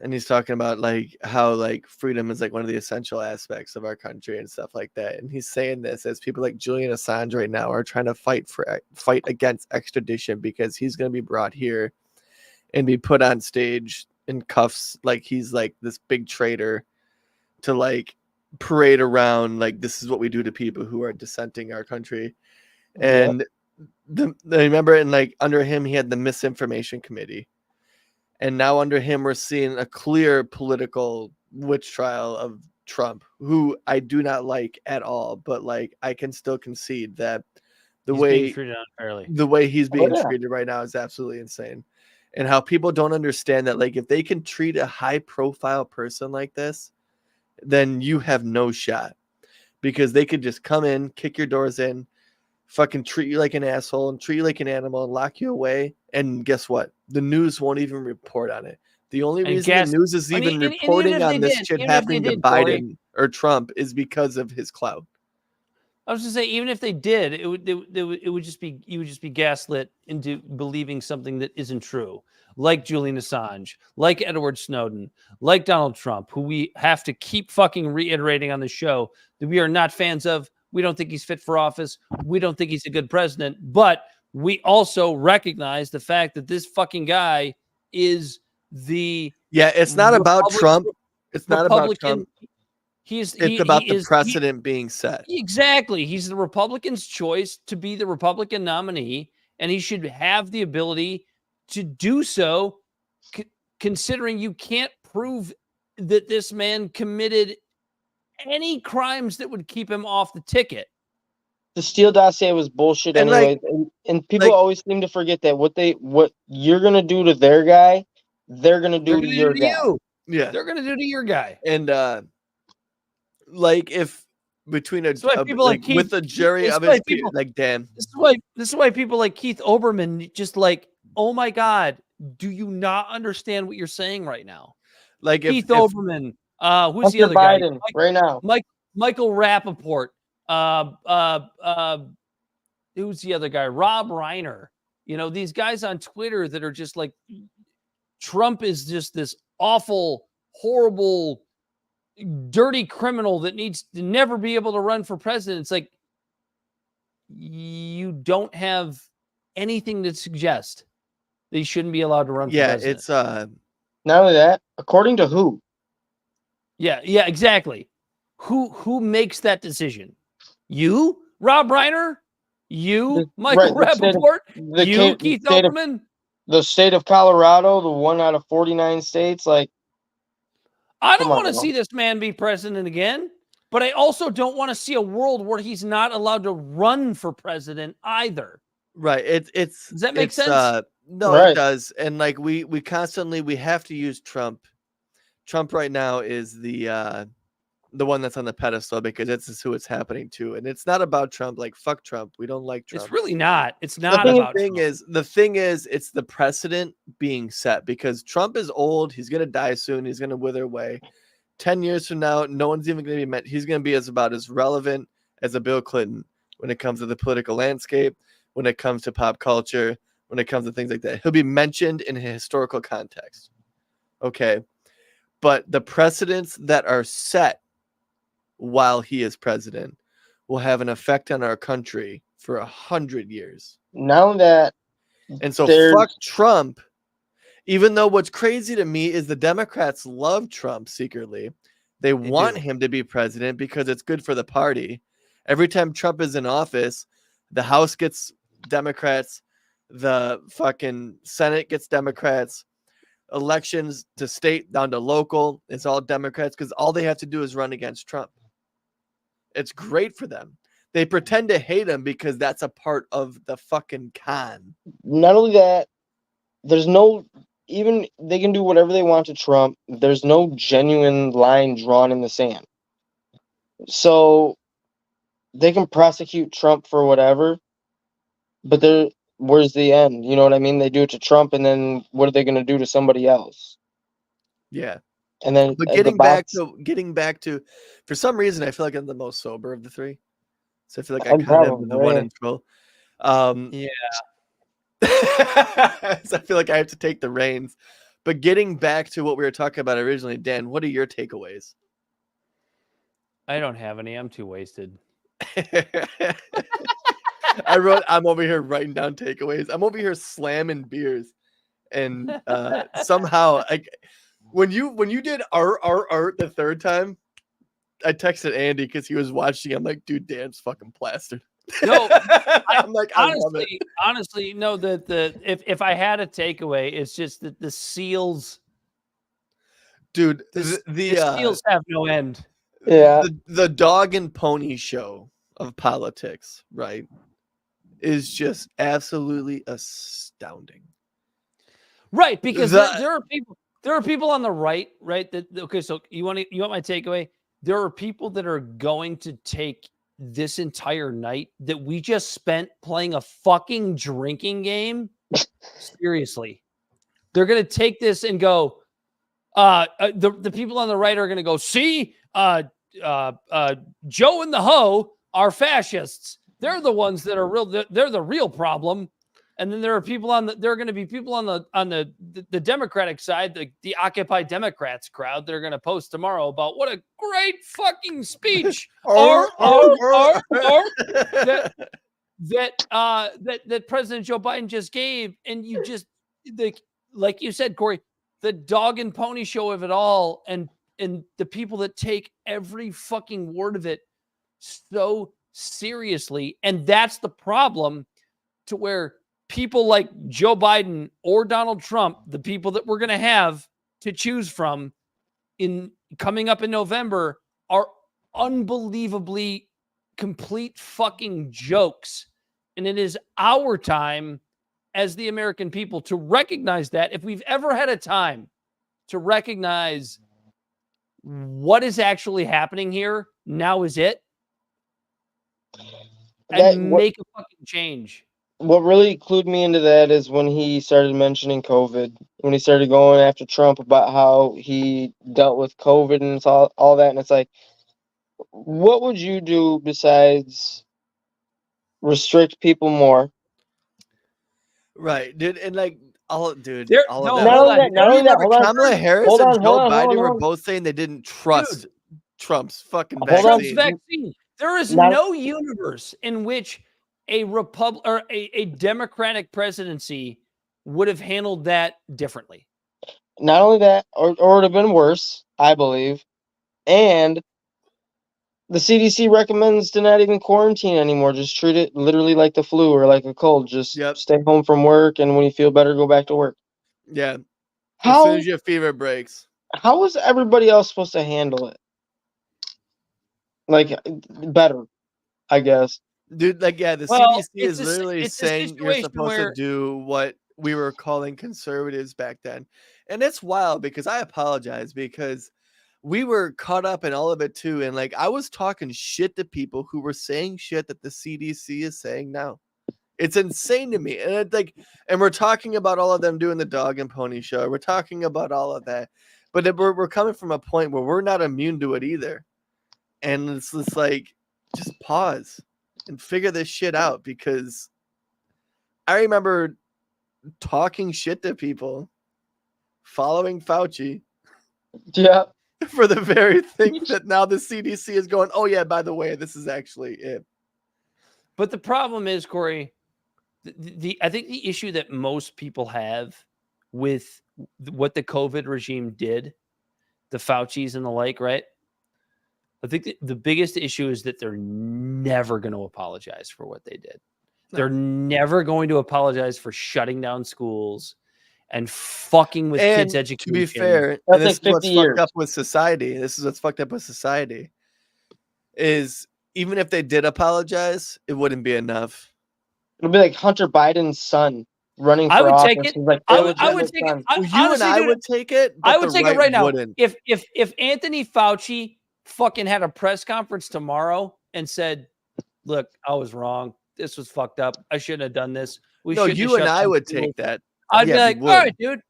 And he's talking about like how like freedom is like one of the essential aspects of our country and stuff like that. And he's saying this as people like Julian Assange right now are trying to fight against extradition, because he's going to be brought here and be put on stage in cuffs like he's like this big traitor to like parade around like this is what we do to people who are dissenting our country. And remember, and like under him he had the misinformation committee. And now under him, we're seeing a clear political witch trial of Trump, who I do not like at all. But like, I can still concede that the way he's being treated right now is absolutely insane. And how people don't understand that, like, if they can treat a high profile person like this, then you have no shot, because they could just come in, kick your doors in, fucking treat you like an asshole and treat you like an animal and lock you away. And guess what? The news won't even report on it. The only reason the news is even reporting on this shit happening to Biden or Trump is because of his clout. I was going to say, even if they did, it would just be, you would just be gaslit into believing something that isn't true. Like Julian Assange, like Edward Snowden, like Donald Trump, who we have to keep fucking reiterating on the show that we are not fans of. We don't think he's fit for office. We don't think he's a good president. But we also recognize the fact that this fucking guy is the it's not about Trump. It's not about Trump. It's about the precedent being set. Exactly. He's the Republicans' choice to be the Republican nominee, and he should have the ability to do so, considering you can't prove that this man committed any crimes that would keep him off the ticket. The Steele dossier was bullshit And, anyway, like- and people like- always seem to forget that what you're gonna do to their guy, they're gonna do to your guy. You. Yeah. They're gonna do to your guy. And like if between That's why people like Keith, with a jury this of is why his people- like damn. This is why people like Keith Olbermann just like, oh my God, do you not understand what you're saying right now? Like Keith if Olbermann, who's the Hunter other guy? Biden right now. Michael Rappaport, who's the other guy? Rob Reiner. You know, these guys on Twitter that are just like, Trump is just this awful, horrible, dirty criminal that needs to never be able to run for president. It's like, you don't have anything to suggest that he shouldn't be allowed to run for president. It's Not only that, according to who? Yeah, exactly. Who makes that decision? You, Rob Reiner? You, Michael Rappaport? Keith Olbermann? The state of Colorado, the one out of 49 states. Like, I don't come on, want to see this man be president again, but I also don't want to see a world where he's not allowed to run for president either. right. Does that make sense? No, Right. it does. And like we constantly we have to use Trump. Trump right now is the one that's on the pedestal because it's who it's happening to. And it's not about Trump. Like, fuck Trump. We don't like Trump. It's really not. It's not the about thing Trump. the thing is it's the precedent being set because Trump is old. He's gonna die soon. He's gonna wither away. 10 years from now, no one's even gonna be met. He's gonna be about as relevant as a Bill Clinton when it comes to the political landscape, when it comes to pop culture, when it comes to things like that. He'll be mentioned in a historical context. Okay. But the precedents that are set while he is president will have an effect on our country for 100 years. now that And so there's- fuck Trump. Even though what's crazy to me is the Democrats love Trump secretly. They want him to be president because it's good for the party. Every time Trump is in office, the House gets Democrats, the fucking Senate gets Democrats, elections to state down to local, it's all Democrats because all they have to do is run against Trump. It's great for them. They pretend to hate him because that's a part of the fucking con. not only that, there's no, even they can do whatever they want to Trump. There's no genuine line drawn in the sand. So they can prosecute Trump for whatever, but where's the end? You know what I mean? They do it to Trump, and then what are they going to do to somebody else? Yeah. And then But the getting box- back to, for some reason, I feel like I'm the most sober of the three. So I feel like I I'm kind of am the probably, one yeah. in control. Yeah. So I feel like I have to take the reins. But getting back to what we were talking about originally, Dan, what are your takeaways? I don't have any. I'm too wasted. I'm over here writing down takeaways. I'm over here slamming beers. And somehow when you did art the third time, I texted Andy because he was watching. I'm like, dude, Dan's fucking plastered. No, I'm like, I love it. honestly, no. If I had a takeaway, it's just that the seals, Dude, the the seals have no end. Yeah. the dog and pony show of politics, right, is just absolutely astounding. Right, because The- there are people on the right, that okay, so you want my takeaway? There are people that are going to take this entire night that we just spent playing a fucking drinking game seriously. They're going to take this and go the people on the right are going to go, "See, Joe and the Ho are fascists. They're the ones that are real. They're the real problem." And then there are people there are going to be people on the Democratic side, the Occupy Democrats crowd that are going to post tomorrow about what a great fucking speech that President Joe Biden just gave. And you just like you said, Corey, the dog and pony show of it all, and the people that take every fucking word of it so seriously. And that's the problem, to where people like Joe Biden or Donald Trump, the people that we're going to have to choose from in coming up in November, are unbelievably complete fucking jokes. And it is our time as the American people to recognize that. If we've ever had a time to recognize what is actually happening here, now is it. And make a fucking change. What really clued me into that is when he started mentioning COVID, when he started going after Trump about how he dealt with COVID and it's all that. And it's like, what would you do besides restrict people more? Right, dude, and like all of that. Not only that, hold on. Kamala Harris Hold and on, Joe hold on, Biden hold on, were hold on. both saying they didn't trust Trump's fucking Hold on. vaccine. There is no universe in which a Democratic presidency would have handled that differently. Not only that, or it would have been worse, I believe. And the CDC recommends to not even quarantine anymore. Just treat it literally like the flu or like a cold. Just stay home from work, and when you feel better, go back to work. Yeah. As soon as your fever breaks. How is everybody else supposed to handle it? Like, better, I guess. Dude, like, yeah, the CDC is literally saying you're supposed to do what we were calling conservatives back then. And it's wild because I apologize because we were caught up in all of it too. And like, I was talking shit to people who were saying shit that the CDC is saying now. It's insane to me. And it's like, and we're talking about all of them doing the dog and pony show. We're talking about all of that. But we're coming from a point where we're not immune to it either. And it's just like, just pause and figure this shit out, because I remember talking shit to people, following Fauci. Yeah. For the very thing that now the CDC is going, oh yeah, by the way, this is actually it. But the problem is, Corey, I think the issue that most people have with what the COVID regime did, the Faucis and the like, right? I think the biggest issue is that they're never going to apologize for what they did. No. They're never going to apologize for shutting down schools and fucking with kids' education. To be fair, and this is what's fucked up with society. This is what's fucked up with society. Is even if they did apologize, it wouldn't be enough. It'll be like Hunter Biden's son running for office. Take it. Like, I would take it. Honestly, I would take it. I would take it right now. If Anthony Fauci fucking had a press conference tomorrow and said, "Look, I was wrong. This was fucked up. I shouldn't have done this." You and I would take that. I'd be like, "All right, dude."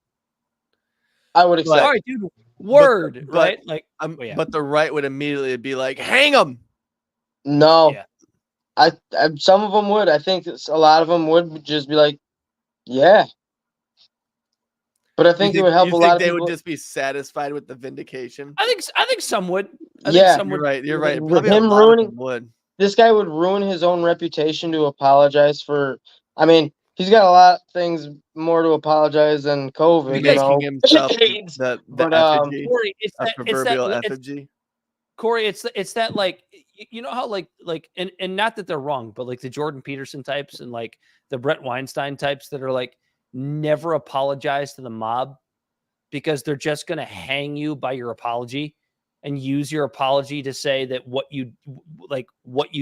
I would accept. All right, dude. Word, right? Like, but the right would immediately be like, "Hang him." No, yeah. I some of them would. I think a lot of them would just be like, "Yeah." But I think it would help a lot of people. They would just be satisfied with the vindication. I think some would. You're right. With him ruining, this guy would ruin his own reputation to apologize for. I mean, he's got a lot of things more to apologize than COVID. Himself the effigy, Corey, proverbial effigy. Corey, it's that like, you know how like and not that they're wrong, but like the Jordan Peterson types and like the Brett Weinstein types that are like never apologize to the mob because they're just going to hang you by your apology and use your apology to say that what you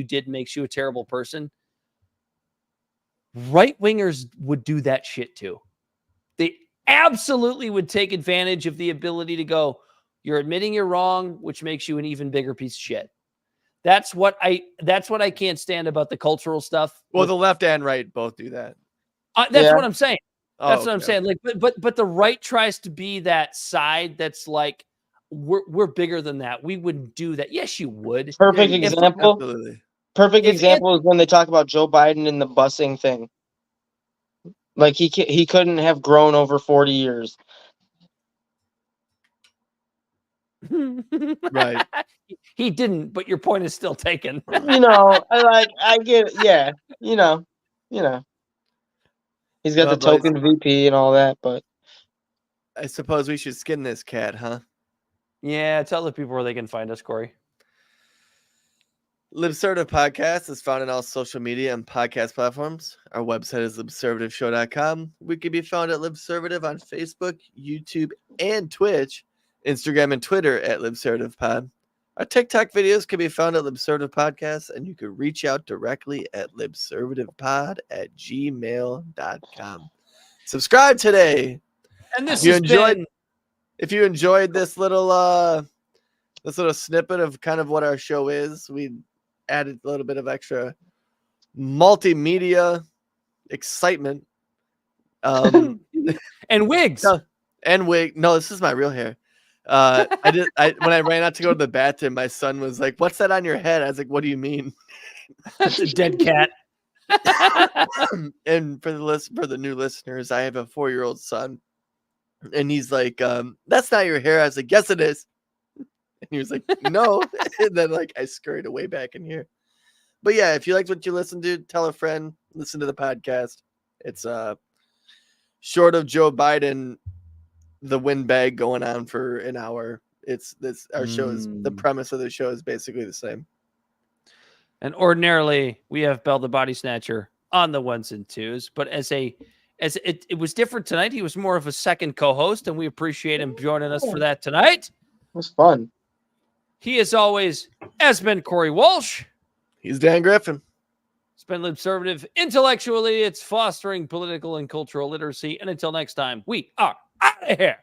did makes you a terrible person. Right wingers would do that shit too. They absolutely would take advantage of the ability to go, "You're admitting you're wrong," which makes you an even bigger piece of shit. That's what I can't stand about the cultural stuff. Well, the left and right both do that. That's what I'm saying. That's what I'm saying. Like, but the right tries to be that side that's like, we're bigger than that. We wouldn't do that. Yes, you would. Perfect example. Absolutely. Perfect example is when they talk about Joe Biden and the busing thing. Like he couldn't have grown over 40 years. Right. He didn't, but your point is still taken. I get it. Yeah. He's got the token VP and all that, but I suppose we should skin this cat, huh? Yeah, tell the people where they can find us, Corey. Libservative Podcast is found on all social media and podcast platforms. Our website is libservativeshow.com. We can be found at Libservative on Facebook, YouTube, and Twitch, Instagram and Twitter at LibservativePod. Our TikTok videos can be found at Libservative Podcast, and you can reach out directly at libservativepod@gmail.com. Subscribe today. And this If you has enjoyed, been if you enjoyed this little snippet of kind of what our show is, we added a little bit of extra multimedia excitement. and wigs. No, and wig. No, this is my real hair. When I ran out to go to the bathroom, my son was like, "What's that on your head?" I was like, "What do you mean?" That's a dead cat. And for the new listeners, I have a 4-year-old son, and he's like, "That's not your hair." I was like, "Yes, it is." And he was like, "No." And then I scurried away back in here. But yeah, if you liked what you listened to, tell a friend, listen to the podcast. It's short of Joe Biden, the windbag going on for an hour. Our show is the premise of the show is basically the same. And ordinarily we have Bell the Body Snatcher on the ones and twos, but as it was different tonight. He was more of a second co-host, and we appreciate him joining us for that tonight. It was fun. He, as always, has been Corey Walsh. He's Dan Griffin. It's been Libservative. Intellectually, it's fostering political and cultural literacy. And until next time, we are out of here.